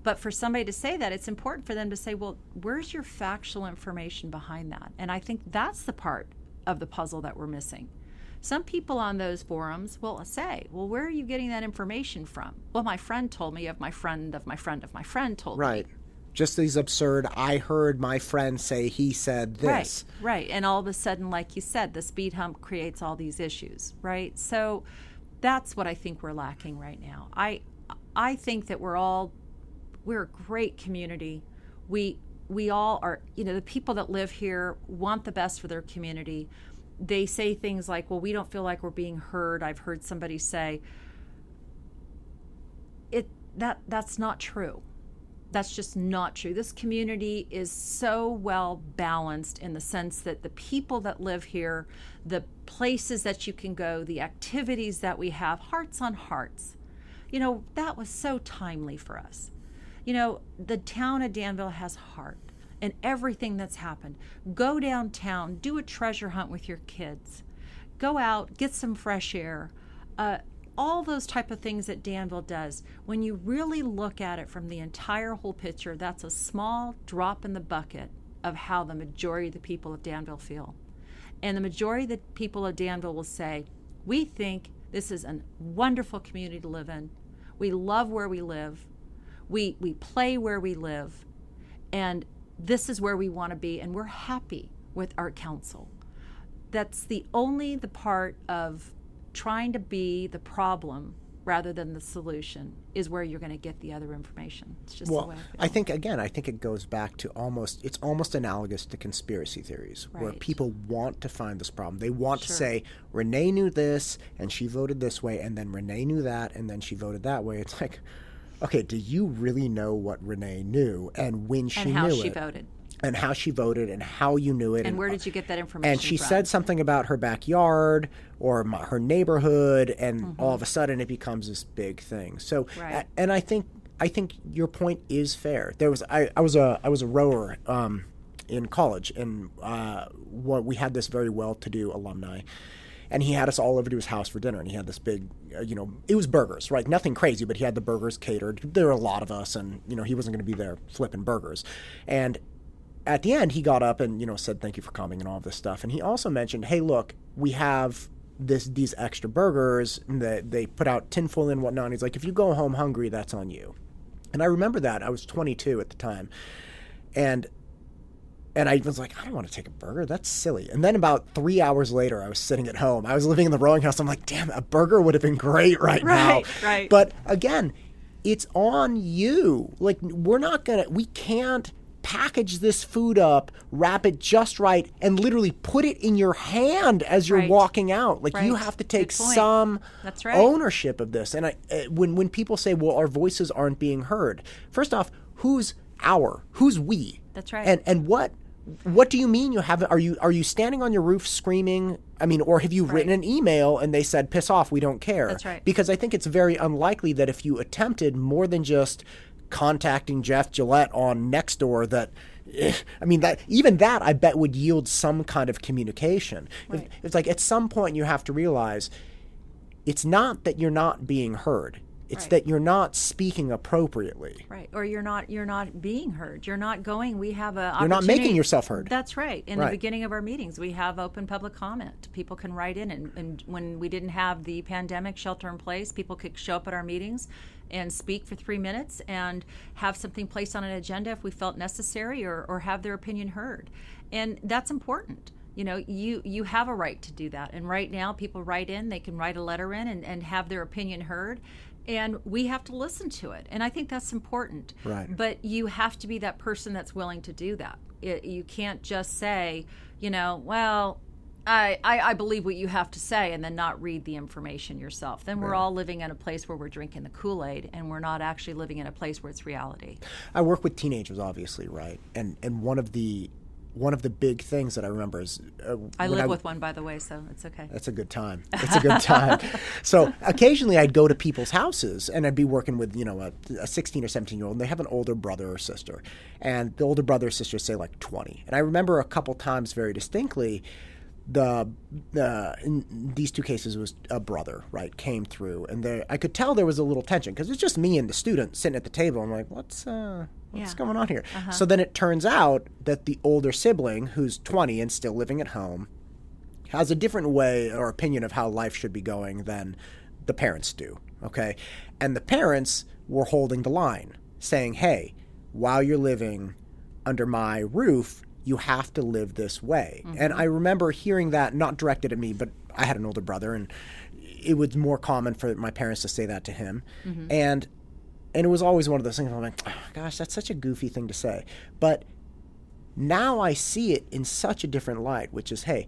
But for somebody to say that, it's important for them to say, well, where's your factual information behind that? And I think that's the part of the puzzle that we're missing. Some people on those forums will say, well, where are you getting that information from? Well, my friend told me of my friend of my friend of my friend told me. Right. Just these absurd, I heard my friend say he said this. Right. And all of a sudden, like you said, the speed hump creates all these issues, right? So that's what I think we're lacking right now. I think that we're a great community. We all are, you know, the people that live here want the best for their community. They say things like, well, we don't feel like we're being heard. I've heard somebody say that's not true. That's just not true. This community is so well balanced in the sense that the people that live here, the places that you can go, the activities that we have, hearts on hearts. You know, that was so timely for us. The town of Danville has heart and everything that's happened. Go downtown, do a treasure hunt with your kids. Go out, get some fresh air. All those type of things that Danville does. When you really look at it from the entire whole picture, that's a small drop in the bucket of how the majority of the people of Danville feel. And the majority of the people of Danville will say, we think this is a wonderful community to live in. We love where we live. We play where we live. And this is where we want to be. And we're happy with our council. That's the part of trying to be the problem rather than the solution is where you're going to get the other information. It's just the way I feel. I think it goes back to it's almost analogous to conspiracy theories, where people want to find this problem. They want to say, Renee knew this and she voted this way, and then Renee knew that and then she voted that way. It's like, okay, do you really know what Renee knew and when she knew it? And how she voted. And how she voted and how you knew it. And where did you get that information And she from? said something about her backyard or her neighborhood, and all of a sudden it becomes this big thing. So, and I think your point is fair. I was a rower in college, and we had this very well-to-do alumni. And he had us all over to his house for dinner, and he had this big, it was burgers, right? Nothing crazy, but he had the burgers catered. There were a lot of us, and, he wasn't going to be there flipping burgers. And at the end, he got up and, said thank you for coming and all this stuff. And he also mentioned, hey, look, we have these extra burgers that they put out tinfoil and whatnot. And he's like, if you go home hungry, that's on you. And I remember that. I was 22 at the time. And I was like, I don't want to take a burger. That's silly. And then about 3 hours later, I was sitting at home. I was living in the rowing house. I'm like, damn, a burger would have been great right now. Right. But again, it's on you. Like, we can't package this food up, wrap it just right, and literally put it in your hand as you're walking out. Like, you have to take some ownership of this. And when people say, well, our voices aren't being heard, first off, who's we? That's right. And what do you mean you haven't? Are you standing on your roof screaming? I mean, or have you written an email and they said, piss off, we don't care? That's right. Because I think it's very unlikely that if you attempted more than just contacting Jeff Gillette on Nextdoor, that I bet would yield some kind of communication. Right. It's like at some point you have to realize it's not that you're not being heard. It's that you're not speaking appropriately. Right. Or you're not being heard. You're not going. We have a You're not making yourself heard. That's right. In the beginning of our meetings, we have open public comment. People can write in, and when we didn't have the pandemic shelter in place, people could show up at our meetings and speak for 3 minutes and have something placed on an agenda if we felt necessary, or have their opinion heard. And that's important. You have a right to do that. And right now, people write in, they can write a letter in and have their opinion heard. And we have to listen to it. And I think that's important. Right. But you have to be that person that's willing to do that. You can't just say, well, I believe what you have to say, and then not read the information yourself. Then we're all living in a place where we're drinking the Kool-Aid, and we're not actually living in a place where it's reality. I work with teenagers, obviously, right? And one of the big things that I remember is I live with one, by the way, so it's okay. That's a good time. It's a good time. So occasionally I'd go to people's houses and I'd be working with, a 16 or 17-year-old, and they have an older brother or sister. And the older brother or sister, say like 20. And I remember a couple times very distinctly, in these two cases, it was a brother, right, came through. And I could tell there was a little tension because it's just me and the student sitting at the table. I'm like, what's going on here? Uh-huh. So then it turns out that the older sibling, who's 20 and still living at home, has a different way or opinion of how life should be going than the parents do, okay? And the parents were holding the line, saying, hey, while you're living under my roof, you have to live this way. Mm-hmm. And I remember hearing that, not directed at me, but I had an older brother, and it was more common for my parents to say that to him. Mm-hmm. And it was always one of those things where I'm like, oh, gosh, that's such a goofy thing to say. But now I see it in such a different light, which is, hey,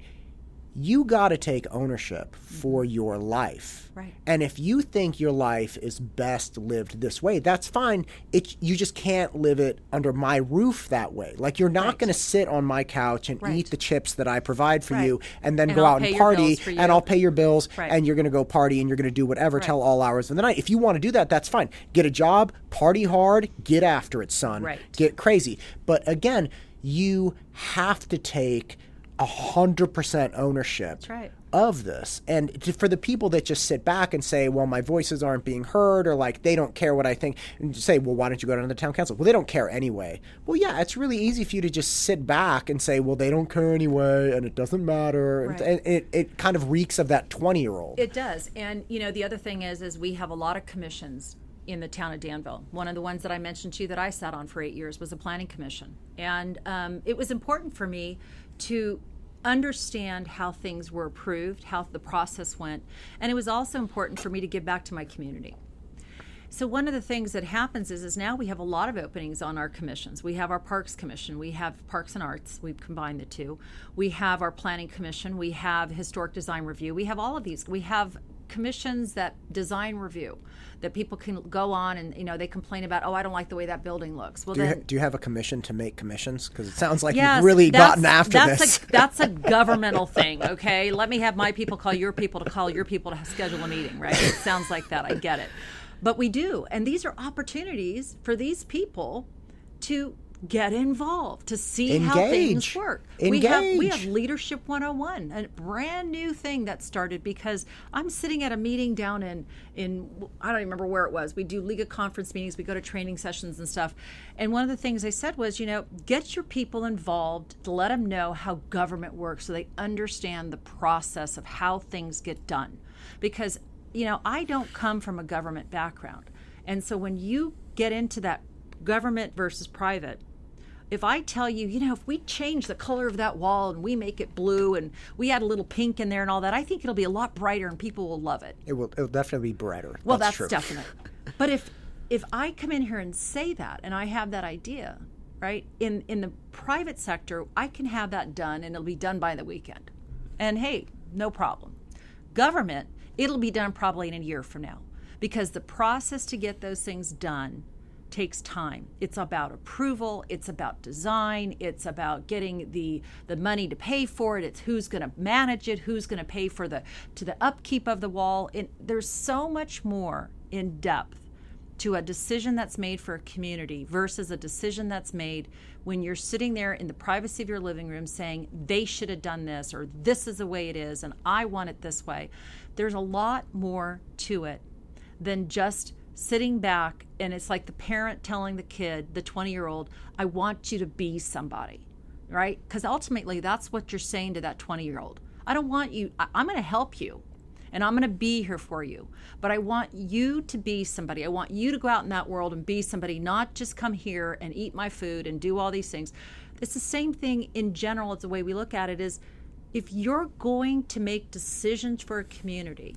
you got to take ownership for your life. Right. And if you think your life is best lived this way, that's fine. You just can't live it under my roof that way. Like, you're not going to sit on my couch and eat the chips that I provide for you and then go out and party, and I'll pay your bills, and you're going to go party and you're going to do whatever till all hours of the night. If you want to do that, that's fine. Get a job, party hard, get after it, son. Right. Get crazy. But again, you have to take 100% ownership of this. And for the people that just sit back and say, well, my voices aren't being heard, or like they don't care what I think, and say, well, why don't you go down to the town council? Well, they don't care anyway. Well, yeah, it's really easy for you to just sit back and say, well, they don't care anyway, and it doesn't matter. Right. And it kind of reeks of that 20-year-old. It does. And, you know, the other thing is we have a lot of commissions in the town of Danville. One of the ones that I mentioned to you that I sat on for 8 years was the planning commission. And it was important for me to understand how things were approved, how the process went. And it was also important for me to give back to my community. So one of the things that happens is now we have a lot of openings on our commissions. We have our Parks Commission, we have Parks and Arts, we've combined the two. We have our Planning Commission, we have Historic Design Review, we have all of these. We have commissions that design review that people can go on and, you know, they complain about, oh, I don't like the way that building looks. Well, do you have a commission to make commissions? Because it sounds like you've really gotten after this. That's a governmental thing, okay? Let me have my people call your people to schedule a meeting, right? It sounds like that. I get it. But we do. And these are opportunities for these people to get involved, to see how things work. We have Leadership 101, a brand new thing that started because I'm sitting at a meeting down in I don't remember where it was. We do League of Conference meetings, we go to training sessions and stuff. And one of the things they said was, you know, get your people involved to let them know how government works so they understand the process of how things get done. Because, you know, I don't come from a government background. And so when you get into that government versus private, if I tell you, you know, if we change the color of that wall and we make it blue and we add a little pink in there and all that, I think it'll be a lot brighter and people will love it. It'll definitely be brighter. Well, that's true. Definite. But if I come in here and say that and I have that idea, right, in the private sector, I can have that done and it'll be done by the weekend. And hey, no problem. Government, it'll be done probably in a year from now because the process to get those things done takes time. It's about approval, it's about design, it's about getting the money to pay for it, it's who's going to manage it, who's going to pay for the upkeep of the wall. There's so much more in depth to a decision that's made for a community versus a decision that's made when you're sitting there in the privacy of your living room saying they should have done this or this is the way it is and I want it this way. There's a lot more to it than just sitting back, and it's like the parent telling the kid, the 20-year-old, I want you to be somebody, right? Because ultimately, that's what you're saying to that 20-year-old. I don't want you, I'm going to help you, and I'm going to be here for you, but I want you to be somebody. I want you to go out in that world and be somebody, not just come here and eat my food and do all these things. It's the same thing in general. It's the way we look at it is, if you're going to make decisions for a community,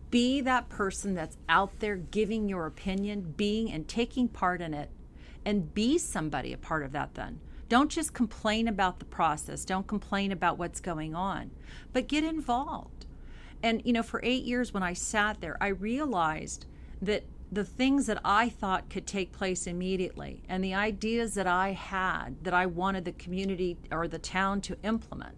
be that person that's out there giving your opinion, being and taking part in it, and be somebody a part of that then. Don't just complain about the process. Don't complain about what's going on, but get involved. And, you know, for 8 years when I sat there, I realized that the things that I thought could take place immediately and the ideas that I had that I wanted the community or the town to implement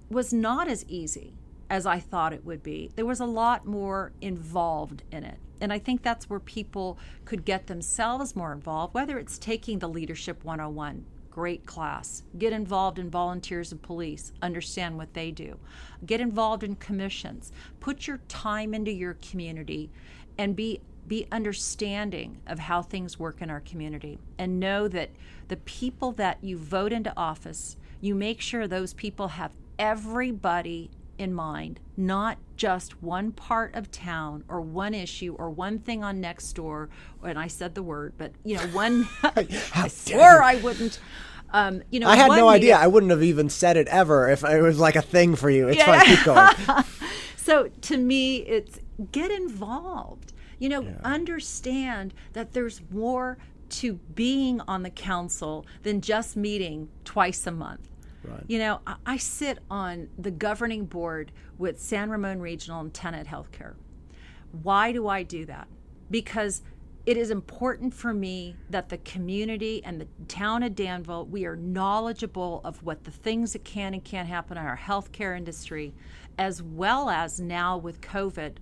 was not as easy as I thought it would be. There was a lot more involved in it. And I think that's where people could get themselves more involved, whether it's taking the Leadership 101, great class, get involved in volunteers and police, understand what they do, get involved in commissions, put your time into your community and be understanding of how things work in our community, and know that the people that you vote into office, you make sure those people have everybody in mind, not just one part of town or one issue or one thing on Nextdoor. And I said the word, but you know, one. I swore I wouldn't. You know, I had no idea. I wouldn't have even said it ever if it was like a thing for you. It's fine. Keep going. So to me, it's get involved. You know, understand that there's more to being on the council than just meeting twice a month. Right. You know, I sit on the governing board with San Ramon Regional and Tenet Healthcare. Why do I do that? Because it is important for me that the community and the town of Danville, we are knowledgeable of what the things that can and can't happen in our healthcare industry, as well as now with COVID,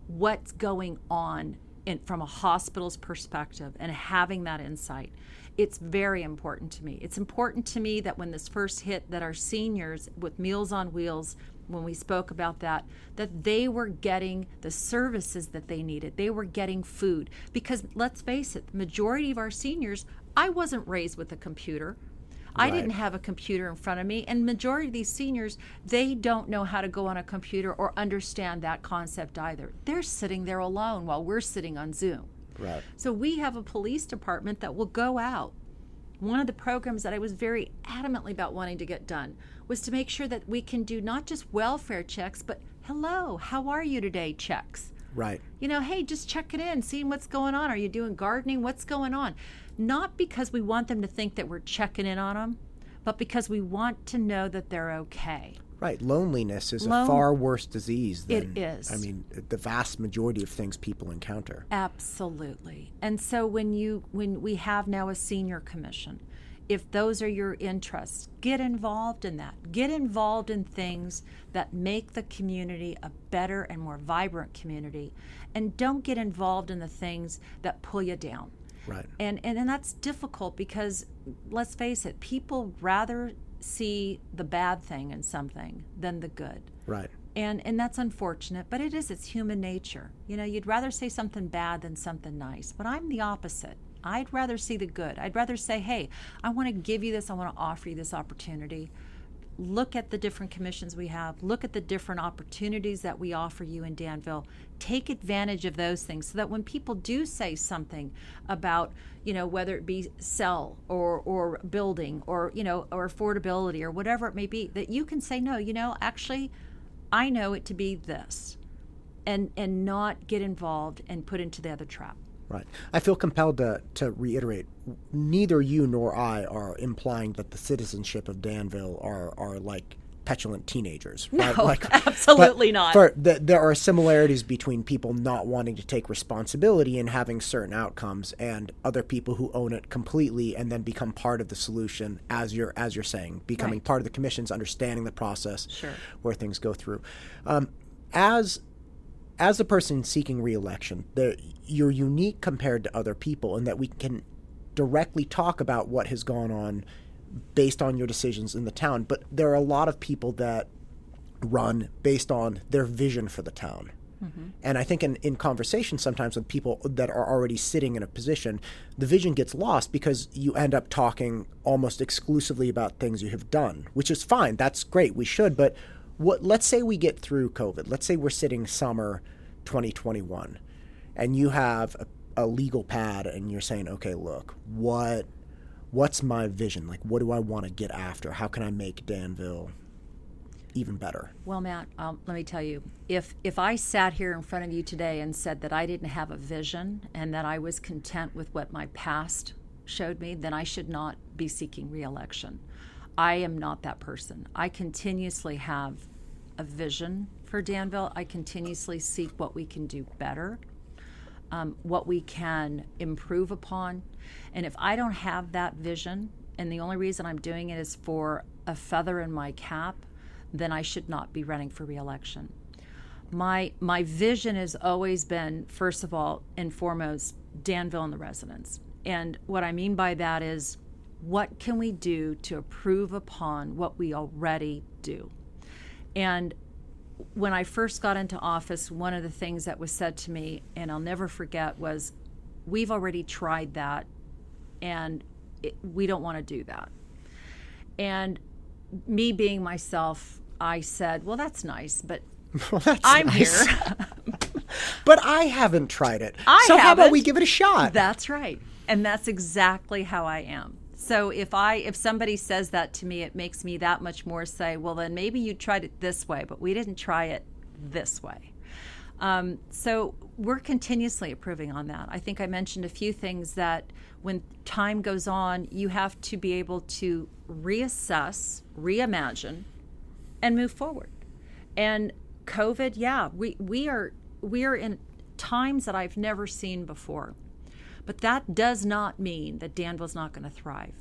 what's going on from a hospital's perspective and having that insight. It's very important to me. It's important to me that when this first hit, that our seniors with Meals on Wheels, when we spoke about that they were getting the services that they needed. They were getting food. Because let's face it, the majority of our seniors, I wasn't raised with a computer. I didn't have a computer in front of me. And majority of these seniors, they don't know how to go on a computer or understand that concept either. They're sitting there alone while we're sitting on Zoom. Right. So we have a police department that will go out. One of the programs that I was very adamantly about wanting to get done was to make sure that we can do not just welfare checks, but hello, how are you today checks. Right. You know, hey, just checking in, seeing what's going on. Are you doing gardening? What's going on? Not because we want them to think that we're checking in on them, but because we want to know that they're okay. Right. Loneliness is a far worse disease than, it is. I mean, the vast majority of things people encounter. Absolutely. And so when we have now a senior commission, if those are your interests, get involved in that. Get involved in things that make the community a better and more vibrant community. And don't get involved in the things that pull you down. Right. And that's difficult because, let's face it, people rather see the bad thing in something than the good. Right. And that's unfortunate, but it's human nature. You know, you'd rather say something bad than something nice, but I'm the opposite. I'd rather see the good. I'd rather say, hey, I want to give you this. I want to offer you this opportunity. Look at the different commissions we have. Look at the different opportunities that we offer you in Danville. Take advantage of those things so that when people do say something about, you know, whether it be sell or building or, you know, or affordability or whatever it may be, that you can say, no, you know, actually, I know it to be this, and not get involved and put into the other trap. Right. I feel compelled to reiterate, neither you nor I are implying that the citizenship of Danville are like petulant teenagers. Right? No, like, absolutely not. There are similarities between people not wanting to take responsibility and having certain outcomes and other people who own it completely and then become part of the solution, as you're saying, becoming part of the commissions, understanding the process where things go through. As a person seeking re-election, you're unique compared to other people in that we can directly talk about what has gone on based on your decisions in the town. But there are a lot of people that run based on their vision for the town. Mm-hmm. And I think in conversation sometimes with people that are already sitting in a position, the vision gets lost because you end up talking almost exclusively about things you have done, which is fine. That's great. We should. But let's say we get through COVID. Let's say we're sitting summer 2021 and you have a legal pad and you're saying, okay, look, what's my vision? Like, what do I want to get after? How can I make Danville even better? Well, Matt, let me tell you, if I sat here in front of you today and said that I didn't have a vision and that I was content with what my past showed me, then I should not be seeking re-election. I am not that person. I continuously have a vision for Danville. I continuously seek what we can do better, what we can improve upon. And if I don't have that vision, and the only reason I'm doing it is for a feather in my cap, then I should not be running for re-election. My vision has always been, first of all and foremost, Danville and the residents. And what I mean by that is, what can we do to improve upon what we already do? And when I first got into office, one of the things that was said to me, and I'll never forget, was, we've already tried that, and we don't want to do that. And me being myself, I said, well, that's nice, but I'm nice. Here. But I haven't tried it. How about we give it a shot? That's right. And that's exactly how I am. So if somebody says that to me, it makes me that much more say, well, then maybe you tried it this way, but we didn't try it this way. So we're continuously improving on that. I think I mentioned a few things that when time goes on, you have to be able to reassess, reimagine, and move forward. And COVID, yeah, we are in times that I've never seen before. But that does not mean that Danville's not going to thrive.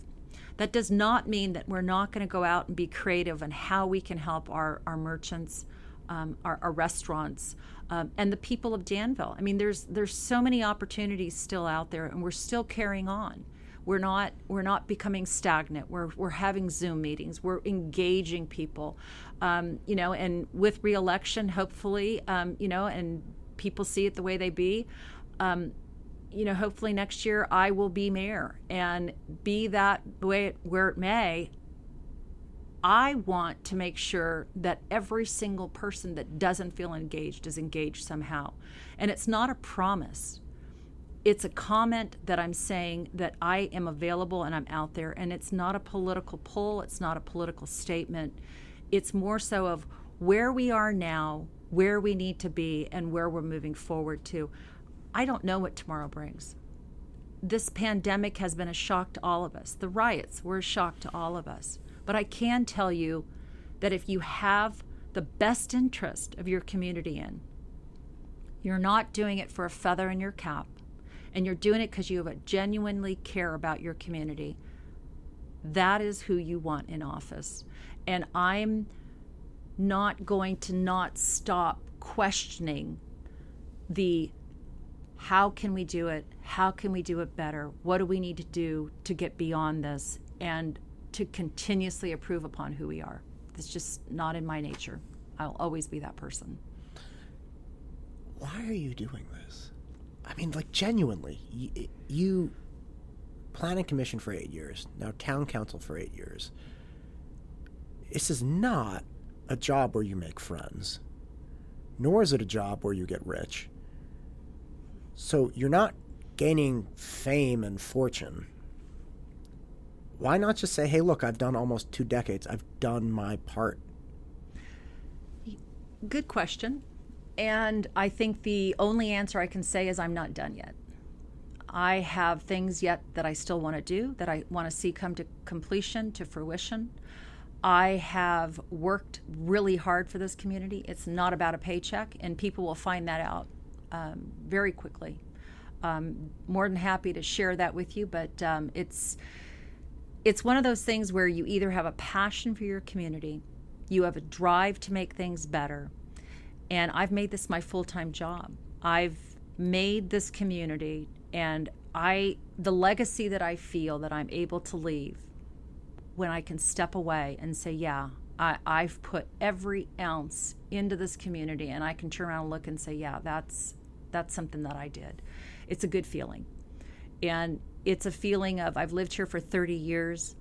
That does not mean that we're not going to go out and be creative on how we can help our merchants, our restaurants, and the people of Danville. I mean, there's so many opportunities still out there, and we're still carrying on. We're not becoming stagnant. We're having Zoom meetings. We're engaging people, and with re-election, hopefully, and people see it the way they be. Hopefully next year I will be mayor, and be that way where it may. I want to make sure that every single person that doesn't feel engaged is engaged somehow. And it's not a promise. It's a comment that I'm saying that I am available and I'm out there. And it's not a political pull. It's not a political statement. It's more so of where we are now, where we need to be, and where we're moving forward to. I don't know what tomorrow brings. This pandemic has been a shock to all of us. The riots were a shock to all of us. But I can tell you that if you have the best interest of your community in, you're not doing it for a feather in your cap, and you're doing it because you genuinely care about your community, that is who you want in office. And I'm not going to not stop questioning the how can we do it? How can we do it better? What do we need to do to get beyond this? And to continuously improve upon who we are. It's just not in my nature. I'll always be that person. Why are you doing this? I mean, like, genuinely, you planning commission for 8 years, now town council for 8 years. This is not a job where you make friends, nor is it a job where you get rich. So you're not gaining fame and fortune. Why not just say, hey, look, I've done almost 2 decades. I've done my part. Good question. And I think the only answer I can say is I'm not done yet. I have things yet that I still want to do, that I want to see come to completion, to fruition. I have worked really hard for this community. It's not about a paycheck, and people will find that out very quickly. More than happy to share that with you, but it's one of those things where you either have a passion for your community, you have a drive to make things better, and I've made this my full-time job. I've made this community, and the legacy that I feel that I'm able to leave when I can step away and say, yeah, I've put every ounce into this community, and I can turn around and look and say, yeah, that's something that I did. It's a good feeling. And it's a feeling of I've lived here for 30 years,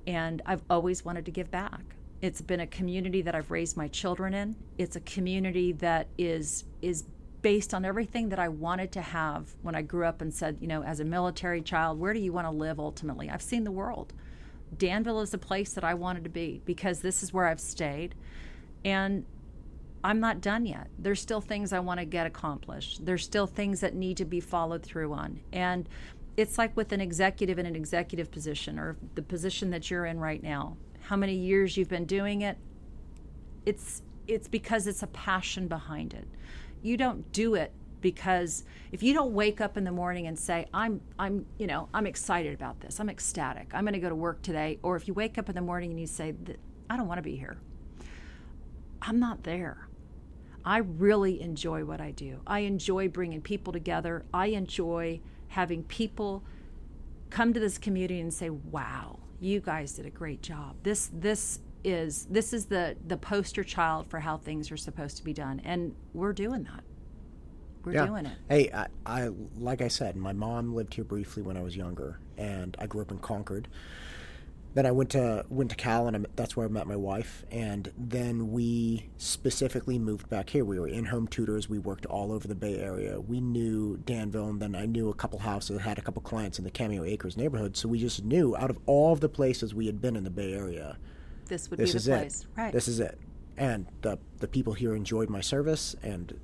and I've always wanted to give back. It's been a community that I've raised my children in. It's a community that is based on everything that I wanted to have when I grew up and said, as a military child, where do you want to live ultimately? I've seen the world. Danville is the place that I wanted to be because this is where I've stayed. And I'm not done yet. There's still things I want to get accomplished. There's still things that need to be followed through on. And it's like with an executive in an executive position, or the position that you're in right now. How many years you've been doing it? It's because it's a passion behind it. You don't do it because if you don't wake up in the morning and say, I'm excited about this. I'm ecstatic. I'm going to go to work today. Or if you wake up in the morning and you say, I don't want to be here. I'm not there. I really enjoy what I do. I enjoy bringing people together. I enjoy having people come to this community and say, wow, you guys did a great job. This is the poster child for how things are supposed to be done. And we're doing that. We're doing it. Hey, I like I said, my mom lived here briefly when I was younger, and I grew up in Concord. Then I went to Cal, and that's where I met my wife. And then we specifically moved back here. We were in-home tutors. We worked all over the Bay Area. We knew Danville, and then I knew a couple houses, had a couple clients in the Cameo Acres neighborhood. So we just knew out of all of the places we had been in the Bay Area, this would be the place. Right. This is it. And the people here enjoyed my service, and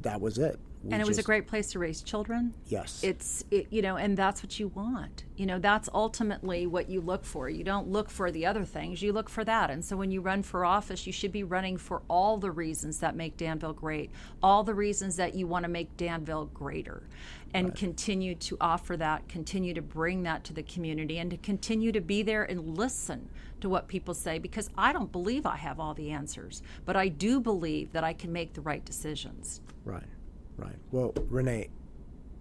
that was it. And it was a great place to raise children. Yes. And that's what you want. That's ultimately what you look for. You don't look for the other things, you look for that. And so when you run for office, you should be running for all the reasons that make Danville great, all the reasons that you want to make Danville greater, and continue to offer that, continue to bring that to the community, and to continue to be there and listen to what people say, because I don't believe I have all the answers, but I do believe that I can make the right decisions. Right. Well, Renee,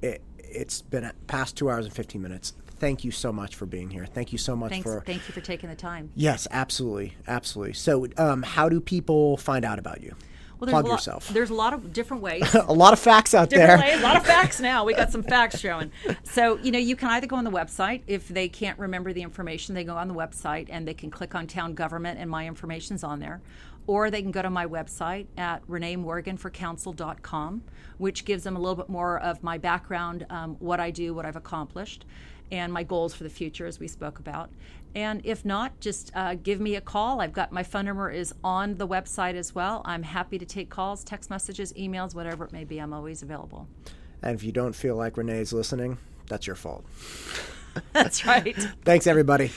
it's been past 2 hours and 15 minutes. Thank you so much for being here. Thank you so much Thank you for taking the time. Yes, absolutely. So how do people find out about you? Well, Plug yourself. There's a lot of different ways. A lot of facts out there. A lot of facts now. We got some facts showing. So, you can either go on the website. If they can't remember the information, they go on the website and they can click on town government and my information's on there. Or they can go to my website at reneemorganforcouncil.com, which gives them a little bit more of my background, what I do, what I've accomplished, and my goals for the future, as we spoke about. And if not, just give me a call. I've got my phone number is on the website as well. I'm happy to take calls, text messages, emails, whatever it may be. I'm always available. And if you don't feel like Renee's listening, that's your fault. That's right. Thanks, everybody.